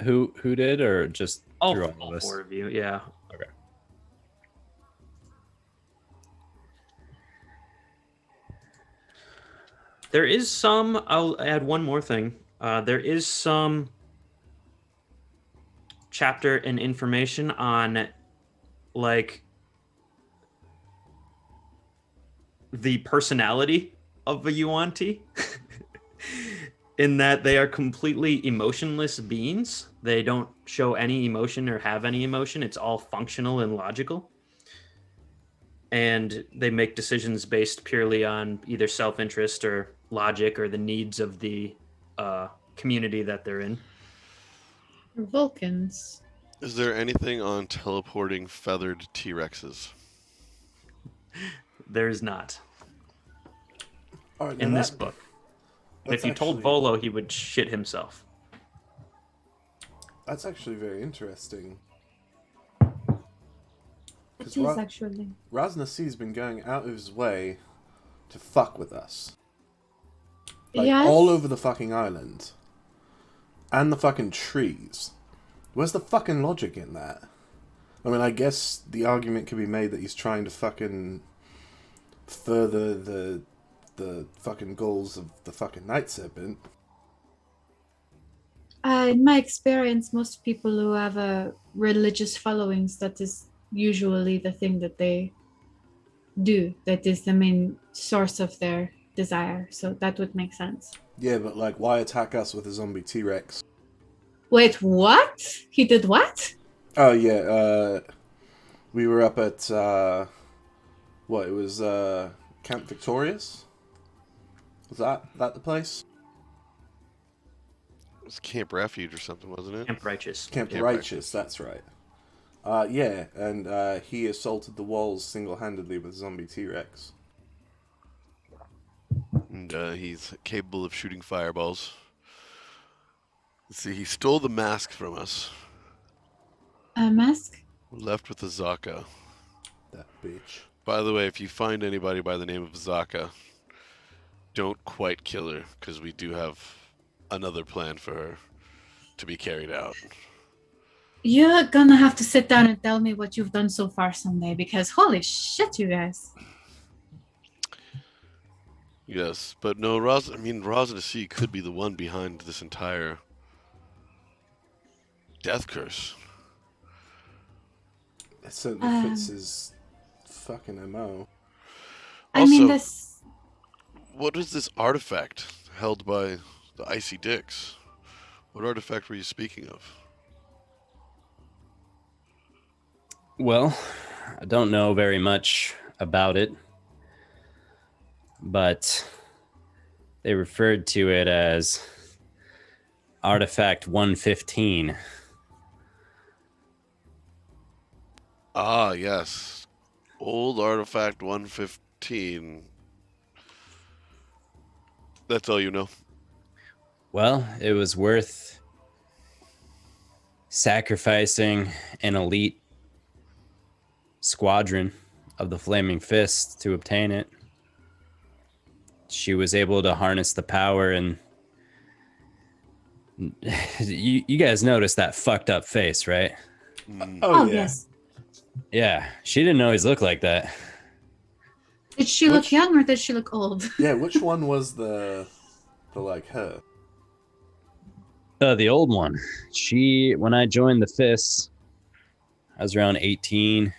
Who did, or just All through all of us? four of you, yeah. Okay. There is some, I'll add one more thing. There is some chapter and information on, like, the personality of a Yuan-Ti. In that they are completely emotionless beings. They don't show any emotion or have any emotion. It's all functional and logical. And they make decisions based purely on either self-interest or logic or the needs of the community that they're in. Vulcans. Is there anything on teleporting feathered T-Rexes? There's not All right, in now this that- book. that's If you told actually- Volo, he would shit himself. That's actually very interesting. It is actually. Rosnasi's been going out of his way to fuck with us. Like, Yes. all over the fucking island. And the fucking trees. Where's the fucking logic in that? I mean, I guess the argument could be made that he's trying to fucking further the fucking goals of the fucking Night Serpent. In my experience, most people who have a religious followings, that is usually the thing that they do. That is the main source of their desire. So that would make sense. Yeah, but like, why attack us with a zombie T-Rex? Wait, what? He did what? Oh yeah, we were up at what? It was Camp Victorious. Was that the place? It was Camp Refuge or something, wasn't it? Camp Righteous. Camp Camp Righteous, that's right. Yeah, and he assaulted the walls single-handedly with zombie T-Rex. And he's capable of shooting fireballs. Let's see, he stole the mask from us. A mask? Left with the Zaka. That bitch. By the way, if you find anybody by the name of Zaka, don't quite kill her, because we do have another plan for her to be carried out. You're gonna have to sit down and tell me what you've done so far someday, because holy shit, you guys. Yes, but no, Rosnasi could be the one behind this entire death curse. It certainly fits his fucking MO. I mean, Also, this. what is this artifact held by the Icy Dicks? What artifact were you speaking of? Well, I don't know very much about it, but they referred to it as Artifact 115. Ah, yes. Old Artifact 115. That's all you know. Well, it was worth sacrificing an elite squadron of the Flaming Fist to obtain it. She was able to harness the power, and you guys noticed that fucked up face, right? Oh, yes. Yeah, she didn't always look like that. Did she look young or did she look old? Yeah, which one was the like her? The old one. When I joined the Fists, I was around 18.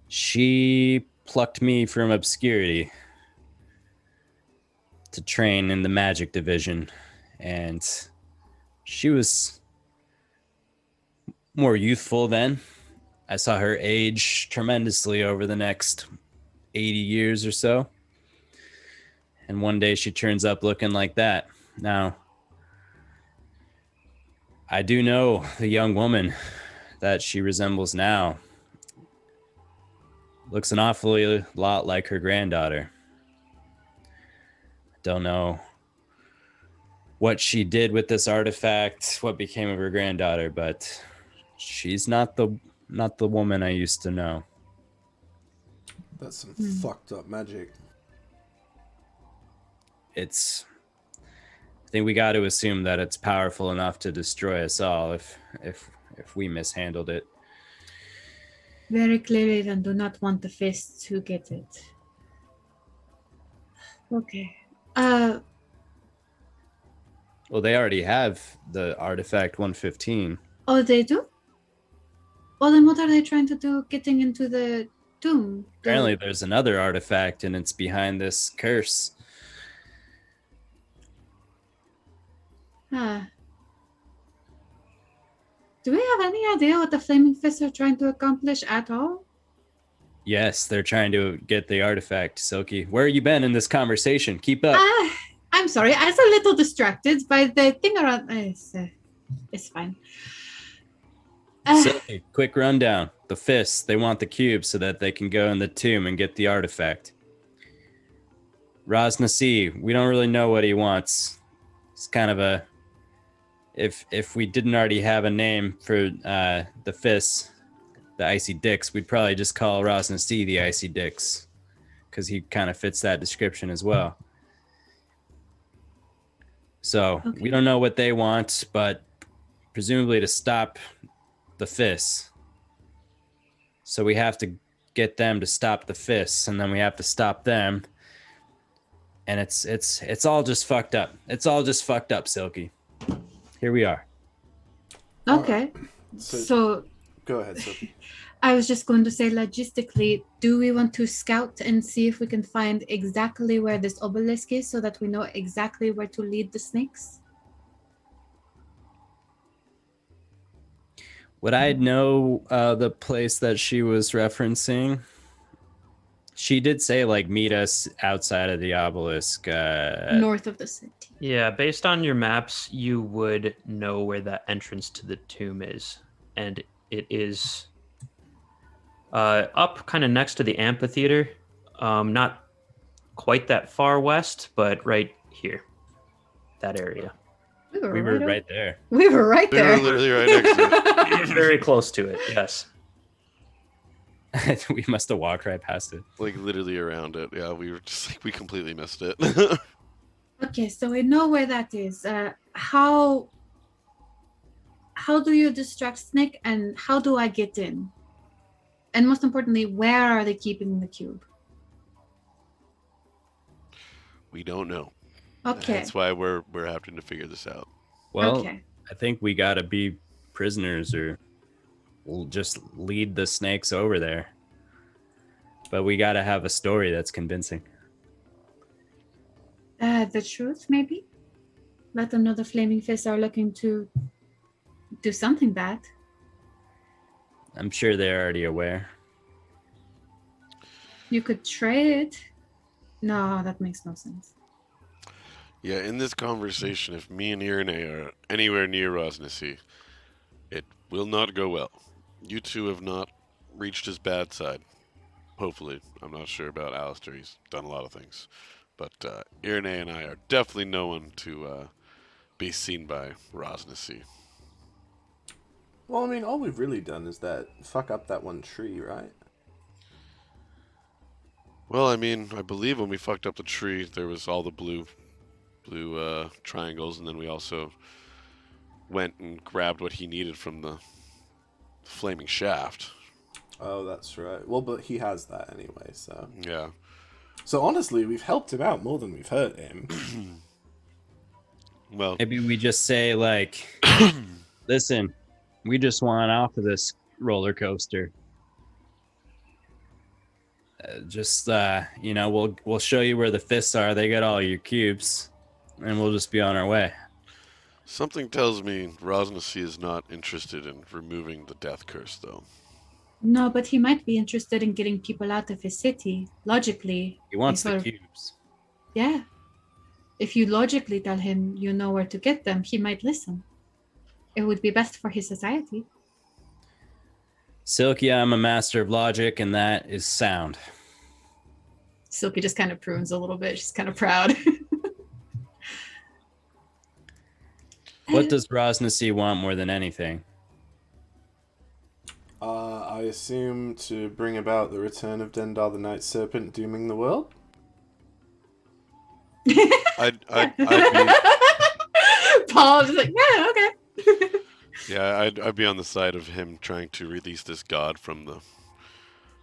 She plucked me from obscurity to train in the magic division, and she was more youthful then. I saw her age tremendously over the next 80 years or so. And one day she turns up looking like that. Now, I do know the young woman that she resembles now looks an awfully lot like her granddaughter. Don't know what she did with this artifact, what became of her granddaughter, but she's not the woman I used to know. That's some fucked up magic. I think we got to assume that it's powerful enough to destroy us all if we mishandled it. Very clearly, then do not want the fists to get it. Okay. Well, they already have the artifact 115. Oh, they do? Well, then what are they trying to do getting into the tomb? Apparently there's another artifact and it's behind this curse. Do we have any idea what the Flaming Fists are trying to accomplish at all? Yes, they're trying to get the artifact, Silky. Where have you been in this conversation? Keep up. I'm sorry. I was a little distracted by the thing around. It's fine. Silky, quick rundown. The Fists, they want the cube so that they can go in the tomb and get the artifact. Raznasi, we don't really know what he wants. It's kind of a... If we didn't already have a name for the Fists, the Icy Dicks, we'd probably just call Raznasi the Icy Dicks, because he kind of fits that description as well. So we don't know what they want, but presumably to stop the Fists. So we have to get them to stop the Fists, and then we have to stop them. And it's all just fucked up. It's all just fucked up, Silky. Here we are. Okay. So go ahead, Sophie. I was just going to say, logistically, do we want to scout and see if we can find exactly where this obelisk is so that we know exactly where to lead the snakes? Would I know the place that she was referencing? She did say, meet us outside of the obelisk. North of the city. Yeah, based on your maps, you would know where the entrance to the tomb is. And it is up kind of next to the amphitheater. Not quite that far west, but right here. That area. We were right there. We were right there. We were literally right next to it. Very close to it, yes. We must have walked right past it. Literally around it. Yeah, we were just we completely missed it. Okay, so we know where that is. How do you distract Snake, and how do I get in? And most importantly, where are they keeping the cube? We don't know. Okay. That's why we're having to figure this out. Well, Okay. I think we gotta be prisoners or we'll just lead the snakes over there. But we got to have a story that's convincing. The truth, maybe? Let them know the Flaming Fists are looking to do something bad. I'm sure they're already aware. You could trade. No, that makes no sense. Yeah, in this conversation, if me and Iranae are anywhere near Rosnasi, it will not go well. You two have not reached his bad side. Hopefully. I'm not sure about Alastor. He's done a lot of things. But Iranae and I are definitely no one to be seen by Rosnasi. Well, I mean, all we've really done is fuck up that one tree, right? Well, I mean, I believe when we fucked up the tree, there was all the blue triangles, and then we also went and grabbed what he needed from the flaming shaft. Oh, that's right. Well, but he has that anyway, so... Yeah. So honestly, we've helped him out more than we've hurt him. Well, Maybe we just say, like, listen, we just want off of this roller coaster. We'll show you where the fists are. They got all your cubes, and we'll just be on our way. something tells me Rosnasi is not interested in removing the death curse, though. No, but he might be interested in getting people out of his city. Logically. He wants the If cubes. Yeah. If you logically tell him you know where to get them, he might listen. It would be best for his society. Silky, I'm a master of logic, and that is sound. Silky just kind of prunes a little bit. She's kind of proud. What does Rosnasi want more than anything? I assume to bring about the return of Dendar the Night Serpent, dooming the world? I'd be, Paul is like, yeah, okay. yeah, I'd be on the side of him trying to release this god from the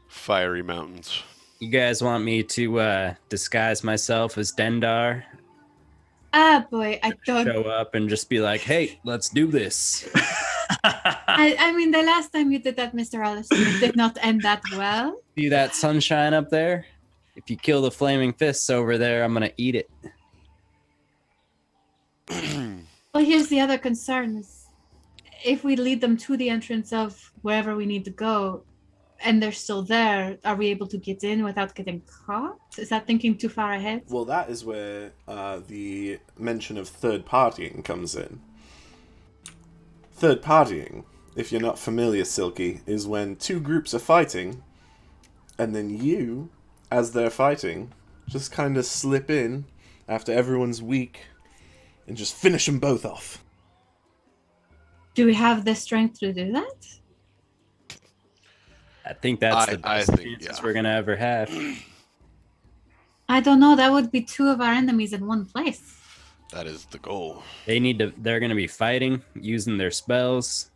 fiery mountains. You guys want me to disguise myself as Dendar? Ah, boy, I don't. Show up and just be like, hey, let's do this. I mean, the last time you did that, Mr. Alastor, did not end that well. See that sunshine up there? If you kill the flaming fists over there, I'm going to eat it. Well, here's the other concern is if we lead them to the entrance of wherever we need to go and they're still there, are we able to get in without getting caught? Is that thinking too far ahead? Well, that is where the mention of third partying comes in. Third partying, if you're not familiar, Silky, is when two groups are fighting, and then you, as they're fighting, just kind of slip in after everyone's weak and just finish them both off. Do we have the strength to do that? I think that's the best chances yeah. we're going to ever have. I don't know. That would be two of our enemies in one place. That is the goal. They're going to be fighting, using their spells.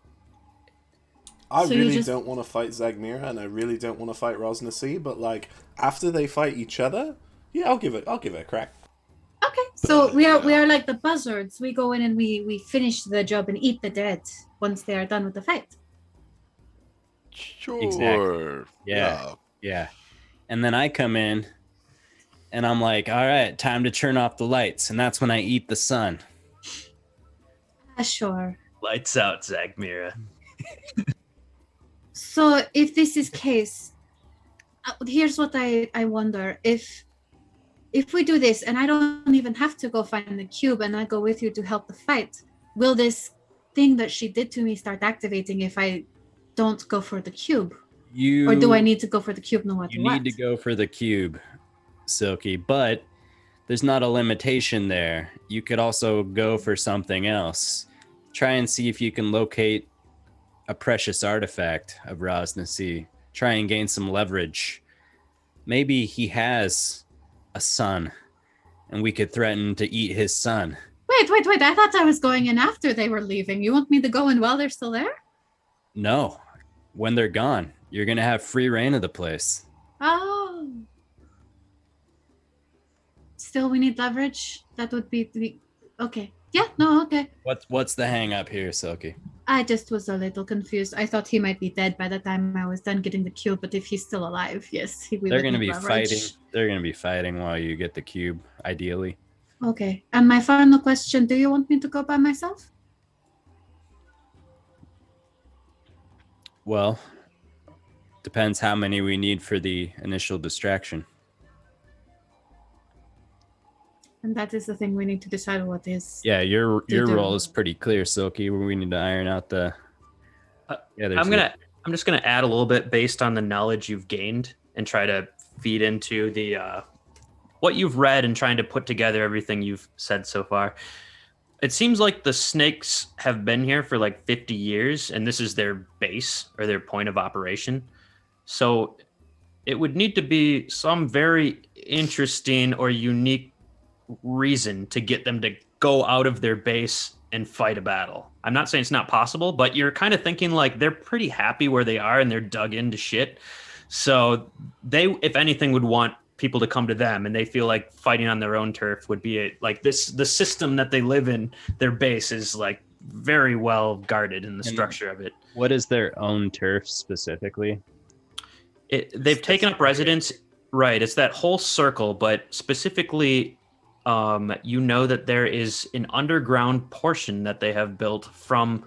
I So you really just- don't want to fight Zagmira, and I really don't want to fight Rosnasi, but like after they fight each other, yeah, I'll give it a crack. Okay, so we are like the buzzards. We go in and we finish the job and eat the dead once they are done with the fight. Sure. Exactly. Yeah. And then I come in and I'm like, all right, time to turn off the lights. And that's when I eat the sun. Sure. Lights out, Zagmira. So if this is case, here's what I wonder. If we do this and I don't even have to go find the cube and I go with you to help the fight, will this thing that she did to me start activating if I don't go for the cube? Or do I need to go for the cube no matter You what? need to go for the cube, Silky, but there's not a limitation there. You could also go for something else. Try and see if you can locate a precious artifact of Rosnasi. Try and gain some leverage. Maybe he has a son, and we could threaten to eat his son. Wait. I thought I was going in after they were leaving. You want me to go in while they're still there? No. When they're gone, you're going to have free reign of the place. Oh. Still, we need leverage. That would be okay. Yeah, no, okay. What's the hang up here, Silky? I just was a little confused. I thought he might be dead by the time I was done getting the cube, but if he's still alive, yes, we They're would gonna need be leverage. fighting. They're gonna be fighting while you get the cube, ideally. Okay. And my final question, do you want me to go by myself? Well, depends how many we need for the initial distraction. And that is the thing we need to decide what is. Yeah, your do. role is pretty clear, Silky. We need to iron out the. I'm just gonna add a little bit based on the knowledge you've gained and try to feed into the what you've read and trying to put together everything you've said so far. It seems like the snakes have been here for like 50 years, and this is their base or their point of operation. So it would need to be some very interesting or unique reason to get them to go out of their base and fight a battle. I'm not saying it's not possible, but you're kind of thinking like they're pretty happy where they are and they're dug into shit. So they, if anything, would want people to come to them, and they feel like fighting on their own turf would be like this. The system that they live in, their base is like very well guarded in the structure of it. What is their own turf specifically? They've taken up residence, right? It's that whole circle, but specifically, you know that there is an underground portion that they have built from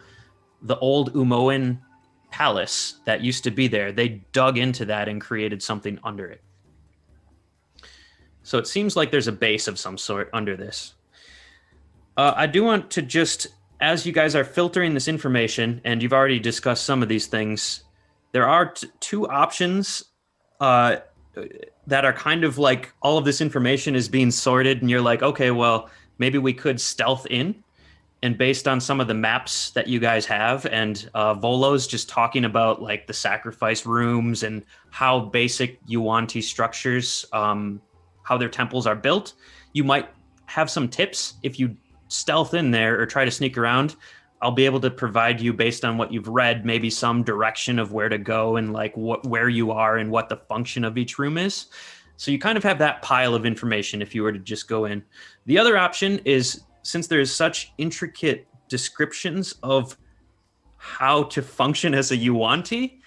the old Umoan palace that used to be there. They dug into that and created something under it. So it seems like there's a base of some sort under this. I do want to just, as you guys are filtering this information, and you've already discussed some of these things, there are two options that are kind of like all of this information is being sorted, and you're like, okay, well, maybe we could stealth in. And based on some of the maps that you guys have, and Volo's just talking about like the sacrifice rooms and how basic Yuan-Ti structures, how their temples are built, you might have some tips. If you stealth in there or try to sneak around, I'll be able to provide you, based on what you've read, maybe some direction of where to go and like where you are and what the function of each room is. So you kind of have that pile of information if you were to just go in. The other option is, since there's such intricate descriptions of how to function as a Yuan-Ti,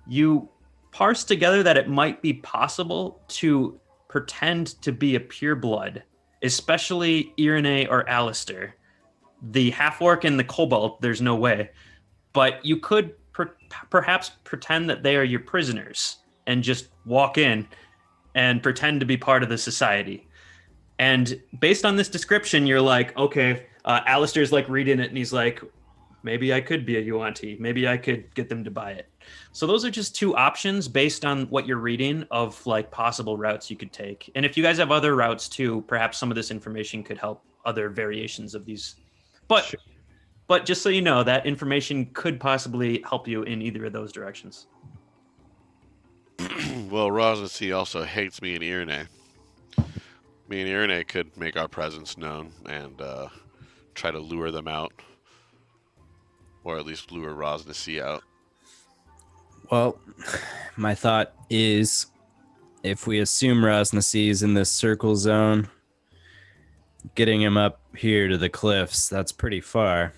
you parse together that it might be possible to pretend to be a pureblood, especially Iranae or Alastor. The half-orc and the kobold, there's no way. But you could perhaps pretend that they are your prisoners and just walk in and pretend to be part of the society. And based on this description, you're like, okay, Alastor's like reading it and he's like, maybe I could be a Yuan-Ti. Maybe I could get them to buy it. So those are just two options based on what you're reading of like possible routes you could take. And if you guys have other routes too, perhaps some of this information could help other variations of these. But sure. But just so you know, that information could possibly help you in either of those directions. Well, Rosnacy also hates me and Iranae. Me and Iranae could make our presence known and try to lure them out. Or at least lure Rosnacy out. Well, my thought is, if we assume Rosnacy is in this circle zone, getting him up here to the cliffs, that's pretty far.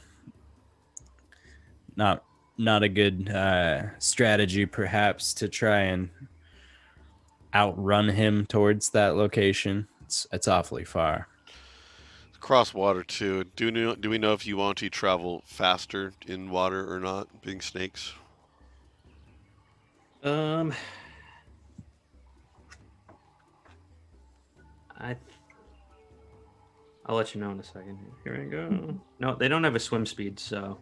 Not a good strategy, perhaps, to try and outrun him towards that location. It's awfully far. Cross water too. Do we know if Yuan-Ti travel faster in water or not, being snakes? I'll let you know in a second. Here we go. No, they don't have a swim speed, so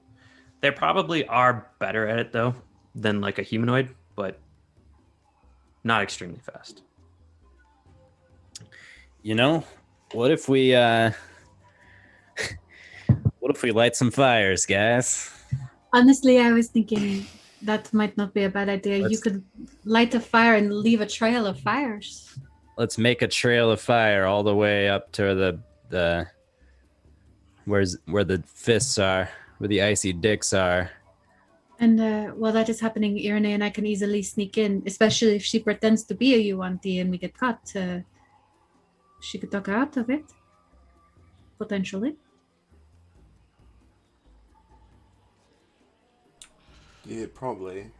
they probably are better at it though than like a humanoid, but not extremely fast. You know, what if we light some fires, guys? Honestly, I was thinking that might not be a bad idea. You could light a fire and leave a trail of fires. Let's make a trail of fire all the way up to the where the fists are, where the icy dicks are. And while that is happening, Iranae and I can easily sneak in, especially if she pretends to be a Yuan-Ti and we get caught. She could talk her out of it, potentially. Yeah, probably.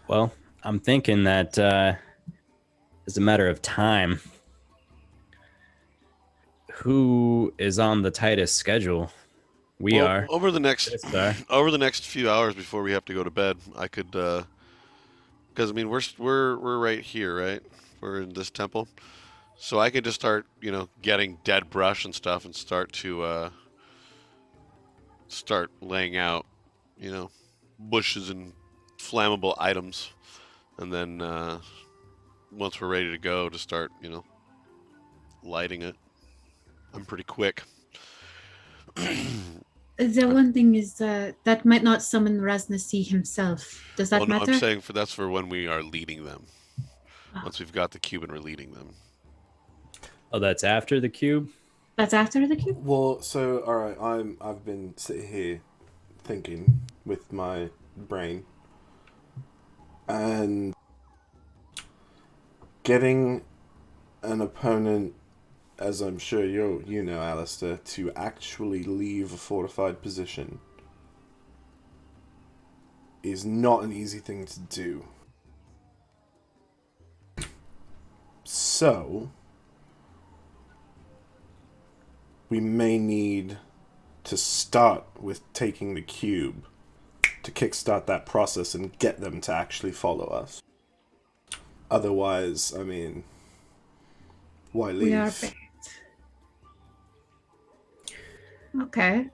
Well, I'm thinking that it's a matter of time. Who is on the tightest schedule? We Well, are. over the next Yes, sir. over the next few hours before we have to go to bed, I could because I mean we're right here, right? We're in this temple, so I could just start getting dead brush and stuff and start laying out bushes and flammable items, and then once we're ready to go, to start lighting it. I'm pretty quick. The one thing is that might not summon Rasnasi himself. Does that Oh no, matter? I'm saying that's for when we are leading them. Oh. Once we've got the cube and we're leading them. Oh, that's after the cube? That's after the cube? Well, so alright, I've been sitting here thinking with my brain and getting an opponent, as I'm sure you know, Alastor, to actually leave a fortified position is not an easy thing to do. So we may need to start with taking the cube to kickstart that process and get them to actually follow us. Otherwise, I mean, why leave? We are bad. Okay.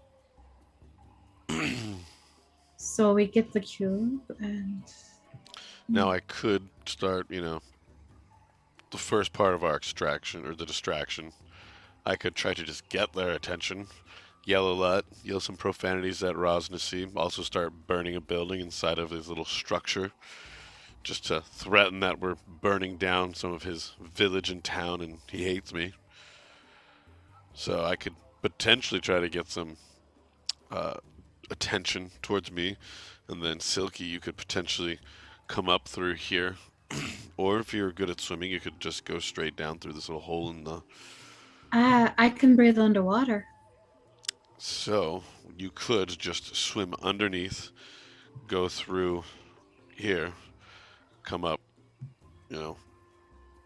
So we get the cube and Now I could start, the first part of our extraction or the distraction. I could try to just get their attention, yell a lot, yell some profanities at Rasnasi, also start burning a building inside of his little structure, just to threaten that we're burning down some of his village and town and he hates me. So I could potentially try to get some attention towards me, and then Silky, you could potentially come up through here. Or if you're good at swimming, you could just go straight down through this little hole in the... I can breathe underwater. So you could just swim underneath, go through here, come up,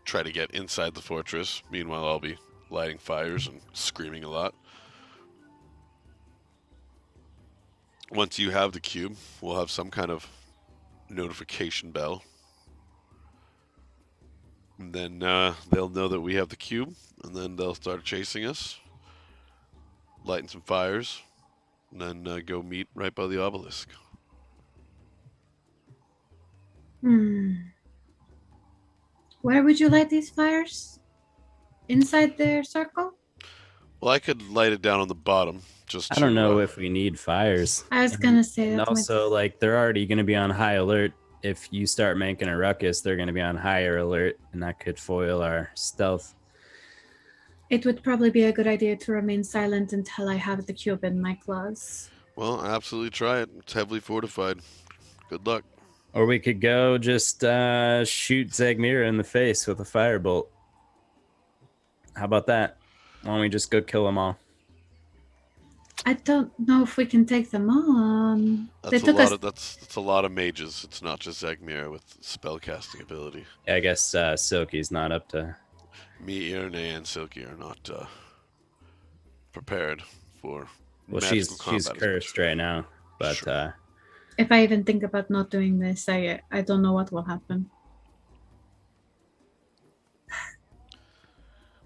try to get inside the fortress. Meanwhile, I'll be lighting fires and screaming a lot. Once you have the cube, we'll have some kind of notification bell. And then they'll know that we have the cube, and then they'll start chasing us, lighting some fires, and then go meet right by the obelisk. Where would you light these fires? Inside their circle? Well, I could light it down on the bottom. I don't know if we need fires. I was gonna say And that. also, like, they're already going to be on high alert. If you start making a ruckus, they're going to be on higher alert, and that could foil our stealth. It would probably be a good idea to remain silent until I have the cube in my claws. Well, absolutely try it. It's heavily fortified. Good luck. Or we could go just shoot Zegmira in the face with a firebolt. How about that? Why don't we just go kill them all? I don't know if we can take them on. That's a lot of mages. It's not just Zegmira with spellcasting ability. Yeah, I guess Silky's not up to... Me, Iranae, and Silky are not prepared for she's combat cursed right now, but Sure. If I even think about not doing this, I don't know what will happen.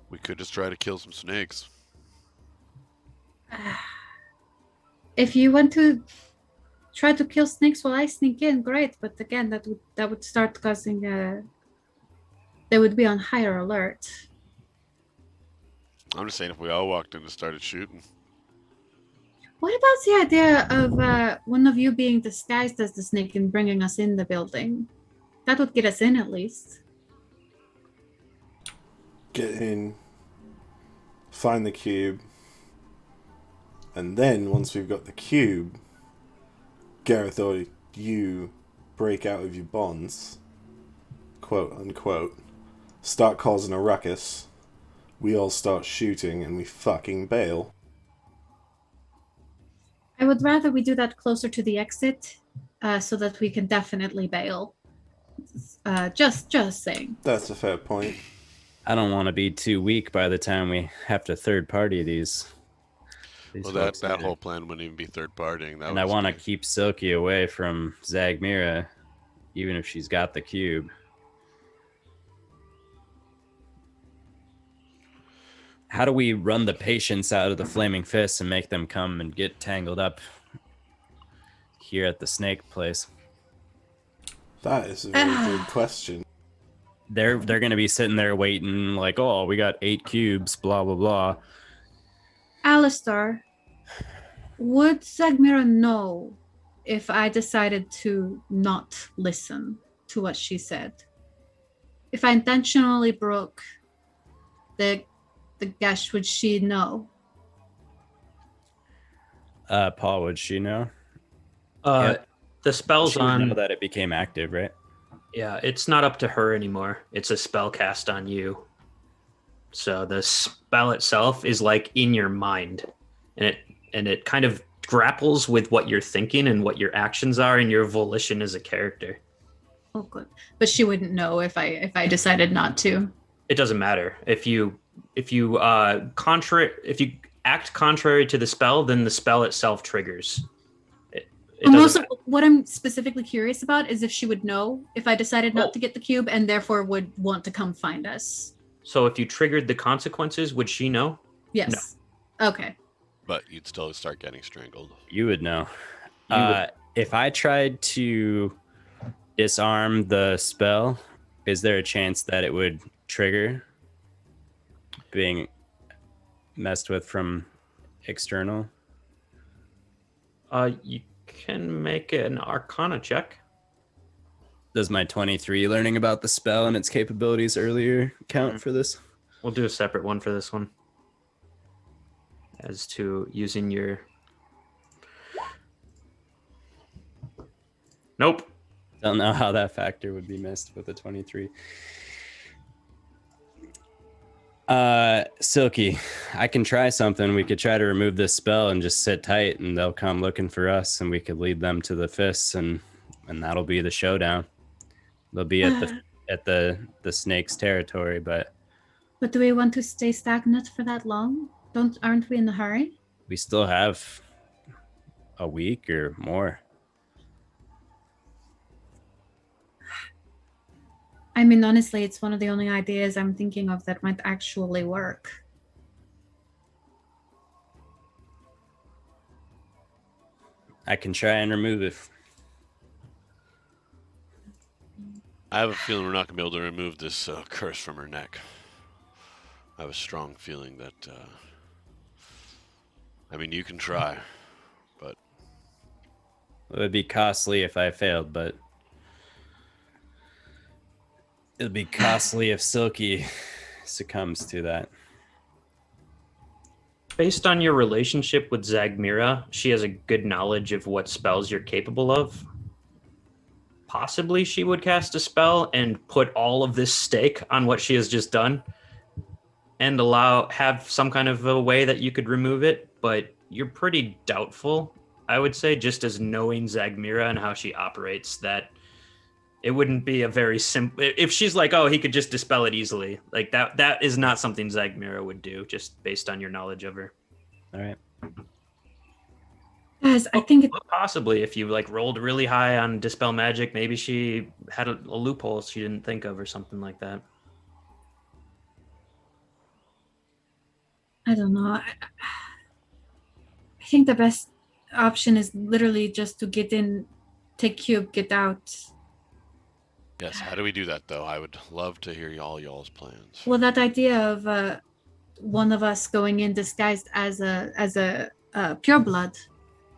We could just try to kill some snakes. If you want to try to kill snakes while I sneak in, great. But again, that would start causing they would be on higher alert. I'm just saying if we all walked in and started shooting. What about the idea of one of you being disguised as the snake and bringing us in the building? That would get us in at least. Get in, find the cube, and then once we've got the cube, Garathor, you break out of your bonds, quote unquote, start causing a ruckus, we all start shooting, and we fucking bail. I would rather we do that closer to the exit, so that we can definitely bail. Just saying. That's a fair point. I don't want to be too weak by the time we have to third party these. Well, folks that either. whole plan wouldn't even be third partying. And I want to keep Silky away from Zagmira, even if she's got the cube. How do we run the patients out of the Flaming Fists and make them come and get tangled up here at the snake place? That is a very good question. They're going to be sitting there waiting like, oh, we got 8 cubes, blah, blah, blah. Alastor, would Zagmira know if I decided to not listen to what she said? If I intentionally broke the gash, would she know? Paul, would she know? The spell's She would on. know that it became active, right? Yeah, it's not up to her anymore. It's a spell cast on you. So the spell itself is like in your mind, and it kind of grapples with what you're thinking and what your actions are and your volition as a character. Oh, good. But she wouldn't know if I decided not to. It doesn't matter if you act contrary to the spell, then the spell itself triggers. What I'm specifically curious about is if she would know if I decided not to get the cube and therefore would want to come find us. So if you triggered the consequences, would she know? Yes. No. Okay. But you'd still start getting strangled. You would know. If I tried to disarm the spell, is there a chance that it would trigger being messed with from external? You can make an Arcana check. Does my 23 learning about the spell and its capabilities earlier count for this? We'll do a separate one for this one. As to using your... Nope. Don't know how that factor would be missed with a 23. Silky, I can try something. We could try to remove this spell and just sit tight, and they'll come looking for us, and we could lead them to the fists, and that'll be the showdown. They'll be at the snake's territory, but do we want to stay stagnant for that long? Aren't we in a hurry? We still have a week or more. I mean, honestly, it's one of the only ideas I'm thinking of that might actually work. I can try and remove it. I have a feeling we're not going to be able to remove this curse from her neck. I have a strong feeling that... I mean, you can try, but... It would be costly if I failed, but... It'll be costly if Silky succumbs to that. Based on your relationship with Zagmira, she has a good knowledge of what spells you're capable of. Possibly she would cast a spell and put all of this stake on what she has just done and have some kind of a way that you could remove it, but you're pretty doubtful, I would say, just as knowing Zagmira and how she operates, that it wouldn't be a very simple... If she's like, oh, he could just dispel it easily, like that is not something Zagmira would do, just based on your knowledge of her. All right. Guys, I think possibly if you like rolled really high on dispel magic, maybe she had a loophole she didn't think of or something like that. I don't know. I think the best option is literally just to get in, take cube, get out. Yes, how do we do that, though? I would love to hear all y'all's plans. Well, that idea of one of us going in disguised as a pureblood,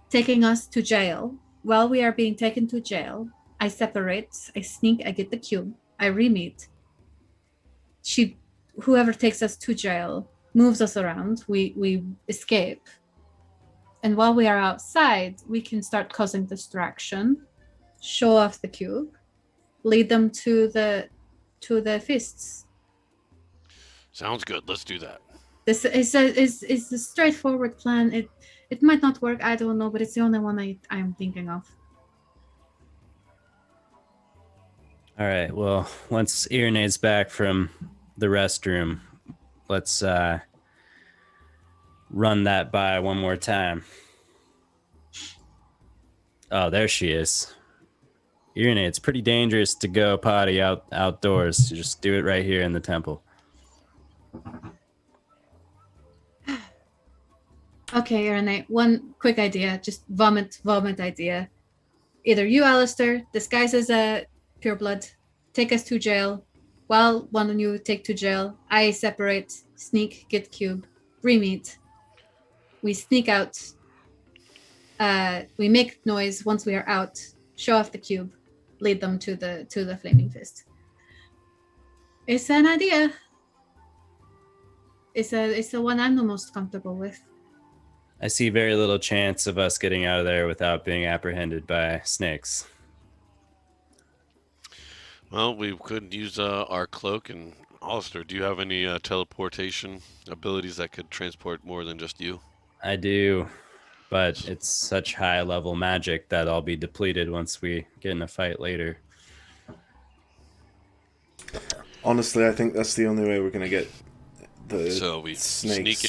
taking us to jail. While we are being taken to jail, I separate, I sneak, I get the cube, I re-meet. Whoever takes us to jail moves us around, we escape. And while we are outside, we can start causing distraction, show off the cube, lead them to the fists. Sounds good. Let's do that. This is a straightforward plan. It might not work, I don't know, but it's the only one I'm thinking of. All right. Well, once Iranae's back from the restroom, let's run that by one more time. Oh, there she is. Iranae, it's pretty dangerous to go potty outdoors. You just do it right here in the temple. Okay, Iranae, one quick idea. Just vomit idea. Either you, Alastor, disguise as a pureblood, take us to jail. While one of you take to jail, I separate, sneak, get cube, re-meet. We sneak out. We make noise once we are out. Show off the cube. Lead them to the flaming fist. It's an idea. It's the one I'm the most comfortable with. I see very little chance of us getting out of there without being apprehended by snakes. Well, we could use our cloak. And Alastor, do you have any teleportation abilities that could transport more than just you? I do, but it's such high level magic that I'll be depleted once we get in a fight later. Honestly, I think that's the only way we're going to get the So we snakes.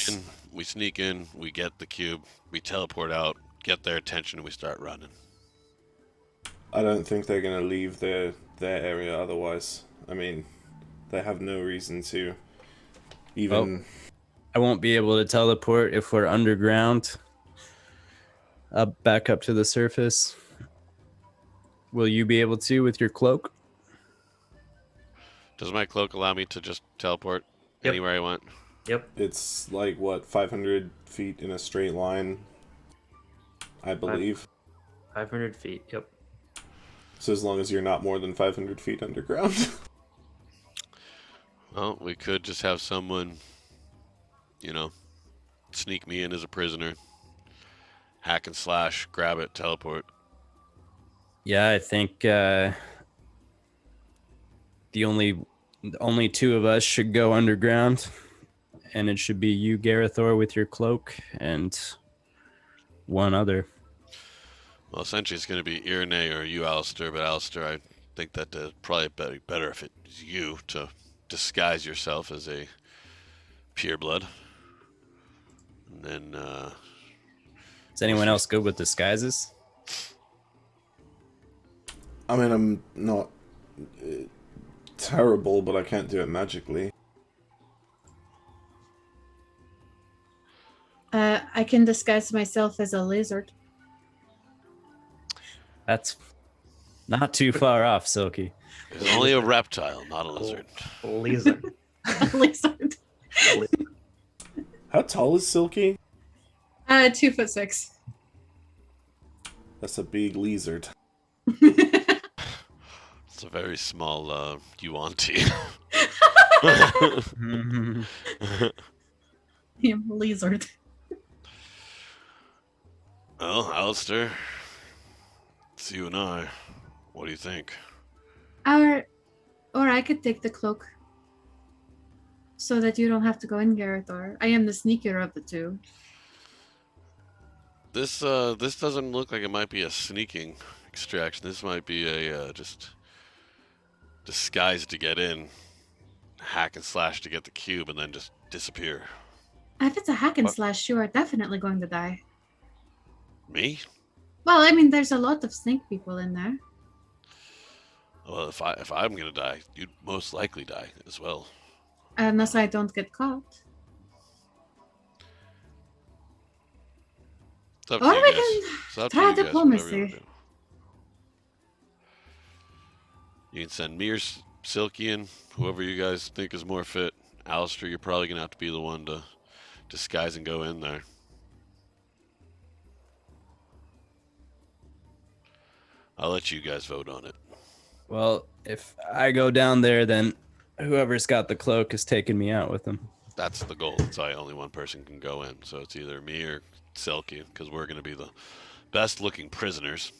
sneak in, we get the cube, we teleport out, get their attention, and we start running. I don't think they're going to leave their area otherwise. I mean, they have no reason to even... I won't be able to teleport if we're underground. Back up to the surface. Will you be able to with your cloak? Does my cloak allow me to just teleport anywhere I want? Yep. It's like, what, 500 feet in a straight line, I believe. 500 feet, yep. So as long as you're not more than 500 feet underground. Well, we could just have someone, sneak me in as a prisoner, hack and slash, grab it, teleport. Yeah, I think the only two of us should go underground, and it should be you, Garathor, with your cloak, and one other. Well, essentially it's going to be Iranae or you, Alastor, but Alastor, I think that probably be better if it's you to disguise yourself as a pureblood. And then, Is anyone else good with disguises? I mean, I'm not terrible, but I can't do it magically. I can disguise myself as a lizard. That's not too far off, Silky. it's only a reptile, not a lizard. Lizard. Lizard. How tall is Silky? 2'6". That's a big lizard. It's a very small Yuan-Ti. Yeah, lizard. Well, Alastor, it's you and I. What do you think? Or I could take the cloak. So that you don't have to go in, Garathor. I am the sneakier of the two. This doesn't look like it might be a sneaking extraction. This might be a just disguise to get in, hack and slash to get the cube, and then just disappear. If it's a hack and What? slash, you are definitely going to die. Me? Well, I mean, there's a lot of snake people in there. Well, if I'm gonna die, you'd most likely die as well. Unless I don't get caught. It's up Or to you we guys. It's up to try you guys, whatever you diplomacy. wanna do. You can send me or Silky in, whoever you guys think is more fit. Alastor, you're probably gonna have to be the one to disguise and go in there. I'll let you guys vote on it. Well, if I go down there, then whoever's got the cloak is taking me out with them. That's the goal. That's why only one person can go in. So it's either me or Silky, because we're going to be the best looking prisoners.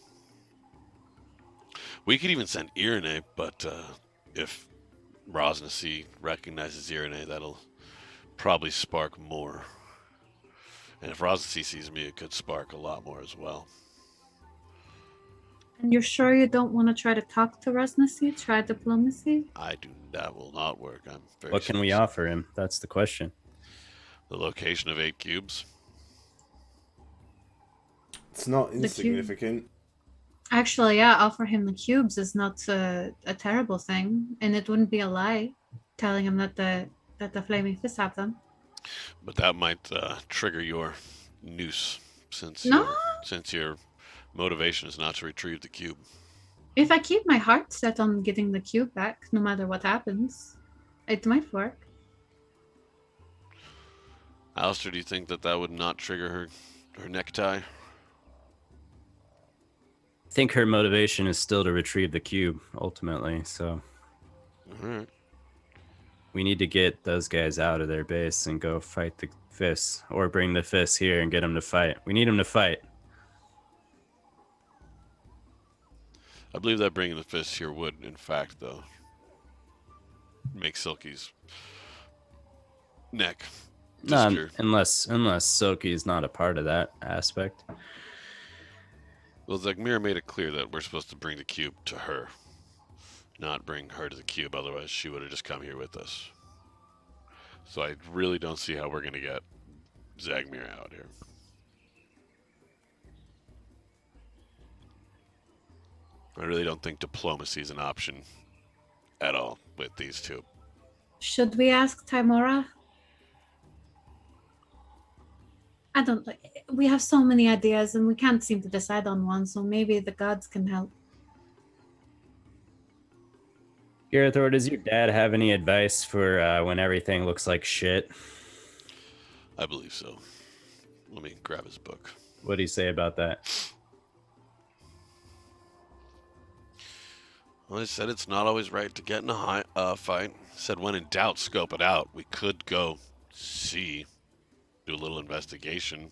We could even send Iranae, but if Rosnacy recognizes Iranae, that'll probably spark more. And if Rossi sees me, it could spark a lot more as well. And you're sure you don't want to try to talk to Rasnasi? Try diplomacy? That will not work. I'm very What can we serious. offer him? That's the question. The location of 8 cubes. It's not cube. insignificant. Actually, yeah, offer him the cubes is not a terrible thing, and it wouldn't be a lie, telling him that the flaming fists have them. But that might trigger your noose, since No. since your motivation is not to retrieve the cube. If I keep my heart set on getting the cube back, no matter what happens, it might work. Alastor, do you think that would not trigger her necktie? I think her motivation is still to retrieve the cube, ultimately, so All right. we need to get those guys out of their base and go fight the fists, or bring the fists here and get them to fight. We need them to fight. I believe that bringing the fists here would, in fact, though, make Silky's neck No, disappear. unless Silky is not a part of that aspect. Well, Zagmira made it clear that we're supposed to bring the cube to her, not bring her to the cube. Otherwise, she would have just come here with us. So I really don't see how we're going to get Zagmira out here. I really don't think diplomacy is an option at all with these two. Should we ask Timora? I don't like. We have so many ideas and we can't seem to decide on one, so maybe the gods can help. Garathor, does your dad have any advice for when everything looks like shit? I believe so. Let me grab his book. What do you say about that? Well, he said it's not always right to get in a fight. He said when in doubt, scope it out. We could go see, do a little investigation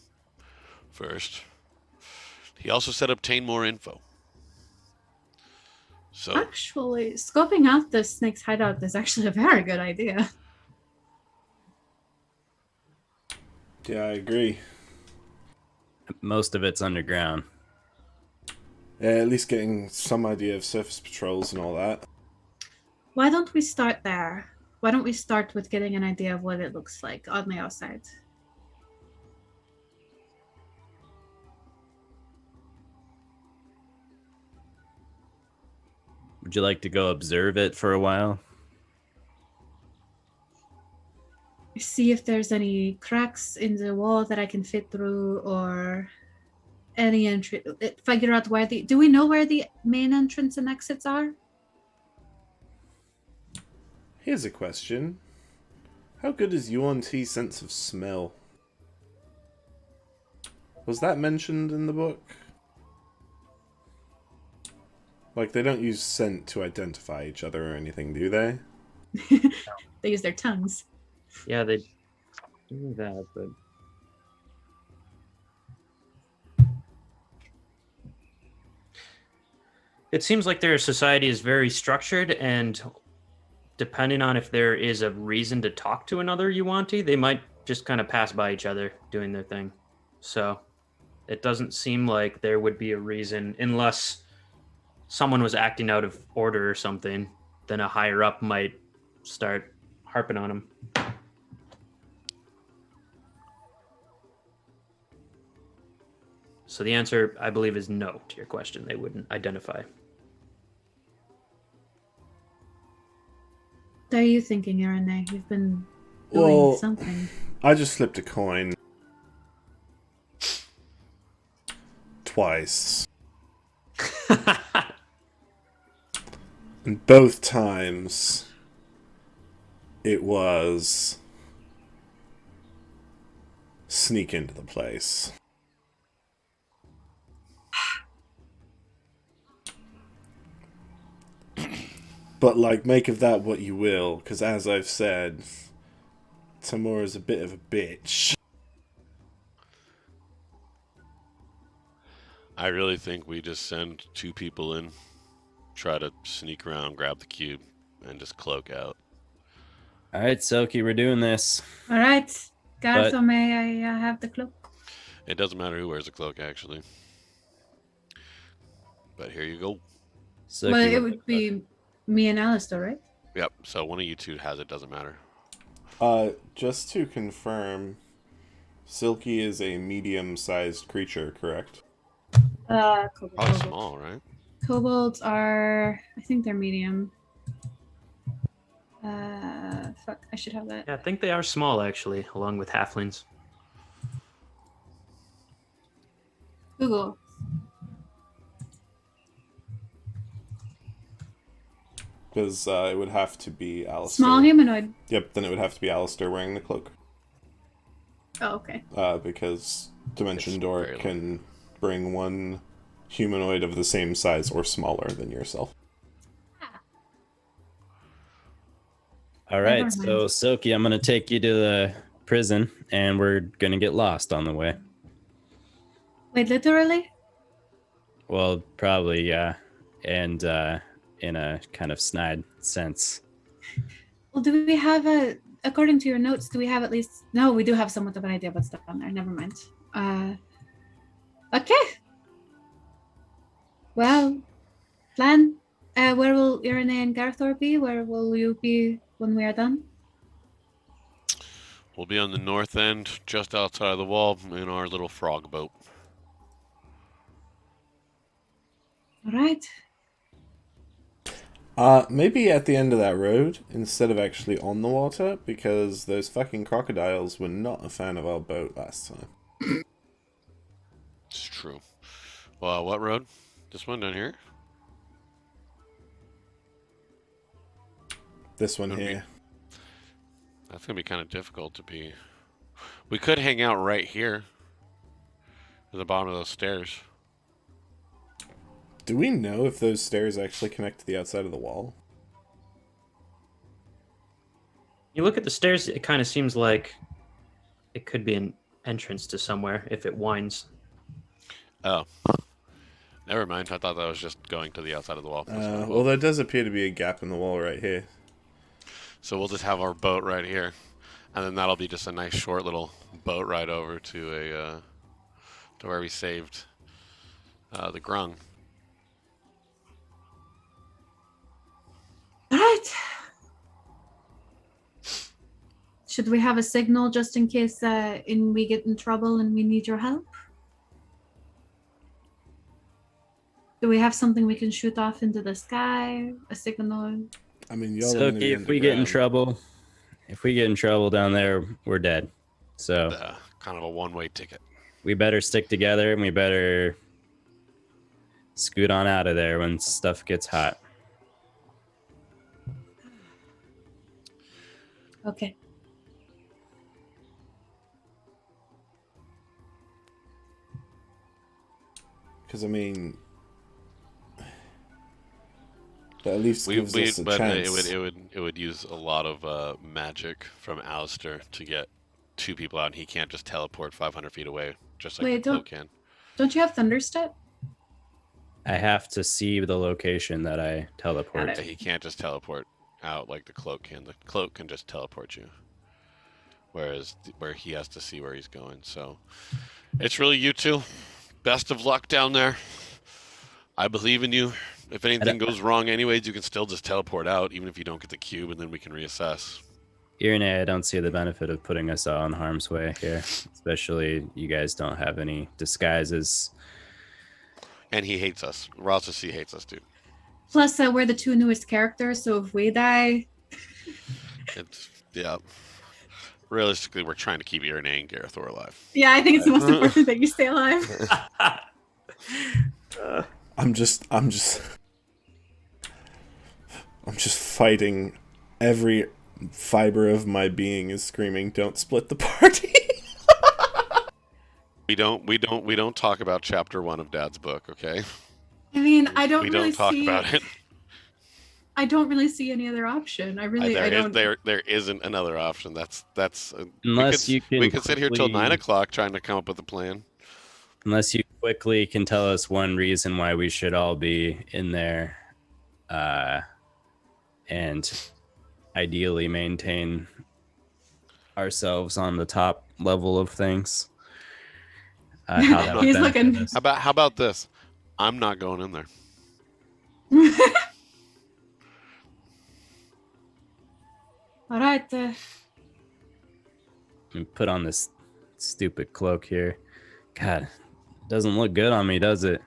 first. He also said obtain more info. So Actually, scoping out the snake's hideout is actually a very good idea. Yeah, I agree. Most of it's underground. Yeah, at least getting some idea of surface patrols and all that. Why don't we start there? Why don't we start with getting an idea of what it looks like on the outside? Would you like to go observe it for a while? See if there's any cracks in the wall that I can fit through, or any entry. Figure out where the. Do we know where the main entrance and exits are? Here's a question. How good is Yuan Ti's sense of smell? Was that mentioned in the book? Like, they don't use scent to identify each other or anything, do they? They use their tongues. Yeah, they do that, but it seems like their society is very structured, and depending on if there is a reason to talk to another Yuan-Ti, they might just kind of pass by each other doing their thing. So it doesn't seem like there would be a reason, unless someone was acting out of order or something, then a higher up might start harping on them. So the answer, I believe, is no to your question. They wouldn't identify. What are you thinking, Iranae? You've been doing something. I just flipped a coin. Twice. And both times, it was sneak into the place. But, like, make of that what you will, because as I've said, Tamora's a bit of a bitch. I really think we just send 2 people in, try to sneak around, grab the cube, and just cloak out. All right, Silky, we're doing this. All right, Garathor, may I have the cloak? It doesn't matter who wears a cloak, actually. But here you go. Silky, Well, it would be me and Alastor, right? Yep. So one of you two has it. Doesn't matter. Just to confirm, Silky is a medium-sized creature, correct? Probably small, right? Kobolds are, I think they're medium. Fuck, I should have that. Yeah, I think they are small, actually, along with halflings. Google. Because it would have to be Alastor. Small humanoid. Yep, then it would have to be Alastor wearing the cloak. Oh, okay. Because Dimension It's Door very can bring one humanoid of the same size or smaller than yourself. all right, Never so mind. Silky, I'm gonna take you to the prison, and we're gonna get lost on the way. Wait, literally? Well, probably, yeah, and in a kind of snide sense. Well, do we have a, according to your notes, do we have at least, no, we do have somewhat of an idea what's down there. Never mind. Okay. Well, plan. Where will Iranae and Garathor be? Where will you be when we are done? We'll be on the north end, just outside of the wall, in our little frog boat. All right. Maybe at the end of that road, instead of actually on the water, because those fucking crocodiles were not a fan of our boat last time. It's true. Well, what road? This one down here? This one Okay. here. That's gonna be kind of difficult to be. We could hang out right here, at the bottom of those stairs. Do we know if those stairs actually connect to the outside of the wall? You look at the stairs, it kind of seems like it could be an entrance to somewhere if it winds. Oh, never mind. I thought that was just going to the outside of the wall. Well, there does appear to be a gap in the wall right here. So we'll just have our boat right here, and then that'll be just a nice short little boat ride over to a to where we saved the grung. All right. Should we have a signal just in case we get in trouble and we need your help? Do we have something we can shoot off into the sky? A signal? I mean, y'all are gonna be Silky, if we get in underground. trouble down there, we're dead. So Kind of a one-way ticket. we better stick together, and we better scoot on out of there when stuff gets hot. Okay. Because, I mean, that at least gives us a but chance. it would use a lot of magic from Alastor to get two people out, and he can't just teleport 500 feet away, just like Wait, the cloak can. Don't you have Thunderstep? I have to see the location that I teleport Got to. it. He can't just teleport out like the cloak can. The cloak can just teleport you, whereas where he has to see where he's going. So it's really you two. Best of luck down there. I believe in you. If anything goes wrong anyways, you can still just teleport out, even if you don't get the cube, and then we can reassess. Iranae, I don't see the benefit of putting us all in harm's way here, especially you guys don't have any disguises. And he hates us. Ross C hates us too. Plus, we're the two newest characters, so if we die, It's yeah. Realistically, we're trying to keep Iranae and Garathor alive. yeah, I think it's the most important that you stay alive. I'm just fighting. Every fiber of my being is screaming, "Don't split the party." We don't talk about chapter 1 of Dad's book, okay? I mean, I We don't really don't talk see. about it. I don't really see any other option. I don't. There isn't another option. That's Unless you can we could sit here till quickly- 9 o'clock trying to come up with a plan. Unless you quickly can tell us one reason why we should all be in there, and ideally maintain ourselves on the top level of things. how that would He's benefit looking- us. How about this? I'm not going in there. All right. And put on this stupid cloak here. God, doesn't look good on me, does it?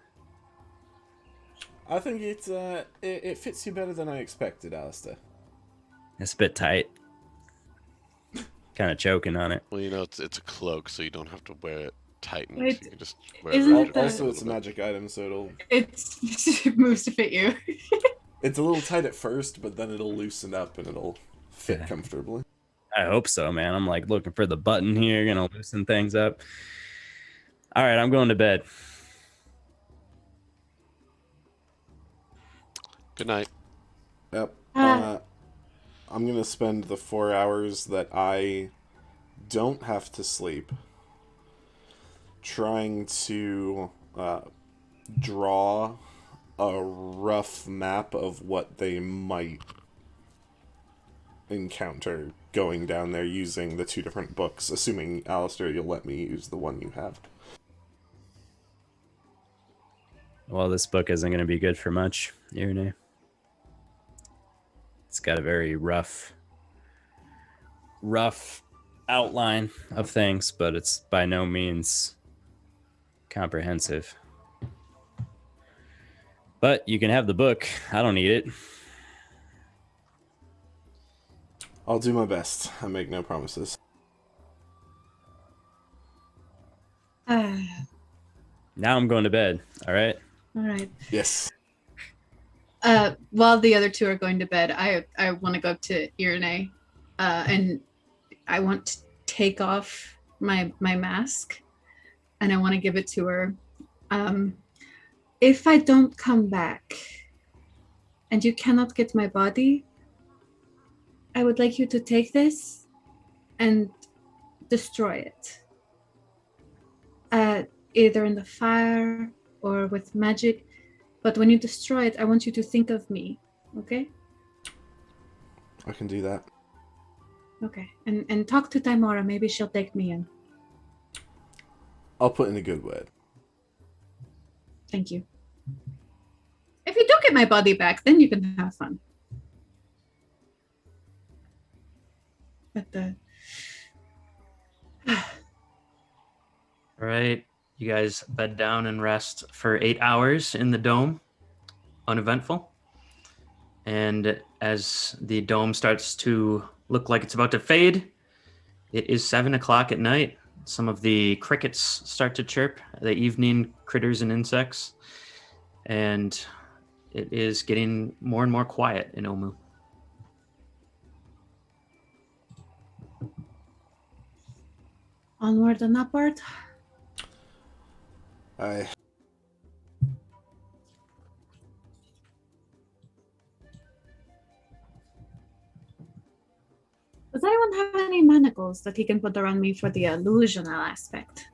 I think it fits you better than I expected, Alastor. It's a bit tight. Kind of choking on it. Well, you know, it's a cloak, so you don't have to wear it tightened. Wait, You can just wear it isn't around it your Also, waist it's a little magic item, so it moves to fit you. it's a little tight at first, but then it'll loosen up and it'll fit Yeah. comfortably. I hope so, man. I'm like looking for the button here, gonna loosen things up. All right, I'm going to bed. bit. Good night. Yep. Ah. I'm gonna spend the 4 hours that I don't have to sleep trying to draw a rough map of what they might encounter going down there using the 2 different books, assuming, Alastor, you'll let me use the one you have. Well, this book isn't going to be good for much, Iranae. It's got a very rough outline of things, but it's by no means comprehensive. But you can have the book. I don't need it. I'll do my best. I make no promises. All Now I'm going to bed. All right. right. Yes. While the other two are going to bed, I want to go up to Iranae, and I want to take off my mask, and I want to give it to her. If I don't come back, and you cannot get my body, I would like you to take this and destroy it. Either in the fire or with magic. But when you destroy it, I want you to think of me, okay? I can do that. Okay. And talk to Timora. Maybe she'll take me in. I'll put in a good word. Thank you. If you don't get my body back, then you can have fun. But All right. You guys bed down and rest for 8 hours in the dome, uneventful. And as the dome starts to look like it's about to fade, it is 7 o'clock at night. Some of the crickets start to chirp, the evening critters and insects. And it is getting more and more quiet in Omu. Onward and upward. Does anyone have any manacles that he can put around me for the illusional aspect?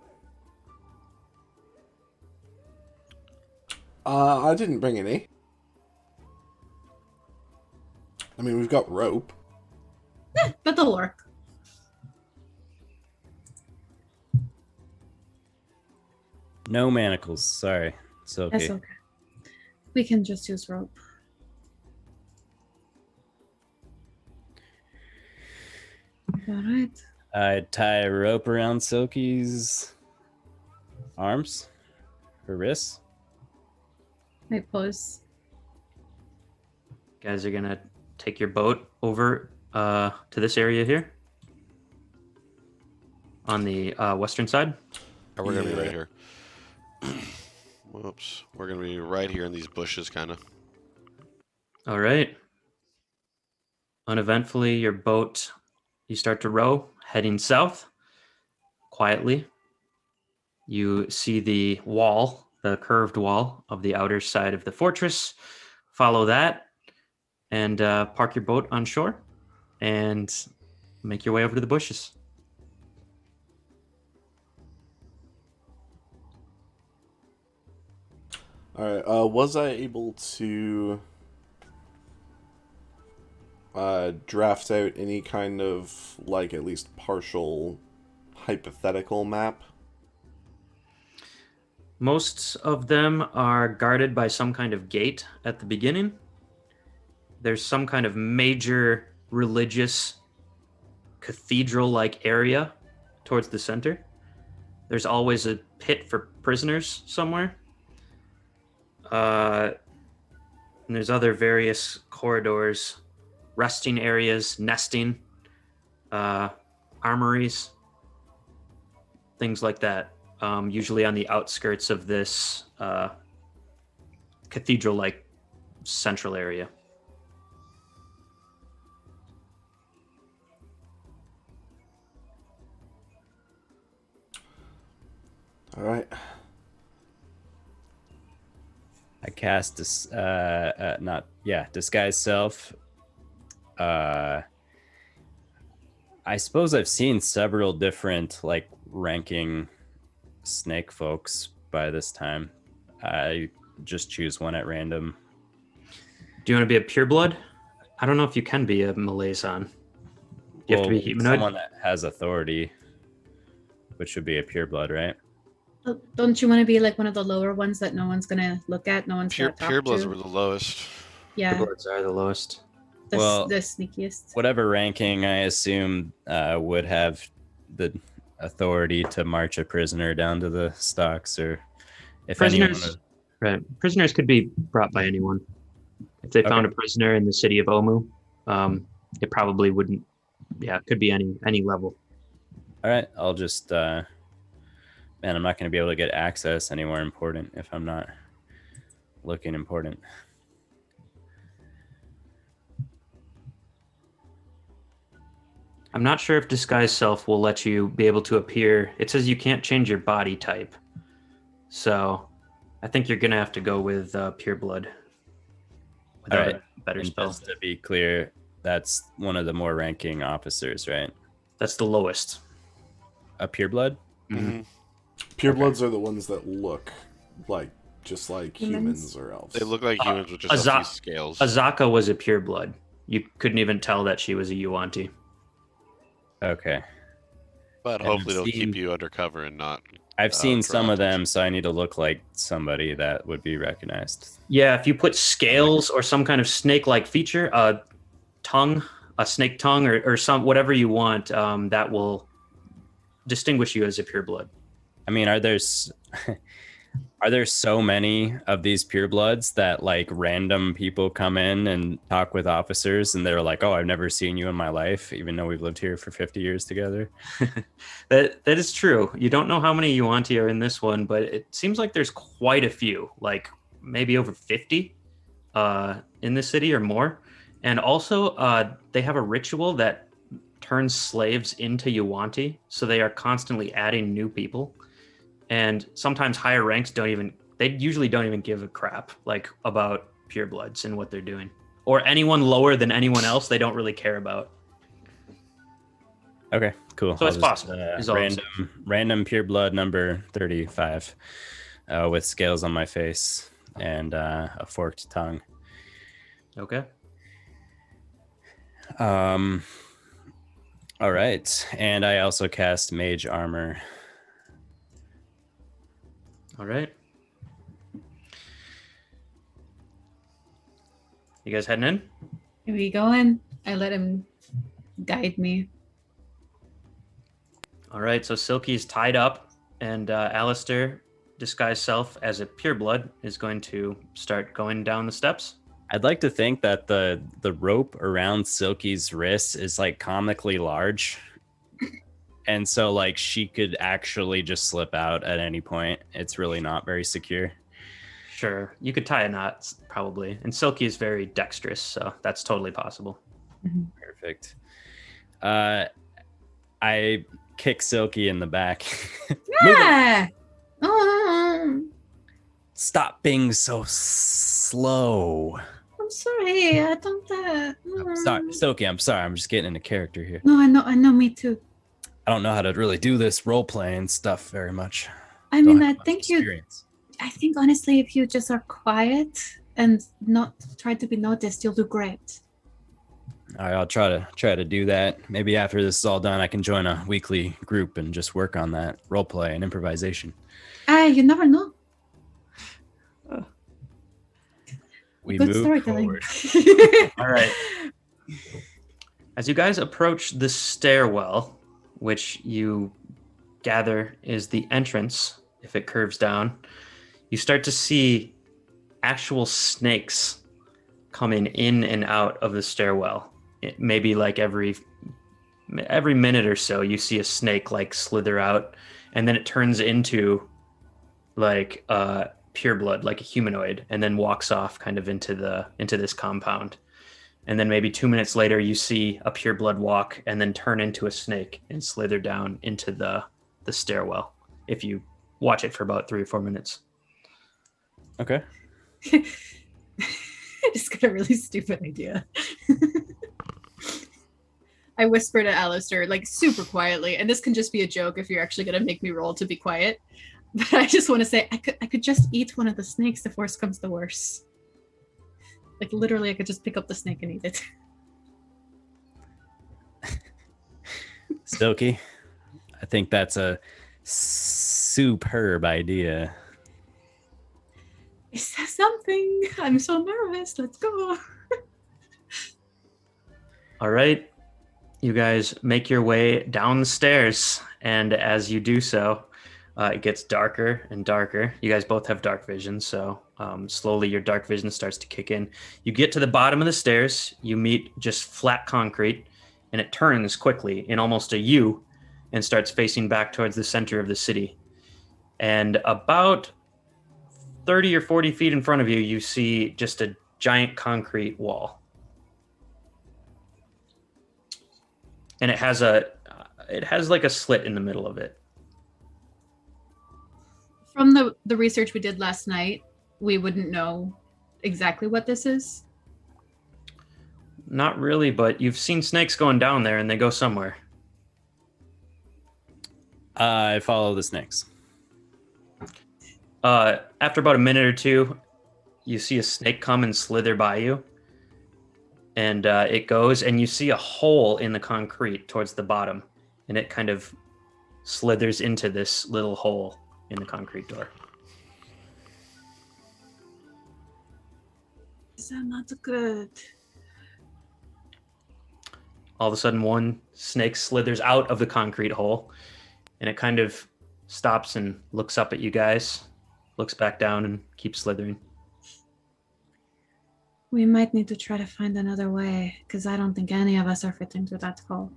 I didn't bring any. I mean, we've got rope. But they'll work. No manacles. Sorry. It's okay. That's okay. We can just use rope. All right. I'd tie a rope around Silky's arms, her wrists. I pause. Guys are going to take your boat over to this area here on the western side. And we're going to be Yeah. right here. Whoops. We're going to be right here in these bushes, kind of. All right. Uneventfully, your boat, you start to row, heading south. Quietly, you see the wall, the curved wall of the outer side of the fortress. Follow that and park your boat on shore and make your way over to the bushes. Alright, was I able to draft out any kind of, like, at least partial hypothetical map? Most of them are guarded by some kind of gate at the beginning. There's some kind of major religious cathedral-like area towards the center. There's always a pit for prisoners somewhere. And there's other various corridors, resting areas, nesting, armories, things like that. Usually on the outskirts of this cathedral-like central area. All right. I cast disguise self. I suppose I've seen several different like ranking snake folks by this time. I just choose one at random. Do you want to be a pureblood? I don't know if you can be a Malaison. You have to be humanoid. Someone that has authority, which would be a pureblood, right? Don't you want to be like one of the lower ones that no one's gonna look at, no one's gonna talk Purebloods to? were the lowest. Yeah, Purebloods are the lowest. the, Well, the sneakiest. Whatever ranking I assume would have the authority to march a prisoner down to the stocks, or if Prisoners, right? Prisoners could be brought by anyone. If they found a prisoner in the city of Omu, it probably wouldn't. Yeah, it could be any level. All right, I'll just. Man, I'm not going to be able to get access anywhere important if I'm not looking important. I'm not sure if disguise self will let you be able to appear. It says you can't change your body type, so I think you're gonna have to go with pureblood. All right. A better And spell. just to be clear, that's one of the more ranking officers, right? That's the lowest. A pureblood? Mm-hmm. Purebloods are the ones that look like just like Humans? humans or elves. They look like humans with just a few scales. Azaka was a pureblood. You couldn't even tell that she was a Yuanti. Okay. But And hopefully it'll seen- keep you undercover and not. I've seen some of corrupt. them, so I need to look like somebody that would be recognized. Yeah, if you put scales or some kind of snake-like feature, a tongue, a snake tongue, or some whatever you want, that will distinguish you as a pureblood. I mean, are there so many of these purebloods that like random people come in and talk with officers and they're like, "Oh, I've never seen you in my life," even though we've lived here for 50 years together? That is true. You don't know how many Yuanti are in this one, but it seems like there's quite a few, like maybe over 50 in the city or more. And also, they have a ritual that turns slaves into Yuanti, so they are constantly adding new people. And sometimes higher ranks usually don't even give a crap like about purebloods and what they're doing, or anyone lower than anyone else. They don't really care about. Okay, cool. So it's possible, is all I'm Random pureblood number 35 with scales on my face and a forked tongue. Okay. All right, and I also cast Mage Armor. All right. You guys heading in? Here we go in. I let him guide me. All right. So Silky's tied up, and Alastor, disguised self as a pureblood, is going to start going down the steps. I'd like to think that the rope around Silky's wrists is like comically large. And so like she could actually just slip out at any point. It's really not very secure. Sure. You could tie a knot, probably. And Silky is very dexterous, so that's totally possible. Perfect. I kick Silky in the back. Yeah. Oh, Stop being so slow. I'm sorry. I don't. I'm sorry, Silky. I'm sorry. I'm just getting into character here. No, I know. Me too. I don't know how to really do this role playing stuff very much. I Don't mean, have I much think experience. I think honestly, if you just are quiet and not try to be noticed, you'll do great. All right, I'll try to do that. Maybe after this is all done, I can join a weekly group and just work on that role play and improvisation. You never know. We Good move storytelling. forward. All right. As you guys approach the stairwell, which you gather is the entrance, if it curves down, you start to see actual snakes coming in and out of the stairwell. Maybe like every minute or so, you see a snake like slither out, and then it turns into like pure blood, like a humanoid, and then walks off kind of into this compound. And then maybe 2 minutes later, you see a pure blood walk and then turn into a snake and slither down into the stairwell. If you watch it for about 3 or 4 minutes. Okay. I just got a really stupid idea. I whisper to Alastor, like super quietly, and this can just be a joke if you're actually gonna make me roll to be quiet. But I just want to say I could just eat one of the snakes if worse comes to worse. Like literally, I could just pick up the snake and eat it. Silky, I think that's a superb idea. Is that something? I'm so nervous. Let's go. All right. You guys make your way down the stairs, and as you do so, it gets darker and darker. You guys both have dark vision, so slowly your dark vision starts to kick in. You get to the bottom of the stairs, you meet just flat concrete, and it turns quickly in almost a U and starts facing back towards the center of the city. And about 30 or 40 feet in front of you, you see just a giant concrete wall. And it has like a slit in the middle of it. From the research we did last night, we wouldn't know exactly what this is. Not really, but you've seen snakes going down there and they go somewhere. I follow the snakes. After about a minute or two, you see a snake come and slither by you. And it goes, and you see a hole in the concrete towards the bottom. And it kind of slithers into this little hole in the concrete door. Is that not good? All of a sudden, one snake slithers out of the concrete hole. And it kind of stops and looks up at you guys. Looks back down and keeps slithering. We might need to try to find another way, because I don't think any of us are fitting through that hole.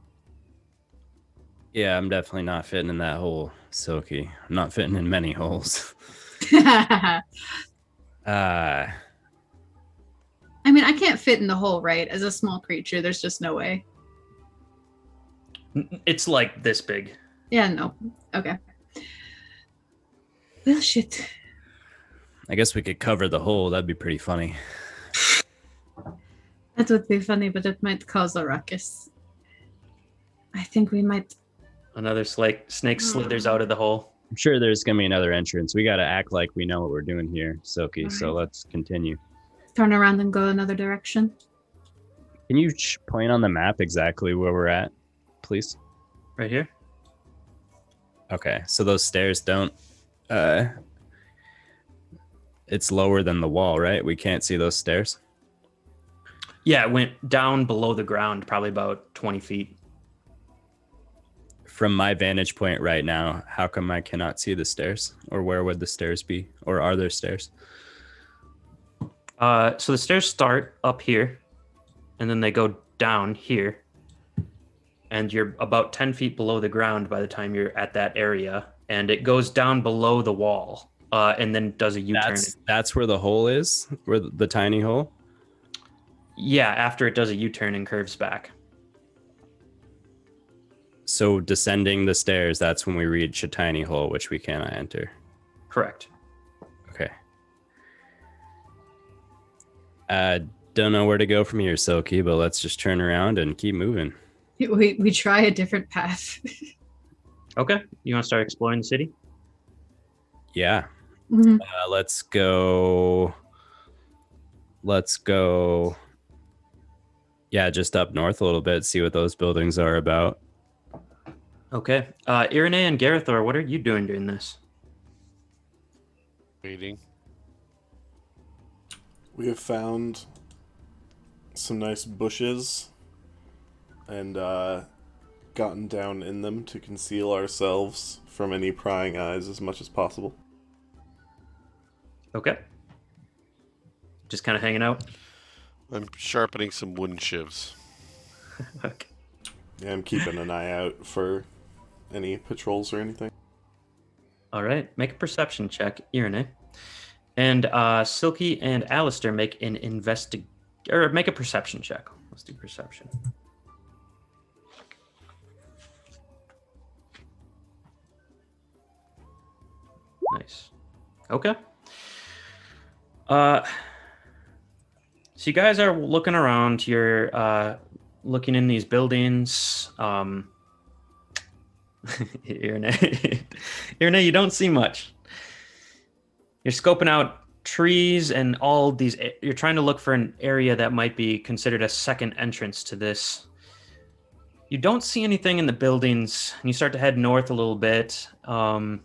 Yeah, I'm definitely not fitting in that hole, Silky. I'm not fitting in many holes. I Uh, mean, I can't fit in the hole, right? As a small creature, there's just no way. It's like this big. Yeah, no. Okay. Well, shit. I guess we could cover the hole. That'd be pretty funny. That would be funny, but it might cause a ruckus. I think we might... Another snake slithers out of the hole. I'm sure there's going to be another entrance. We got to act like we know what we're doing here, Silky. So Alright. let's continue. turn around and go another direction. Can you point on the map exactly where we're at, please? Right here? Okay, so those stairs don't... it's lower than the wall, right? We can't see those stairs? Yeah, it went down below the ground, probably about 20 feet. From my vantage point right now, how come I cannot see the stairs? Or where would the stairs be? Or are there stairs? So the stairs start up here, and then they go down here. And you're about 10 feet below the ground by the time you're at that area. And it goes down below the wall, and then does a U-turn. That's where the hole is? Where the tiny hole? Yeah, after it does a U-turn and curves back. So descending the stairs, that's when we reach a tiny hole, which we cannot enter. Correct. Okay. Don't know where to go from here, Silky, but let's just turn around and keep moving. We try a different path. Okay. You want to start exploring the city? Yeah. Mhm. Let's go. Yeah, just up north a little bit, see what those buildings are about. Okay. Iranae and Garathor, what are you doing during this? Waiting. We have found some nice bushes and gotten down in them to conceal ourselves from any prying eyes as much as possible. Okay. Just kind of hanging out. I'm sharpening some wooden shivs. Okay. Yeah, I'm keeping an eye out for any patrols or anything. All right. Make a perception check, Iranae. And Silky and Alastor make an make a perception check. Let's do perception. Nice. Okay. So you guys are looking around. You're looking in these buildings. Iranae, you don't see much. You're scoping out trees and all these. You're trying to look for an area that might be considered a second entrance to this. You don't see anything in the buildings, and you start to head north a little bit, and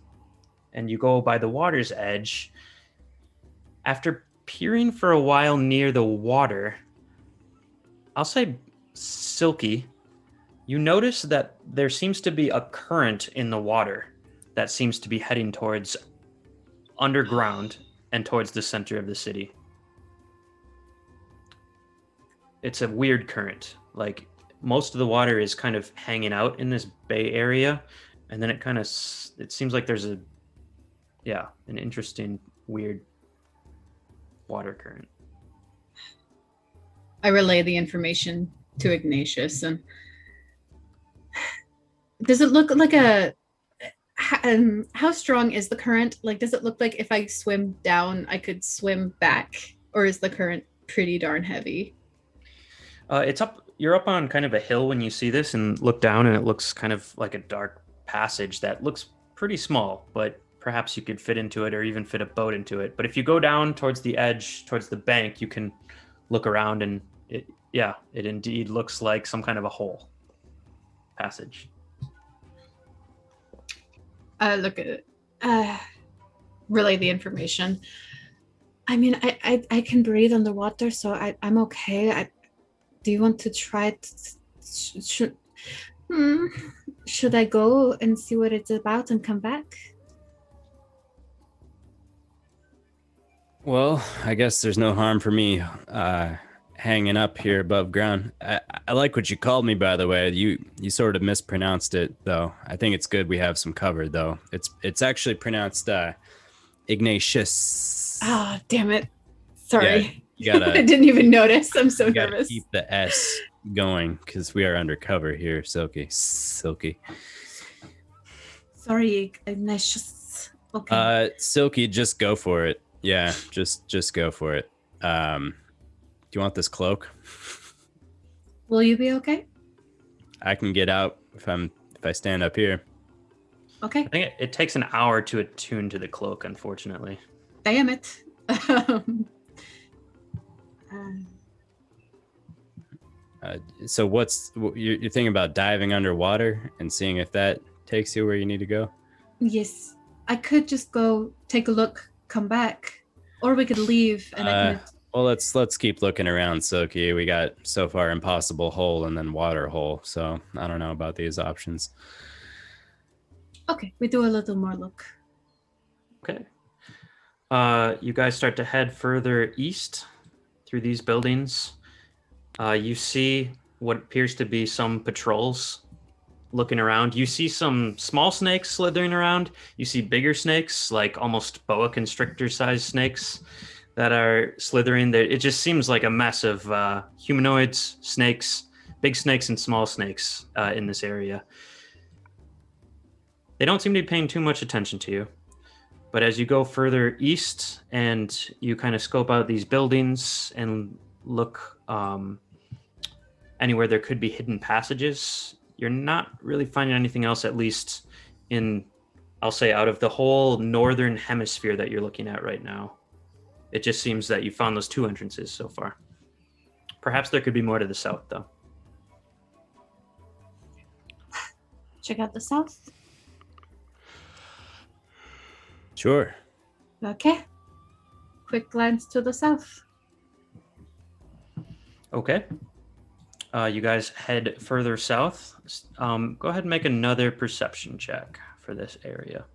you go by the water's edge. After peering for a while near the water, I'll say, Silky, you notice that there seems to be a current in the water that seems to be heading towards underground and towards the center of the city. It's a weird current. Like, most of the water is kind of hanging out in this bay area, and then it seems like there's an interesting, weird water current. I relay the information to Ignatius, and does it look like how strong is the current? Like, does it look like if I swim down, I could swim back, or is the current pretty darn heavy? It's up. You're up on kind of a hill when you see this, and look down, and it looks kind of like a dark passage that looks pretty small, but perhaps you could fit into it, or even fit a boat into it. But if you go down towards the edge, towards the bank, you can look around, and it indeed looks like some kind of a hole passage. Look at it. Relay the information. I mean, I can breathe underwater, so I'm okay. Do you want to try? Should I go and see what it's about and come back? Well, I guess there's no harm for me hanging up here above ground. I like what you called me, by the way. You sort of mispronounced it, though. I think it's good we have some cover, though. It's actually pronounced Ignatius. Ah, damn it. Sorry. Yeah, you gotta, I didn't even notice. I'm so you gotta nervous. keep the S going, because we are undercover here, Silky. Sorry, Ignatius. Okay. Silky, just go for it. Yeah, just go for it. Do you want this cloak? Will you be okay? I can get out if I stand up here. Okay. I think it takes an hour to attune to the cloak, unfortunately. Damn it. So you're thinking about diving underwater and seeing if that takes you where you need to go? Yes. I could just go take a look, come back, or we could leave and I could... Well, let's keep looking around, Silky. We got so far impossible hole and then water hole, so I don't know about these options. Okay, we do a little more look. Okay. You guys start to head further east through these buildings. You see what appears to be some patrols looking around. You see some small snakes slithering around. You see bigger snakes, like almost boa constrictor sized snakes that are slithering there. It just seems like a mess of humanoids, snakes, big snakes and small snakes in this area. They don't seem to be paying too much attention to you. But as you go further east and you kind of scope out these buildings and look anywhere there could be hidden passages, you're not really finding anything else, at least in, I'll say, out of the whole northern hemisphere that you're looking at right now. It just seems that you found those two entrances so far. Perhaps there could be more to the south, though. Check out the south. Sure. Okay. Quick glance to the south. Okay. You guys head further south. Go ahead and make another perception check for this area.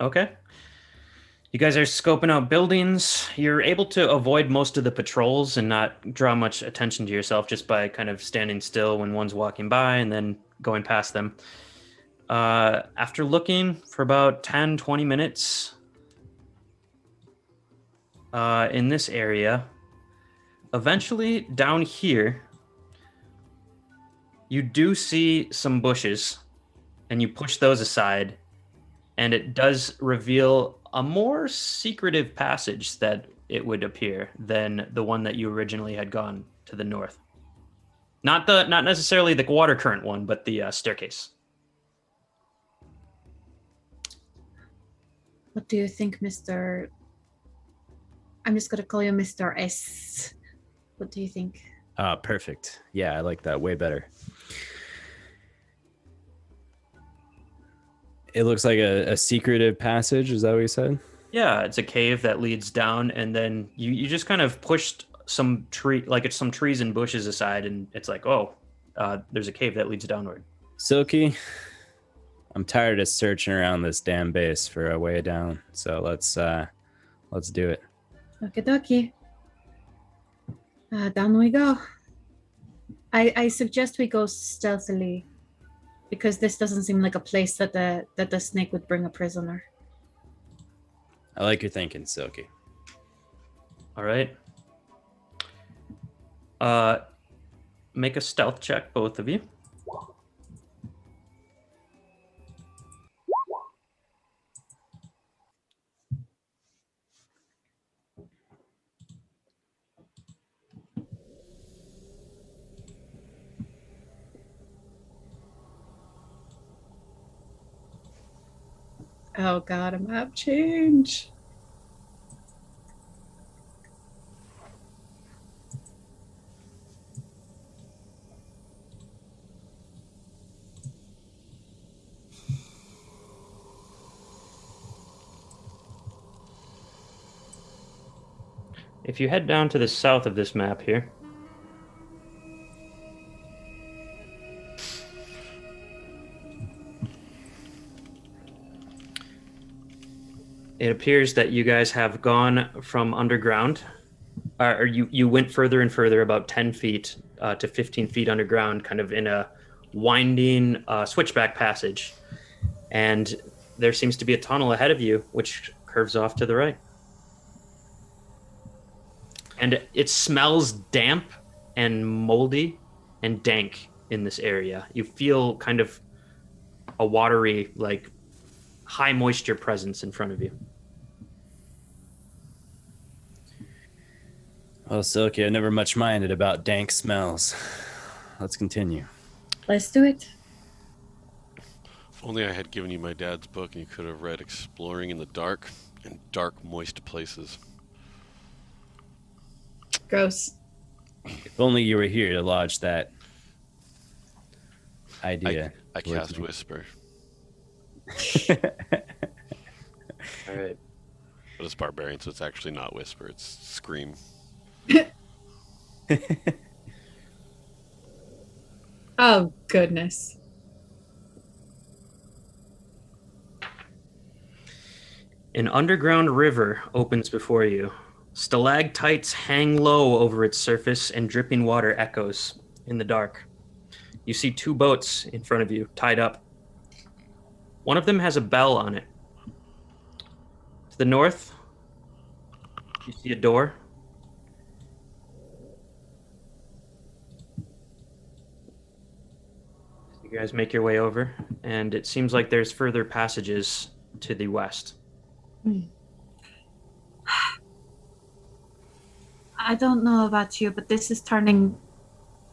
Okay. You guys are scoping out buildings. You're able to avoid most of the patrols and not draw much attention to yourself just by kind of standing still when one's walking by and then going past them. After looking for about 10, 20 minutes in this area, eventually down here, you do see some bushes and you push those aside, and it does reveal a more secretive passage that it would appear than the one that you originally had gone to the north. Not necessarily the water current one, but the staircase. What do you think, Mr. I'm just gonna call you Mr. S. What do you think? Perfect. Yeah, I like that way better. It looks like a secretive passage. Is that what you said? Yeah, it's a cave that leads down, and then you just kind of pushed some it's some trees and bushes aside, and it's like, there's a cave that leads downward. Silky, I'm tired of searching around this damn base for a way down. So let's do it. Okie dokie. Down we go. I suggest we go stealthily, because this doesn't seem like a place that the snake would bring a prisoner. I like your thinking, Silky. All right. Make a stealth check, both of you. Oh god, a map change. If you head down to the south of this map here, it appears that you guys have gone from underground, or you went further and further, about 10 feet to 15 feet underground, kind of in a winding switchback passage. And there seems to be a tunnel ahead of you, which curves off to the right. And it smells damp and moldy and dank in this area. You feel kind of a watery, like, high moisture presence in front of you. Well, Silky, I never much minded about dank smells. Let's continue. Let's do it. If only I had given you my dad's book and you could have read Exploring in the Dark in Dark, Moist Places. Gross. If only you were here to lodge that idea. I cast Whisper. All right. But it's Barbarian, so it's actually not Whisper, it's Scream. Oh, goodness. An underground river opens before you. Stalactites hang low over its surface, and dripping water echoes in the dark. You see two boats in front of you, tied up. One of them has a bell on it. To the north, you see a door. You guys make your way over, and it seems like there's further passages to the west. I don't know about you, but this is turning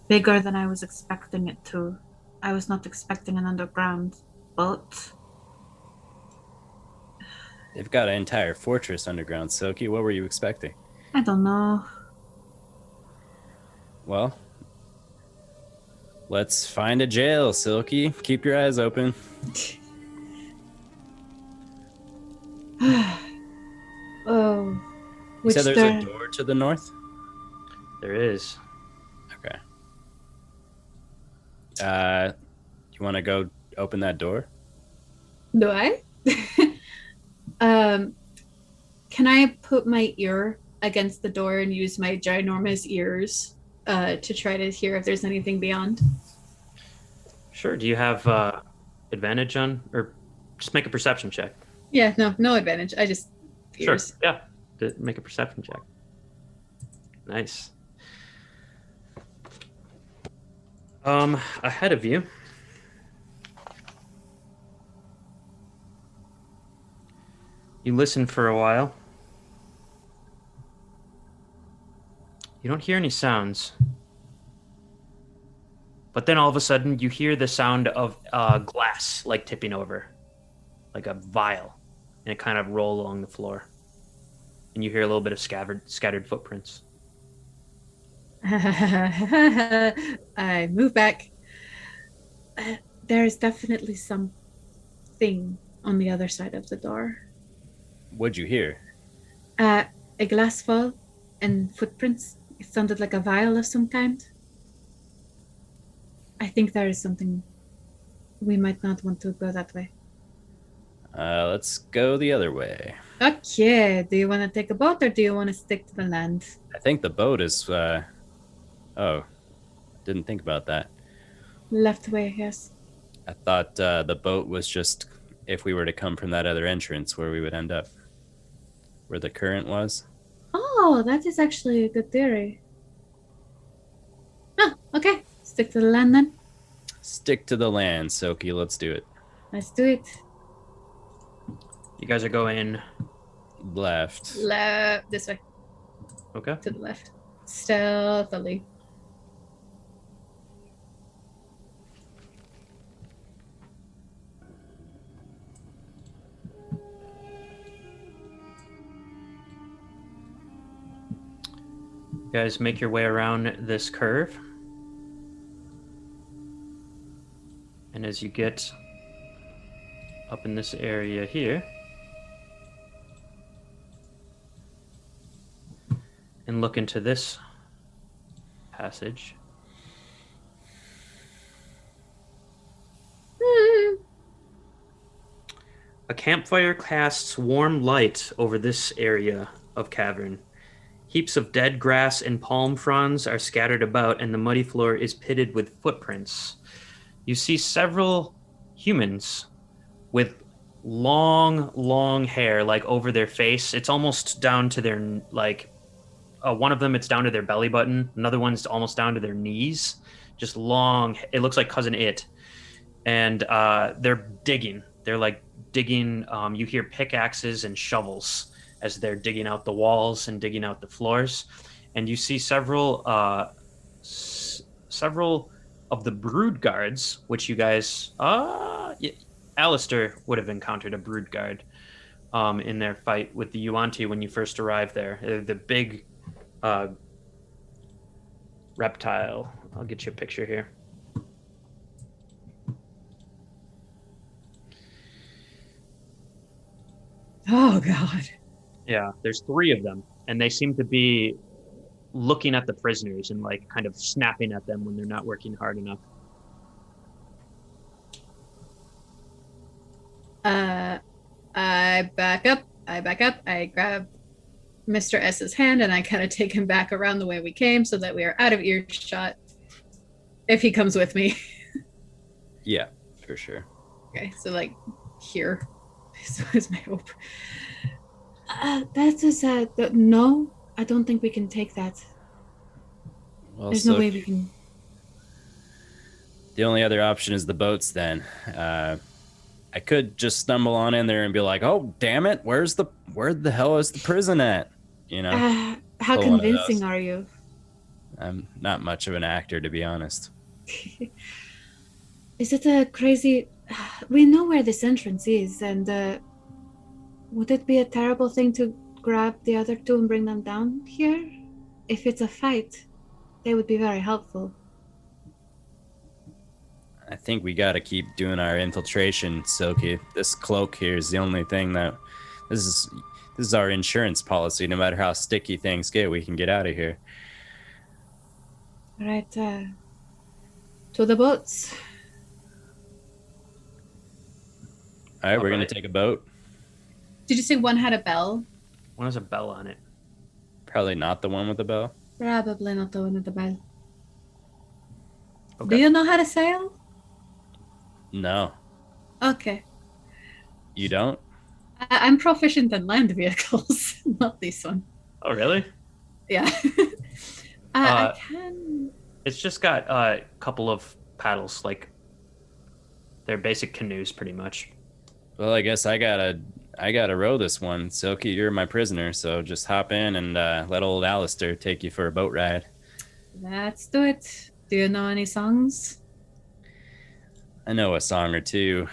bigger than I was expecting it to. I was not expecting an underground boat. They've got an entire fortress underground, Silky. What were you expecting? I don't know. Well, let's find a jail, Silky. Keep your eyes open. You said there's a door to the north? There is. Okay. You want to go open that door? Do I? Can I put my ear against the door and use my ginormous ears to try to hear if there's anything beyond? Sure. Do you have advantage on, or just make a perception check? Yeah, no advantage. I just ears. Sure. Yeah. Make a perception check. Nice. Ahead of you, you listen for a while. You don't hear any sounds. But then all of a sudden, you hear the sound of glass, like tipping over, like a vial, and it kind of roll along the floor. And you hear a little bit of scattered footprints. I move back. There's definitely something on the other side of the door. What'd you hear? A glass fall and footprints. It sounded like a vial of some kind. I think there is something. We might not want to go that way. Let's go the other way. Okay. Do you want to take a boat or do you want to stick to the land? I think the boat is... Oh, didn't think about that. Left way, yes. I thought the boat was just if we were to come from that other entrance where we would end up. Where the current was. Oh, that is actually a good theory. Oh, okay. Stick to the land then. Stick to the land, Silky. Let's do it. Let's do it. You guys are going Left. This way. okay. To the left. Stealthily. You guys make your way around this curve. And as you get up in this area here, and look into this passage, a campfire casts warm light over this area of cavern. Heaps of dead grass and palm fronds are scattered about, and the muddy floor is pitted with footprints. You see several humans with long hair, like over their face. It's almost down to their, one of them, it's down to their belly button. Another one's almost down to their knees. Just long. It looks like Cousin It. And they're digging. They're digging. You hear pickaxes and shovels as they're digging out the walls and digging out the floors. And you see several of the brood guards, which you guys... Alastor would have encountered a brood guard in their fight with the Yuan-Ti when you first arrived there. The big reptile. I'll get you a picture here. Oh, God. Yeah, there's 3 of them, and they seem to be looking at the prisoners and kind of snapping at them when they're not working hard enough. I back up. I grab Mr. S's hand and I kind of take him back around the way we came so that we are out of earshot if he comes with me. Yeah, for sure. Okay, so here is my hope. That is no, I don't think we can take that. Well, There's no way we can. The only other option is the boats then. I could just stumble on in there and be like, "Oh, damn it! Where the hell is the prison at?" You know. How convincing are you? I'm not much of an actor, to be honest. Is it a crazy? We know where this entrance is, and would it be a terrible thing to grab the other 2 and bring them down here? If it's a fight, they would be very helpful. I think we got to keep doing our infiltration, Silky. This cloak here is the only thing that This is our insurance policy. No matter how sticky things get, we can get out of here. All right, to the boats. All right, we're going to take a boat. Did you say one had a bell? One has a bell on it. Probably not the one with the bell. Probably not the one with the bell. Okay. Do you know how to sail? No, Okay. you don't? I'm proficient in land vehicles, not this one. Oh, really? Yeah. I can. It's just got a couple of paddles, like they're basic canoes, pretty much. Well, I guess I gotta row this one. Silky, you're my prisoner, so just hop in and let old Alastor take you for a boat ride. Let's do it. Do you know any songs? I know a song or two.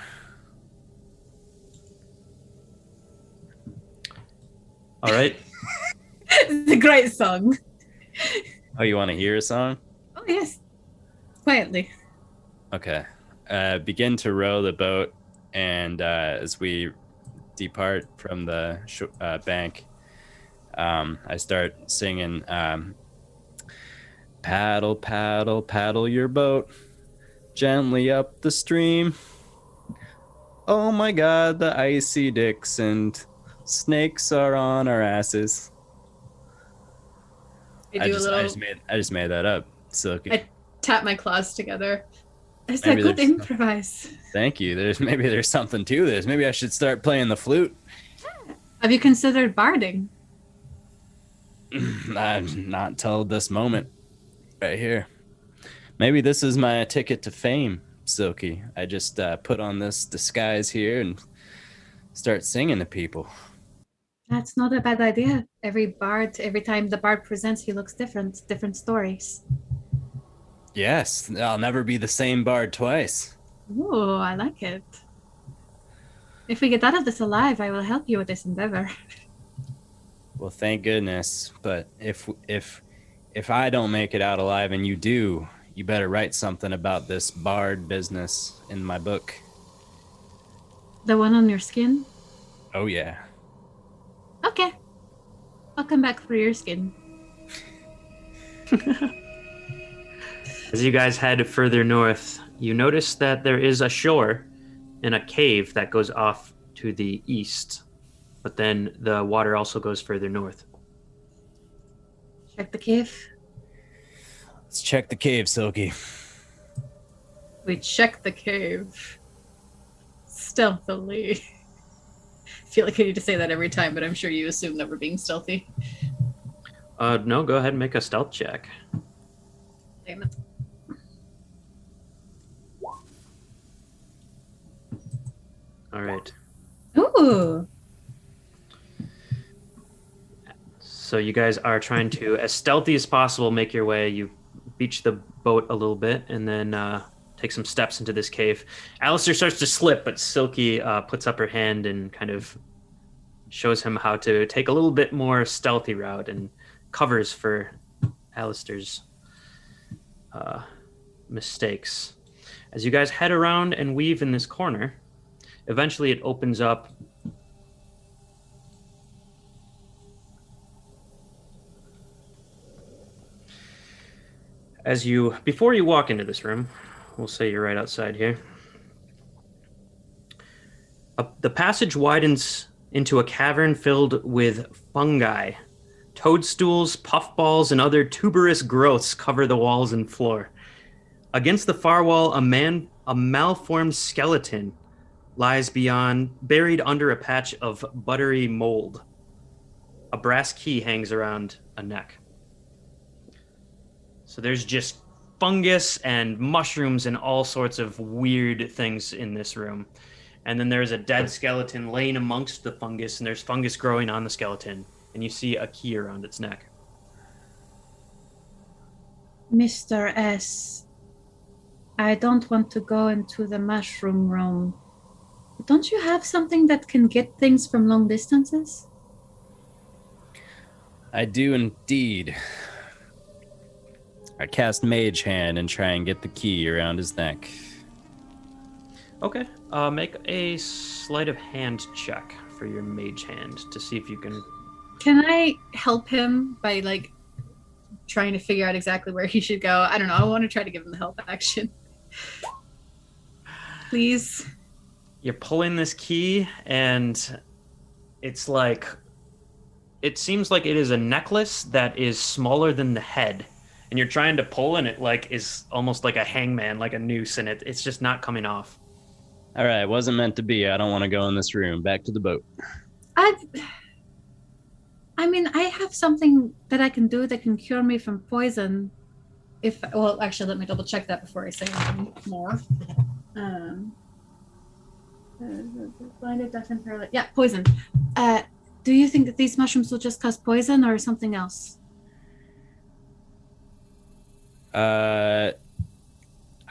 All right. It's a great song. Oh, you want to hear a song? Oh, yes. Quietly. Okay. Begin to row the boat, and as we depart from the bank, I start singing, paddle, paddle, paddle your boat gently up the stream. Oh my God, the icy dicks and snakes are on our asses. I just made that up, Silky. I tap my claws together. It's Maybe a good there's- improvise. Thank you. Maybe there's something to this. Maybe I should start playing the flute. Have you considered barding? Not till this moment, right here. Maybe this is my ticket to fame, Silky. I just put on this disguise here and start singing to people. That's not a bad idea. Every time the bard presents, he looks different. Different stories. Yes, I'll never be the same bard twice. Ooh, I like it. If we get out of this alive, I will help you with this endeavor. Well, thank goodness. But if I don't make it out alive and you do, you better write something about this bard business in my book. The one on your skin? Oh yeah. Okay. I'll come back for your skin. As you guys head further north, you notice that there is a shore and a cave that goes off to the east, but then the water also goes further north. Check the cave. Let's check the cave, Silky. We check the cave stealthily. I feel like I need to say that every time, but I'm sure you assume that we're being stealthy. No, go ahead and make a stealth check. Damn it. All right. Ooh. So you guys are trying to, as stealthy as possible, make your way. You beach the boat a little bit and then take some steps into this cave. Alastor starts to slip, but Silky puts up her hand and kind of shows him how to take a little bit more stealthy route and covers for Alastor's mistakes. As you guys head around and weave in this corner, eventually it opens up. Before you walk into this room, we'll say you're right outside here. The passage widens into a cavern filled with fungi. Toadstools, puffballs, and other tuberous growths cover the walls and floor. Against the far wall, a malformed skeleton lies buried under a patch of buttery mold. A brass key hangs around a neck. So there's just fungus and mushrooms and all sorts of weird things in this room. And then there's a dead skeleton laying amongst the fungus, and there's fungus growing on the skeleton. And you see a key around its neck. Mr. S. I don't want to go into the mushroom room. Don't you have something that can get things from long distances? I do indeed. I cast Mage Hand and try and get the key around his neck. Okay. Make a sleight of hand check for your mage hand to see if you can. Can I help him by like trying to figure out exactly where he should go? I don't know. I want to try to give him the help action. Please. You're pulling this key, and it's like, it seems like it is a necklace that is smaller than the head, and you're trying to pull, and it like is almost like a hangman, like a noose, and it's just not coming off. All right, wasn't meant to be. I don't want to go in this room. Back to the boat. I mean, I have something that I can do that can cure me from poison. Well, actually, let me double check that before I say anything more. Blinded, death, and paralyzed. Yeah, poison. Do you think that these mushrooms will just cause poison or something else?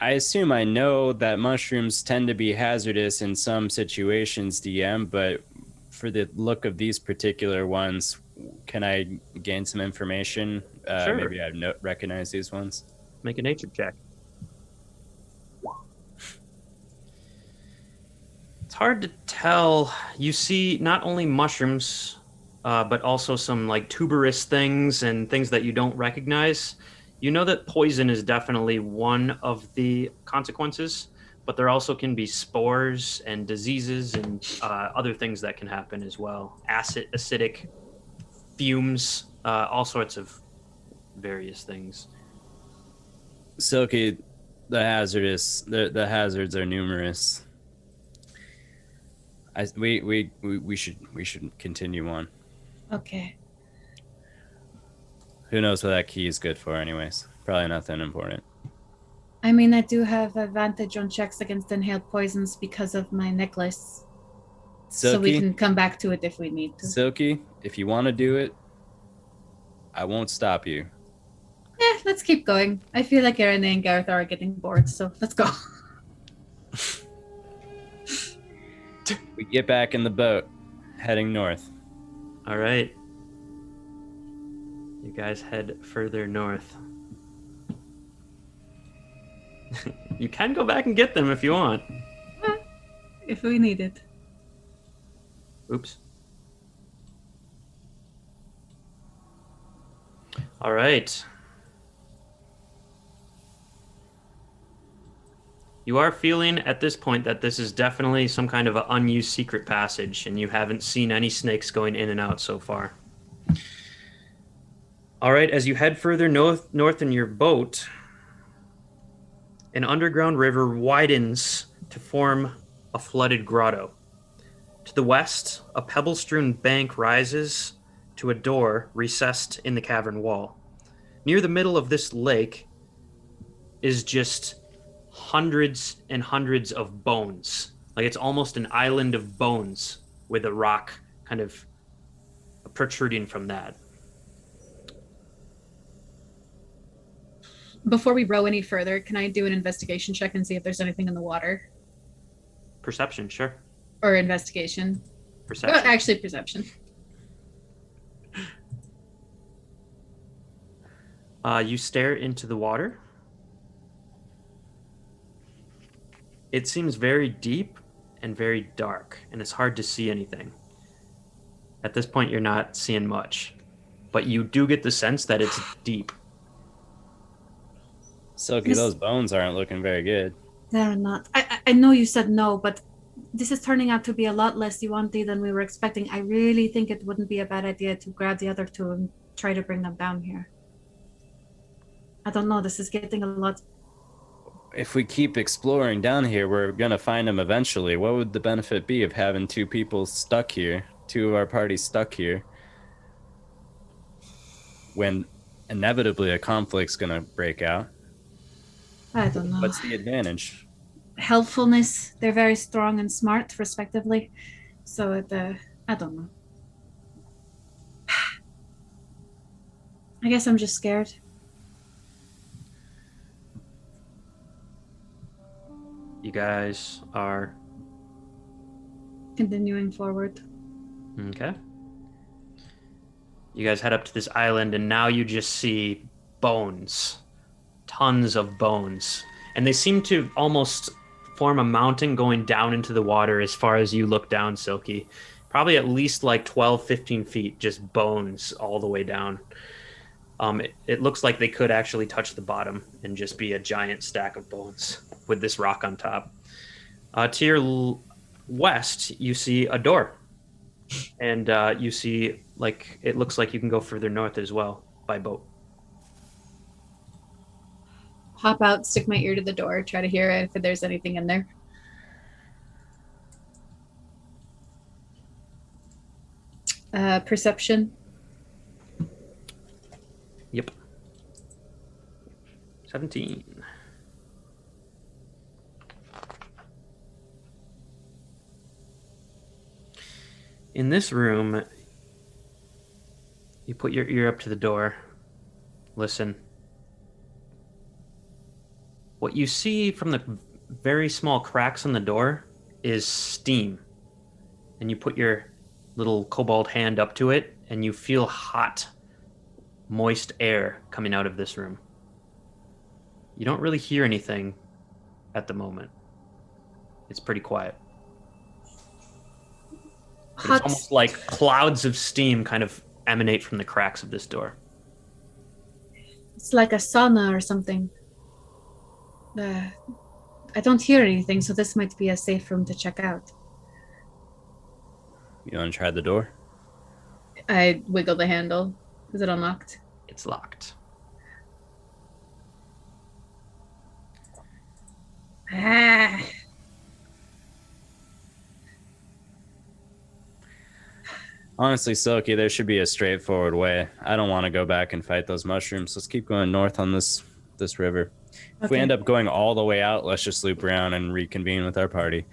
I assume I know that mushrooms tend to be hazardous in some situations, DM, but for the look of these particular ones, can I gain some information? Sure. Maybe I recognize these ones. Make a nature check. It's hard to tell. You see not only mushrooms, but also some like tuberous things and things that you don't recognize. You know that poison is definitely one of the consequences, but there also can be spores and diseases and other things that can happen as well. Acidic fumes, all sorts of various things. Silky, the hazards are numerous. We should continue on. Okay. Who knows what that key is good for anyways? Probably nothing important. I mean, I do have advantage on checks against inhaled poisons because of my necklace. Silky, so we can come back to it if we need to. Silky, if you want to do it, I won't stop you. Let's keep going. I feel like Iranae and Garathor are getting bored, so let's go. We get back in the boat, heading north. All right. You guys head further north. You can go back and get them if you want. If we need it. Oops. All right. You are feeling at this point that this is definitely some kind of an unused secret passage, and you haven't seen any snakes going in and out so far. All right, as you head further north in your boat, an underground river widens to form a flooded grotto. To the west, a pebble-strewn bank rises to a door recessed in the cavern wall. Near the middle of this lake is just hundreds and hundreds of bones. Like it's almost an island of bones with a rock kind of protruding from that. Before we row any further, can I do an investigation check and see if there's anything in the water? Perception, sure. Or investigation? Perception. Oh, actually, perception. You stare into the water. It seems very deep and very dark, and it's hard to see anything. At this point, you're not seeing much, but you do get the sense that it's deep. Silky, those bones aren't looking very good. They're not. I know you said no, but this is turning out to be a lot less Yuan-Ti than we were expecting. I really think it wouldn't be a bad idea to grab the other two and try to bring them down here. I don't know. This is getting a lot. If we keep exploring down here, we're going to find them eventually. What would the benefit be of having two people stuck here, two of our party stuck here, when inevitably a conflict's going to break out? I don't know. What's the advantage? Helpfulness. They're very strong and smart, respectively. So, I don't know. I guess I'm just scared. You guys are Continuing forward. okay. You guys head up to this island, and now you just see bones. Tons of bones. And they seem to almost form a mountain going down into the water as far as you look down, Silky. probably at least like 12, 15 feet, just bones all the way down. It looks like they could actually touch the bottom and just be a giant stack of bones with this rock on top. To your west, you see a door. And you see, like, it looks like you can go further north as well by boat. Hop out, stick my ear to the door, try to hear if there's anything in there. Perception. Yep. 17. In this room, you put your ear up to the door, listen. What you see from the very small cracks on the door is steam. And you put your little kobold hand up to it, and you feel hot, moist air coming out of this room. You don't really hear anything at the moment. It's pretty quiet. It's almost like clouds of steam kind of emanate from the cracks of this door. It's like a sauna or something. I don't hear anything, so this might be a safe room to check out. You want to try the door? I wiggle the handle. Is it unlocked? It's locked. Ah. Honestly, Silky, there should be a straightforward way. I don't want to go back and fight those mushrooms. Let's keep going north on this river. If we end up going all the way out, let's just loop around and reconvene with our party.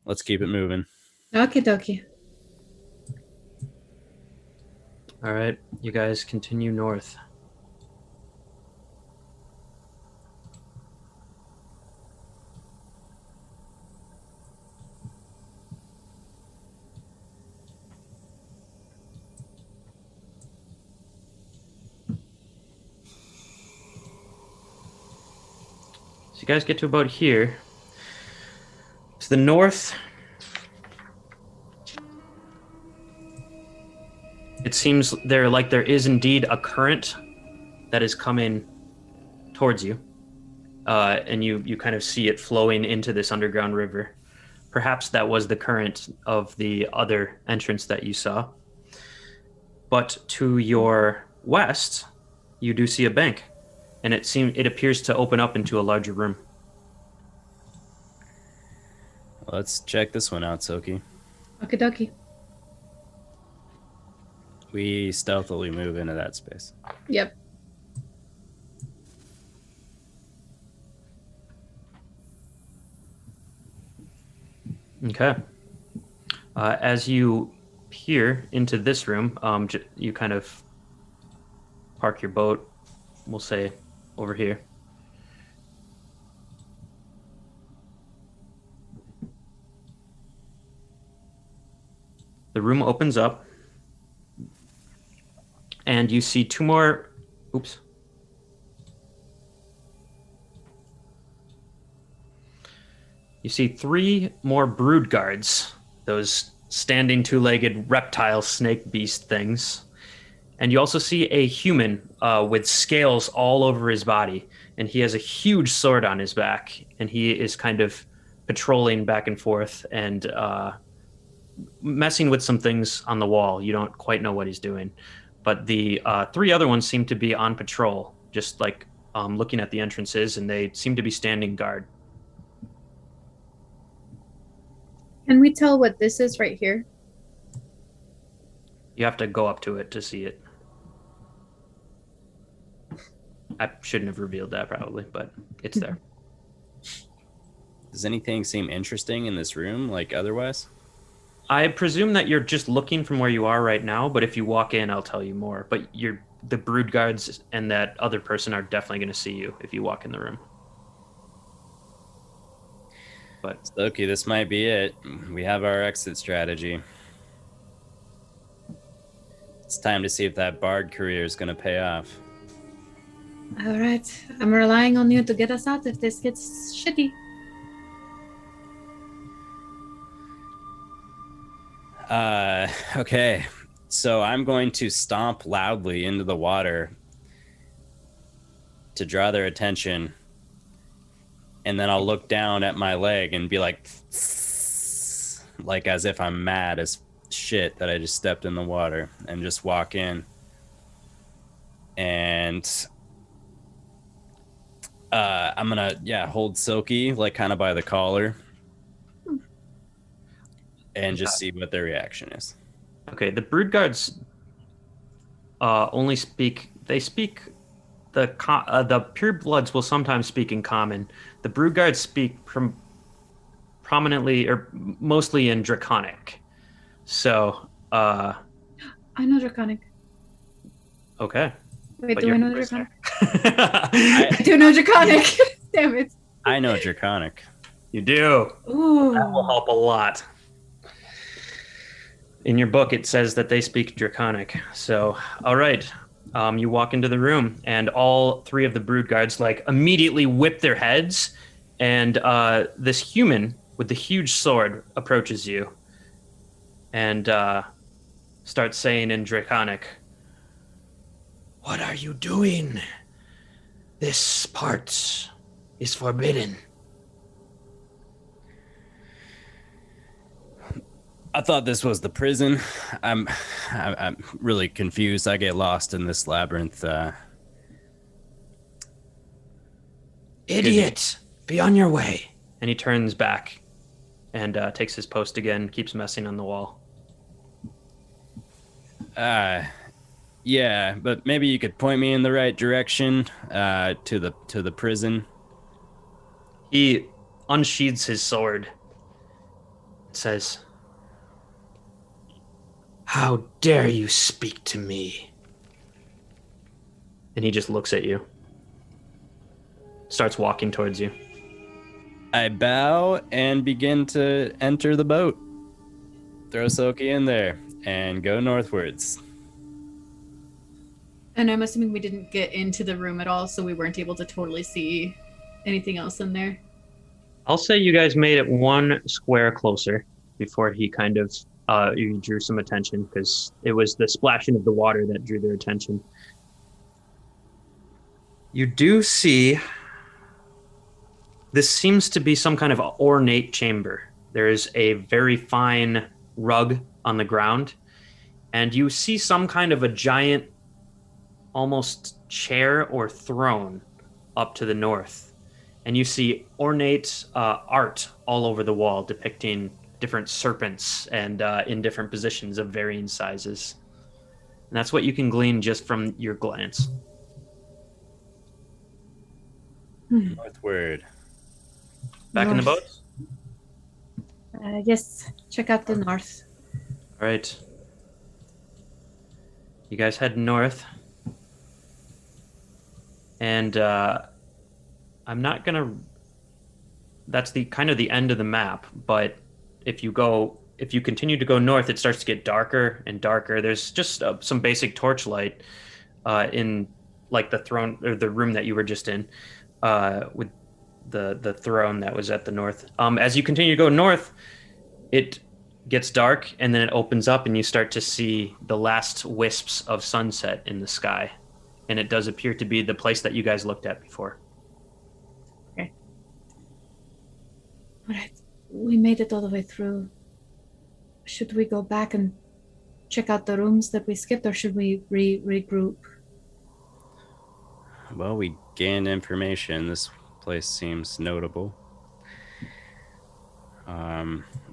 Let's keep it moving. Okie dokie. All right, you guys continue north. So you guys get to about here. To the north, it seems there is indeed a current that is coming towards you. And you kind of see it flowing into this underground river. Perhaps that was the current of the other entrance that you saw. But to your west, you do see a bank. And it appears to open up into a larger room. Let's check this one out, Silky. Okie dokie. We stealthily move into that space. Yep. Okay. As you peer into this room, you kind of park your boat, we'll say, over here. The room opens up, and you see two more... Oops. You see three more brood guards, those standing two-legged reptile snake beast things. And you also see a human with scales all over his body, and he has a huge sword on his back, and he is kind of patrolling back and forth and messing with some things on the wall. You don't quite know what he's doing. But the three other ones seem to be on patrol, just like looking at the entrances, and they seem to be standing guard. Can we tell what this is right here? You have to go up to it to see it. I shouldn't have revealed that probably, but it's there. Does anything seem interesting in this room, like otherwise? I presume that you're just looking from where you are right now, but if you walk in, I'll tell you more. But the brood guards and that other person are definitely going to see you if you walk in the room. But Silky, this might be it. We have our exit strategy. It's time to see if that bard career is going to pay off. All right. I'm relying on you to get us out if this gets shitty. Okay. So I'm going to stomp loudly into the water to draw their attention. And then I'll look down at my leg and be like as if I'm mad as shit that I just stepped in the water, and just walk in. And I'm gonna hold Silky like kind of by the collar and just see what their reaction is. Okay, the brood guards only speak. They speak the purebloods will sometimes speak in common. The brood guards speak prominently or mostly in Draconic. So I know Draconic. Okay. Wait, But do I you're know Berserker. Draconic? I do know Draconic. Damn it. I know Draconic. You do. Ooh. That will help a lot. In your book, it says that they speak Draconic. So, all right. You walk into the room, and all three of the brood guards immediately whip their heads, and this human with the huge sword approaches you and starts saying in Draconic, "What are you doing? This part is forbidden." I thought this was the prison. I'm really confused. I get lost in this labyrinth. Idiot! Be on your way. And he turns back and takes his post again, keeps messing on the wall. Yeah, but maybe you could point me in the right direction to the prison. He unsheathes his sword and says, "How dare you speak to me?" And he just looks at you. Starts walking towards you. I bow and begin to enter the boat. Throw Silky in there and go northwards. And I'm assuming we didn't get into the room at all, so we weren't able to totally see anything else in there. I'll say you guys made it one square closer before he kind of you drew some attention, because it was the splashing of the water that drew their attention. You do see this seems to be some kind of ornate chamber. There is a very fine rug on the ground, and you see some kind of a giant, almost chair or throne up to the north. And you see ornate art all over the wall depicting different serpents and in different positions of varying sizes. And that's what you can glean just from your glance. Northward. Back in the boat? Yes, check out the north. All right. You guys head north. And I'm not going to... That's the kind of the end of the map, but if you continue to go north, it starts to get darker and darker. There's just some basic torchlight in the throne or the room that you were just in with the throne that was at the north. As you continue to go north, it gets dark, and then it opens up and you start to see the last wisps of sunset in the sky. And it does appear to be the place that you guys looked at before. Okay. All right. We made it all the way through. Should we go back and check out the rooms that we skipped, or should we regroup? Well, we gained information. This place seems notable.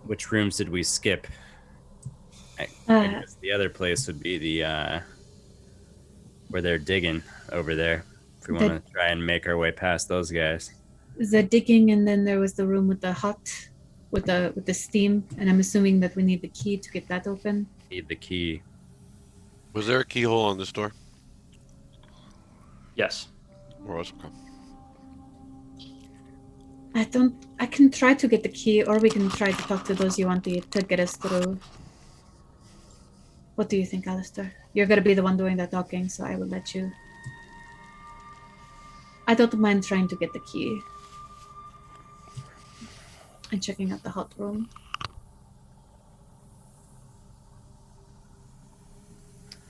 Which rooms did we skip? I guess the other place would be the where they're digging over there. If we want to try and make our way past those guys. The digging, and then there was the room with the hut, with the steam, and I'm assuming that we need the key to get that open. Need the key. Was there a keyhole on this door? Yes. Or was okay. I can try to get the key, or we can try to talk to those you want to get us through. What do you think, Alastor? You're gonna be the one doing the talking, so I will let you. I don't mind trying to get the key. And checking out the hot room.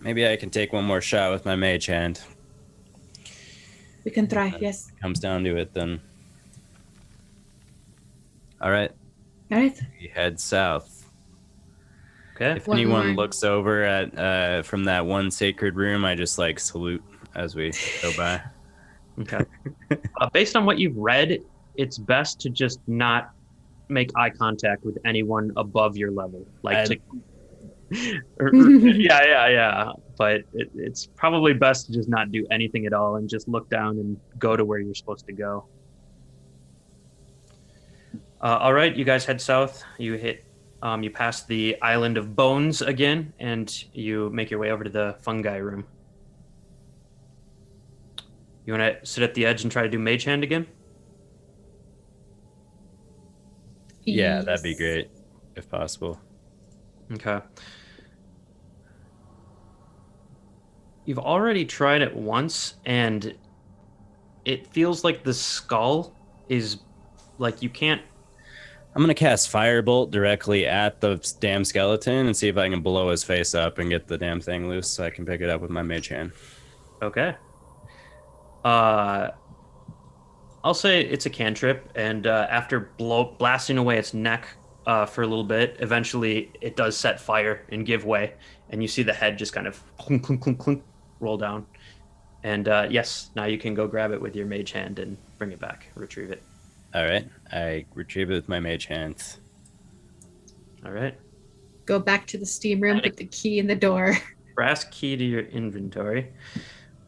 Maybe I can take one more shot with my mage hand. We can try, yes. If it comes down to it, then. All right. All right. We head south. Okay. If One anyone more. looks over at from that one sacred room, I just like salute as we go by. Okay. Based on what you've read, it's best to just not make eye contact with anyone above your level. Yeah. But it's probably best to just not do anything at all and just look down and go to where you're supposed to go. All right, you guys head south. You pass the Island of Bones again, and you make your way over to the fungi room. You want to sit at the edge and try to do Mage Hand again? Yeah, that'd be great, if possible. Okay. You've already tried it once, and it feels like the skull is like you can't. I'm gonna cast Firebolt directly at the damn skeleton and see if I can blow his face up and get the damn thing loose so I can pick it up with my mage hand. Okay. I'll say it's a cantrip, and after blasting away its neck for a little bit, eventually it does set fire and give way, and you see the head just kind of clunk, clunk, clunk, clunk, roll down. And yes, now you can go grab it with your mage hand and bring it back, retrieve it. All right, I retrieve it with my mage hand. All right. Go back to the steam room, put the key in the door. Brass key to your inventory.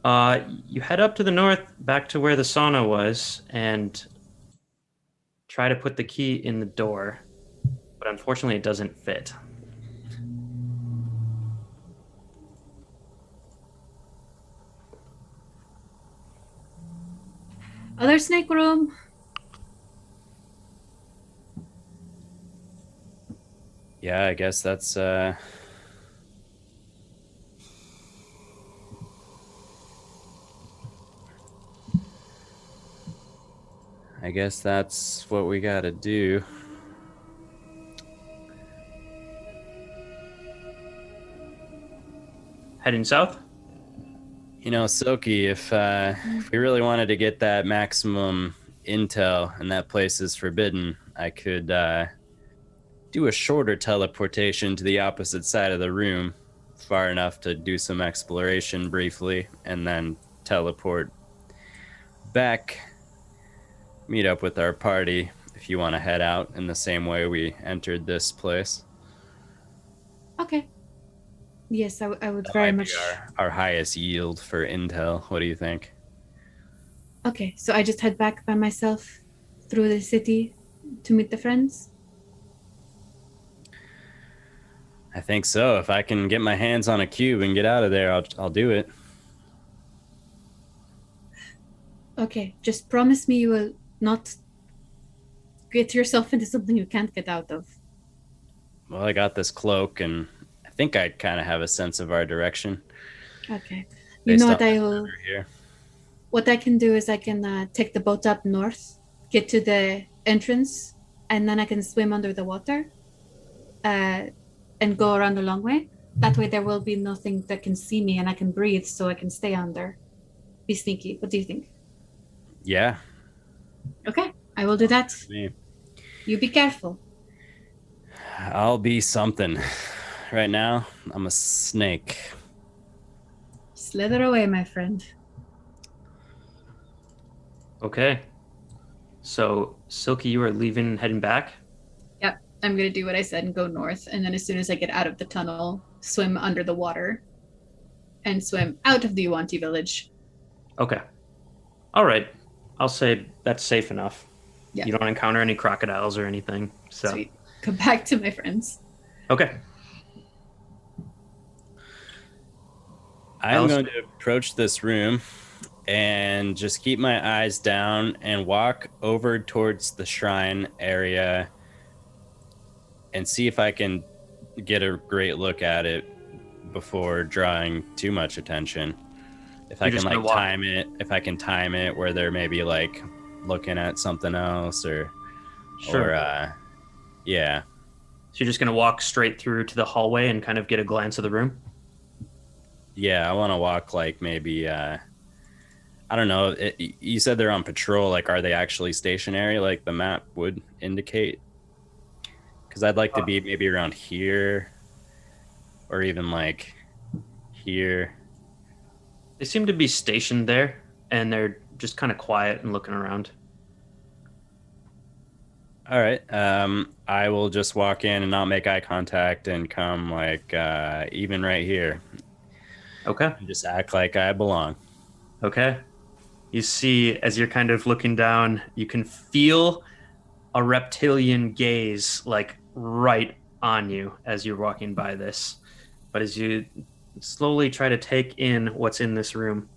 You head up to the north, back to where the sauna was, and try to put the key in the door. But unfortunately, it doesn't fit. Other snake room. Yeah, I guess that's I guess that's what we gotta do. Heading south? You know, Silky, if we really wanted to get that maximum intel and that place is forbidden, I could do a shorter teleportation to the opposite side of the room, far enough to do some exploration briefly, and then teleport back, meet up with our party if you want to head out in the same way we entered this place. Okay. Yes, I would That very might much. be our highest yield for intel. What do you think? Okay, so I just head back by myself through the city to meet the friends. I think so. If I can get my hands on a cube and get out of there, I'll do it. Okay, just promise me you will not get yourself into something you can't get out of. Well, I got this cloak, and I think I kind of have a sense of our direction. Okay. You based know on what I this will. river here. What I can do is I can take the boat up north, get to the entrance, and then I can swim under the water, and go around the long way. That way, there will be nothing that can see me, and I can breathe, so I can stay under. Be sneaky. What do you think? Yeah. Okay, I will do that. Me. You be careful. I'll be something. Right now, I'm a snake. Slither away, my friend. Okay. So, Silky, you are leaving, heading back? Yep, I'm gonna do what I said and go north, and then as soon as I get out of the tunnel, swim under the water, and swim out of the Yuanti village. Okay. All right. I'll say that's safe enough. Yeah. You don't encounter any crocodiles or anything. So. Sweet. Come back to my friends. Okay. I'm going to approach this room and just keep my eyes down and walk over towards the shrine area and see if I can get a great look at it before drawing too much attention. If I can if I can time it where they're maybe like looking at something else or yeah. So you're just going to walk straight through to the hallway and kind of get a glance of the room? Yeah, I want to walk like maybe. I don't know. You said they're on patrol. Like, are they actually stationary? Like the map would indicate. Because I'd like to be maybe around here, or even like here. They seem to be stationed there, and they're just kind of quiet and looking around. All right. I will just walk in and not make eye contact and come like even right here. Okay. And just act like I belong. Okay. You see, as you're kind of looking down, you can feel a reptilian gaze like right on you as you're walking by this. But as you slowly try to take in what's in this room,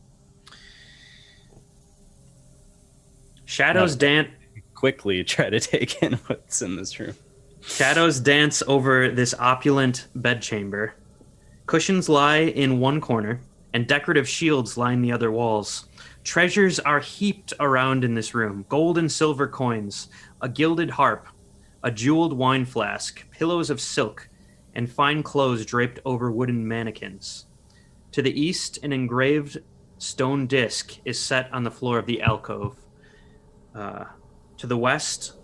shadows dance. Quickly try to take in what's in this room. Shadows dance over this opulent bedchamber. Cushions lie in one corner, and decorative shields line the other walls. Treasures are heaped around in this room. Gold and silver coins, a gilded harp, a jeweled wine flask, pillows of silk, and fine clothes draped over wooden mannequins. To the east, an engraved stone disc is set on the floor of the alcove. To the west,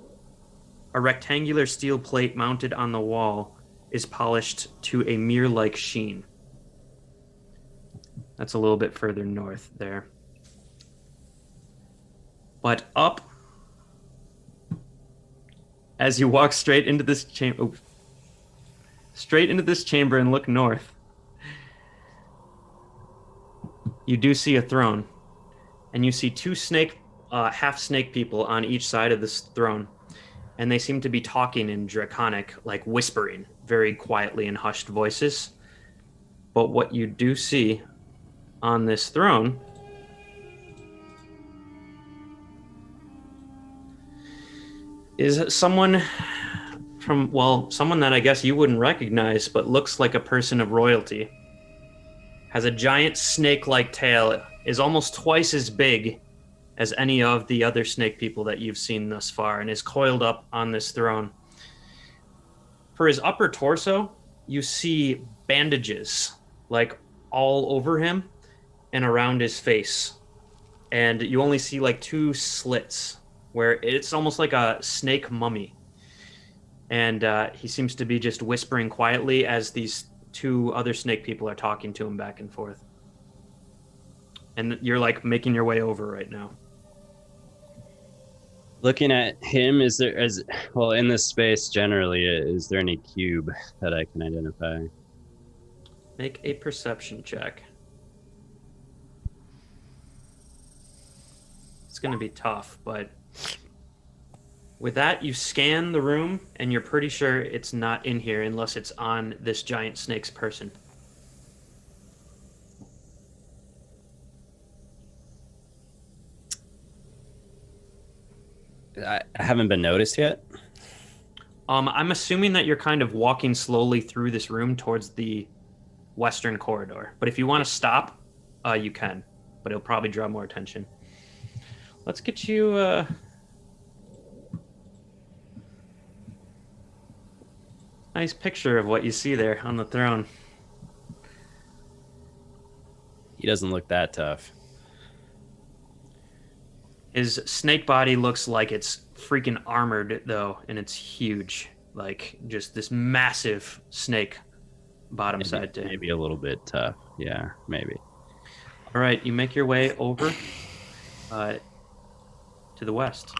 a rectangular steel plate mounted on the wall is polished to a mirror-like sheen. That's a little bit further north there. But up, as you walk straight into this chamber, and look north, you do see a throne, and you see two half snake people on each side of this throne, and they seem to be talking in Draconic, like whispering very quietly in hushed voices. But what you do see on this throne is someone that I guess you wouldn't recognize, but looks like a person of royalty. Has a giant snake-like tail, is almost twice as big as any of the other snake people that you've seen thus far, and is coiled up on this throne. For his upper torso, you see bandages, like all over him and around his face. And you only see like two slits, where it's almost like a snake mummy. And he seems to be just whispering quietly as these two other snake people are talking to him back and forth. And you're like making your way over right now. Looking at him, in this space generally, is there any cube that I can identify? Make a perception check. It's going to be tough, but with that, you scan the room, and you're pretty sure it's not in here unless it's on this giant snake's person. I haven't been noticed yet. I'm assuming that you're kind of walking slowly through this room towards the western corridor. But if you want to stop, you can. But it'll probably draw more attention. Let's get you... nice picture of what you see there on the throne. He doesn't look that tough. His snake body looks like it's freaking armored, though, and it's huge. Like, just this massive snake bottom side to him. Maybe a little bit tough. Yeah, maybe. All right, you make your way over to the west.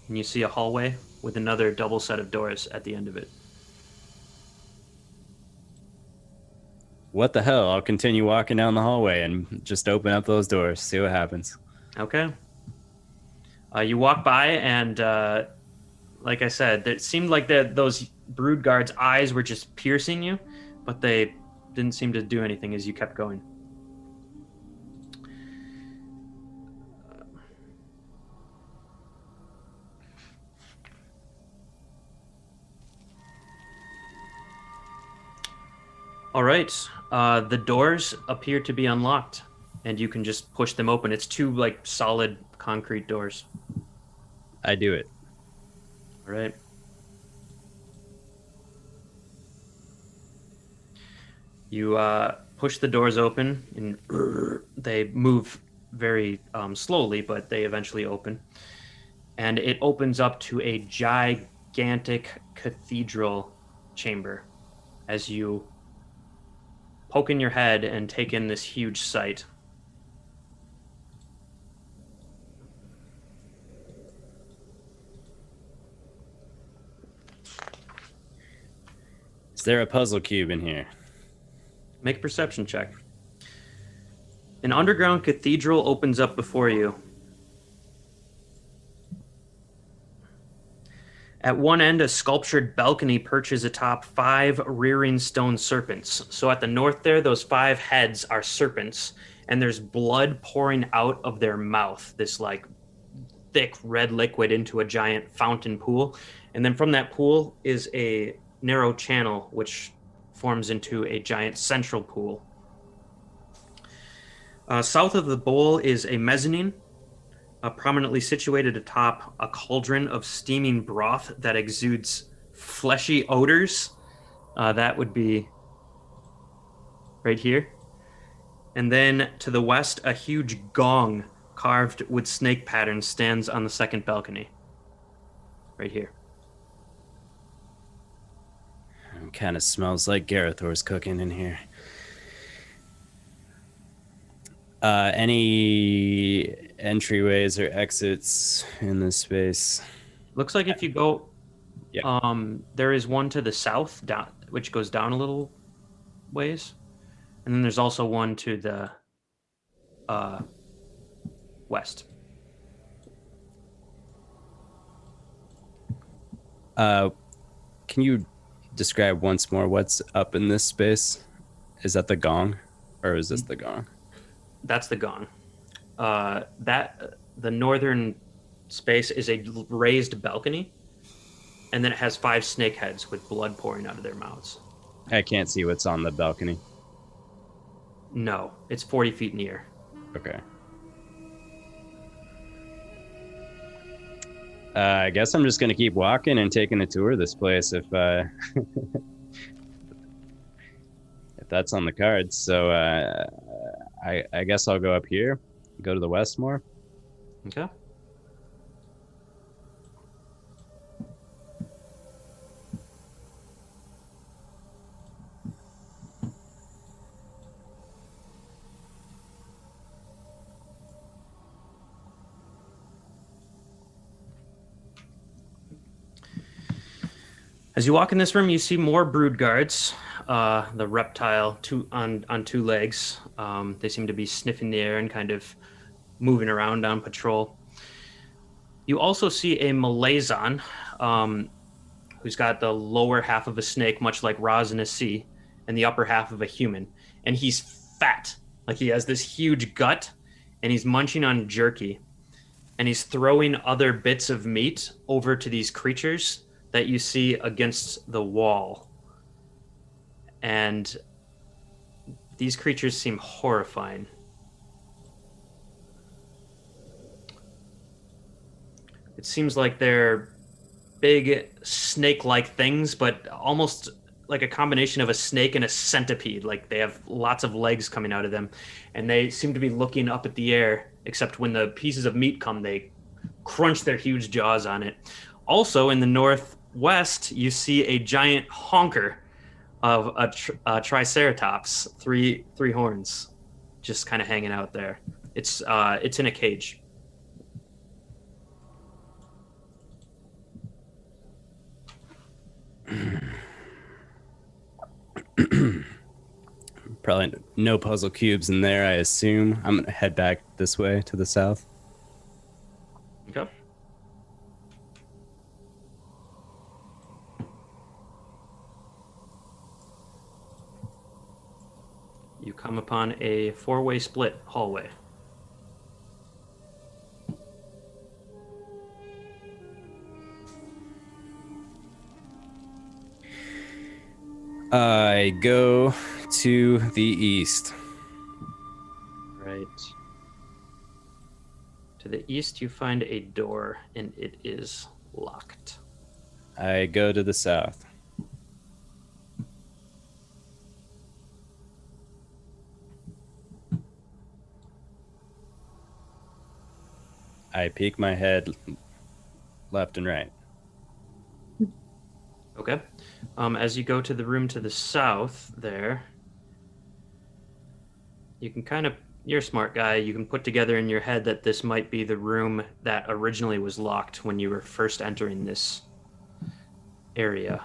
And you see a hallway with another double set of doors at the end of it. What the hell? I'll continue walking down the hallway and just open up those doors, see what happens. Okay. You walk by, and like I said, it seemed like those brood guards' eyes were just piercing you, but they didn't seem to do anything as you kept going. All right. The doors appear to be unlocked, and you can just push them open. It's two, like, solid concrete doors. I do it. All right. You push the doors open, and they move very slowly, but they eventually open. And it opens up to a gigantic cathedral chamber as you poke in your head and take in this huge sight. Is there a puzzle cube in here? Make a perception check. An underground cathedral opens up before you. At one end, a sculptured balcony perches atop 5 rearing stone serpents. So at the north there, those 5 heads are serpents, and there's blood pouring out of their mouth, this like thick red liquid into a giant fountain pool. And then from that pool is a narrow channel which forms into a giant central pool. South of the bowl is a mezzanine, prominently situated atop a cauldron of steaming broth that exudes fleshy odors. That would be right here. And then to the west, a huge gong carved with snake patterns stands on the second balcony. Right here. It kind of smells like Garathor's cooking in here. Any entryways or exits in this space? Looks like if you go, Yeah. there is one to the south, down, which goes down a little ways, and then there's also one to the west. Can you describe once more what's up in this space? Is that the gong, or is this the gong? That's the gong. The northern space is a raised balcony, and then it has 5 snake heads with blood pouring out of their mouths. I can't see what's on the balcony. No, it's 40 feet in the air. Okay. I guess I'm just gonna keep walking and taking a tour of this place if if that's on the cards. So I guess I'll go up here, go to the west more. Okay. As you walk in this room, you see more brood guards. The reptile on 2 legs. They seem to be sniffing the air and kind of moving around on patrol. You also see a Malazon, who's got the lower half of a snake, much like Raz in a sea, and the upper half of a human. And he's fat. Like he has this huge gut, and he's munching on jerky. And he's throwing other bits of meat over to these creatures that you see against the wall. And these creatures seem horrifying. It seems like they're big snake-like things, but almost like a combination of a snake and a centipede. Like they have lots of legs coming out of them, and they seem to be looking up at the air, except when the pieces of meat come, they crunch their huge jaws on it. Also, in the northwest, you see a giant honker of a triceratops, three horns, just kind of hanging out there. It's in a cage. Probably no puzzle cubes in there, I assume. I'm gonna head back this way to the south. Okay. You come upon a 4-way split hallway. I go to the east. Right. To the east, you find a door, and it is locked. I go to the south. I peek my head left and right. Okay. As you go to the room to the south there, you can kind of, you're a smart guy, you can put together in your head that this might be the room that originally was locked when you were first entering this area.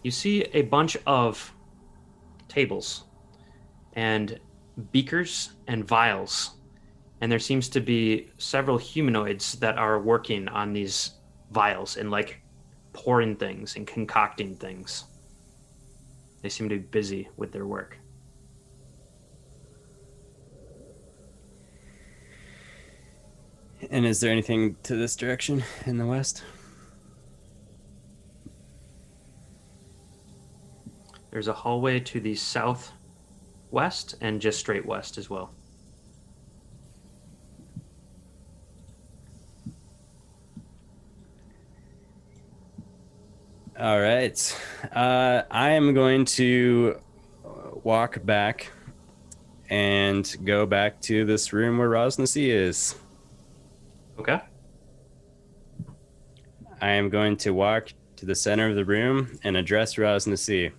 You see a bunch of tables and beakers and vials, and there seems to be several humanoids that are working on these vials and like pouring things and concocting things. They seem to be busy with their work. And is there anything to this direction in the west? There's a hallway to the southwest and just straight west as well. All right. I am going to walk back and go back to this room where Rosnasi is. Okay. I am going to walk to the center of the room and address Rosnasi.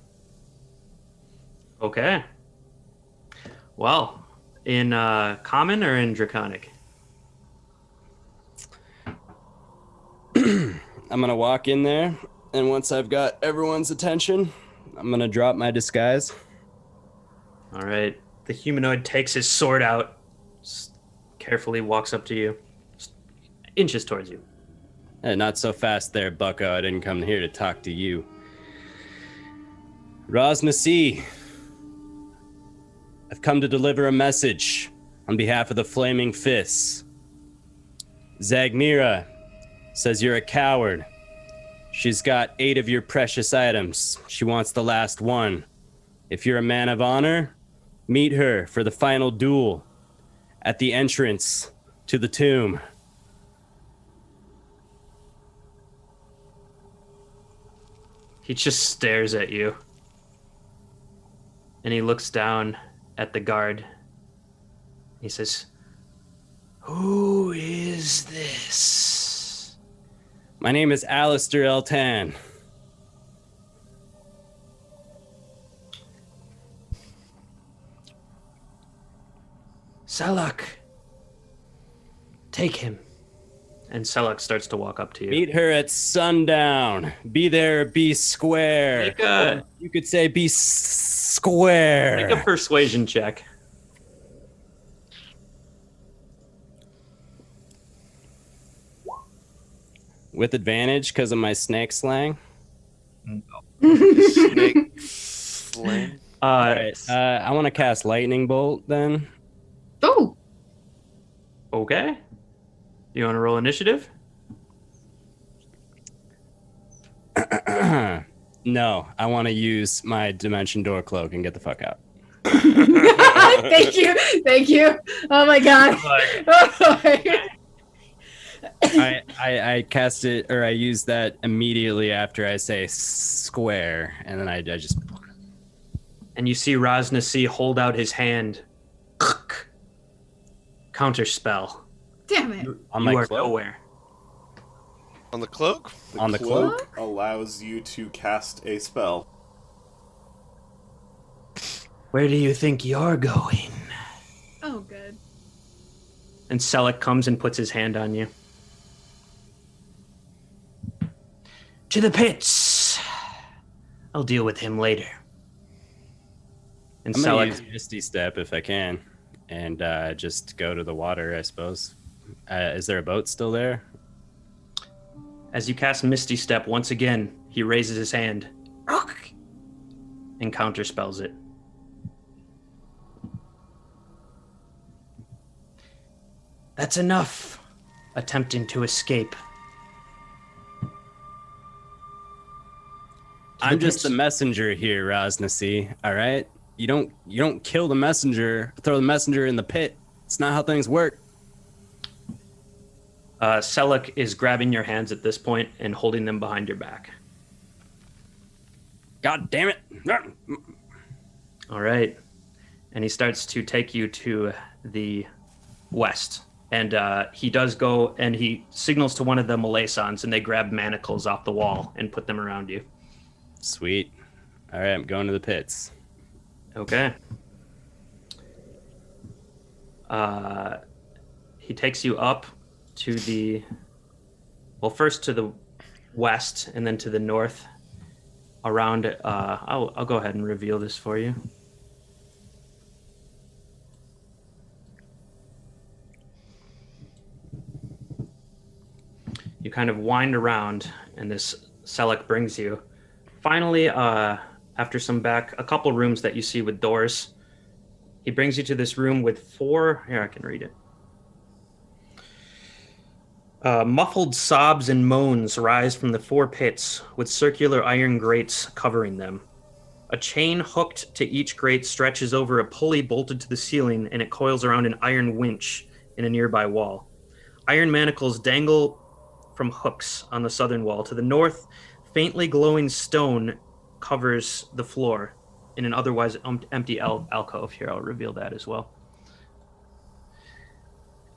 Okay. Well, in common or in draconic? I'm going to walk in there, and once I've got everyone's attention, I'm going to drop my disguise. All right. The humanoid takes his sword out, carefully walks up to you, inches towards you. Not so fast there, bucko. I didn't come here to talk to you. Rosnasi, I've come to deliver a message on behalf of the Flaming Fists. Zagmira says you're a coward. She's got 8 of your precious items. She wants the last one. If you're a man of honor, meet her for the final duel at the entrance to the tomb. He just stares at you. And he looks down at the guard. He says, "Who is this?" My name is Alastor Eltan. Selak, take him. And Selak starts to walk up to you. Meet her at sundown. Be there, be square. You could say be square. Make a persuasion check. With advantage because of my snake slang. Snake slang. All right. I want to cast lightning bolt then. Oh, Okay. You want to roll initiative? No, I want to use my dimension door cloak and get the fuck out. thank you. Oh my god. I cast it, or I use that immediately after I say square, and then I just. And you see Rosnasi hold out his hand. Counter spell. Damn it. On You my are cloak? nowhere. On the cloak? On the cloak? allows you to cast a spell. Where do you think you're going? Oh, good. And Selak comes and puts his hand on you. To the pits. I'll deal with him later. And I'm gonna Selak, use Misty Step if I can, and just go to the water, I suppose. Is there a boat still there? as you cast Misty Step, once again, he raises his hand and counterspells it. That's enough attempting to escape. I'm just the messenger here, Rosnasi. All right, you don't kill the messenger, throw the messenger in the pit. It's not how things work. Seluk is grabbing your hands at this point and holding them behind your back. God damn it! All right, and he starts to take you to the west. And he does go and he signals to one of the Malaysons, and they grab manacles off the wall and put them around you. Sweet. All right, I'm going to the pits. Okay. He takes you up to first to the west and then to the north around, I'll go ahead and reveal this for you. You kind of wind around and this Selleck brings you. Finally, after a couple rooms that you see with doors, he brings you to this room with here, I can read it. Muffled sobs and moans rise from the 4 pits with circular iron grates covering them. A chain hooked to each grate stretches over a pulley bolted to the ceiling, and it coils around an iron winch in a nearby wall. Iron manacles dangle from hooks on the southern wall. To the north, faintly glowing stone covers the floor in an otherwise empty alcove. Here, I'll reveal that as well.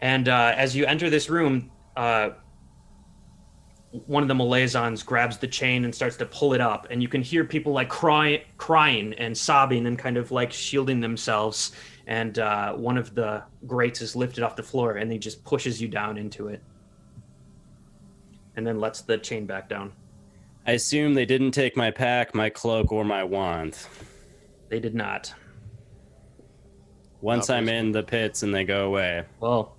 And as you enter this room, one of the Malaysons grabs the chain and starts to pull it up, and you can hear people like crying and sobbing and kind of like shielding themselves. And one of the grates is lifted off the floor, and he just pushes you down into it, and then lets the chain back down. I assume they didn't take my pack, my cloak, or my wand. They did not. Once I'm in the pits and they go away, Well,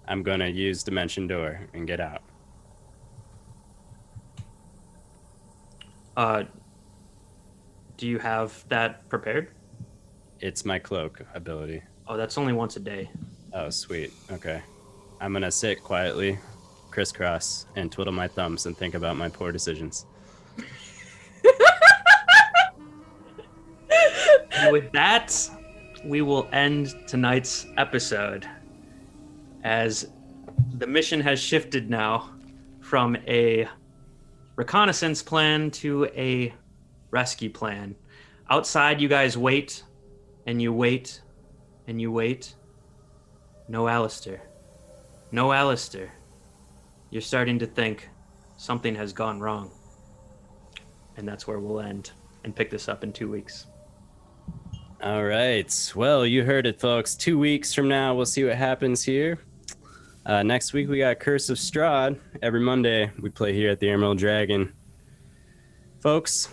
I'm going to use Dimension Door and get out. do you have that prepared? It's my cloak ability. Oh, that's only once a day. Oh, sweet. Okay. I'm going to sit quietly, crisscross, and twiddle my thumbs and think about my poor decisions. And with that, we will end tonight's episode, as the mission has shifted now from a reconnaissance plan to a rescue plan. Outside, you guys wait, and you wait, and you wait. No Alastor. No Alastor. You're starting to think something has gone wrong. And that's where we'll end and pick this up in 2 weeks. All right. Well, you heard it, folks. 2 weeks from now, we'll see what happens here. Next week, we got Curse of Strahd. Every Monday, we play here at the Emerald Dragon. Folks,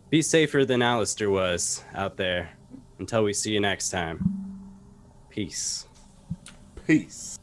be safer than Alastor was out there. Until we see you next time. Peace. Peace.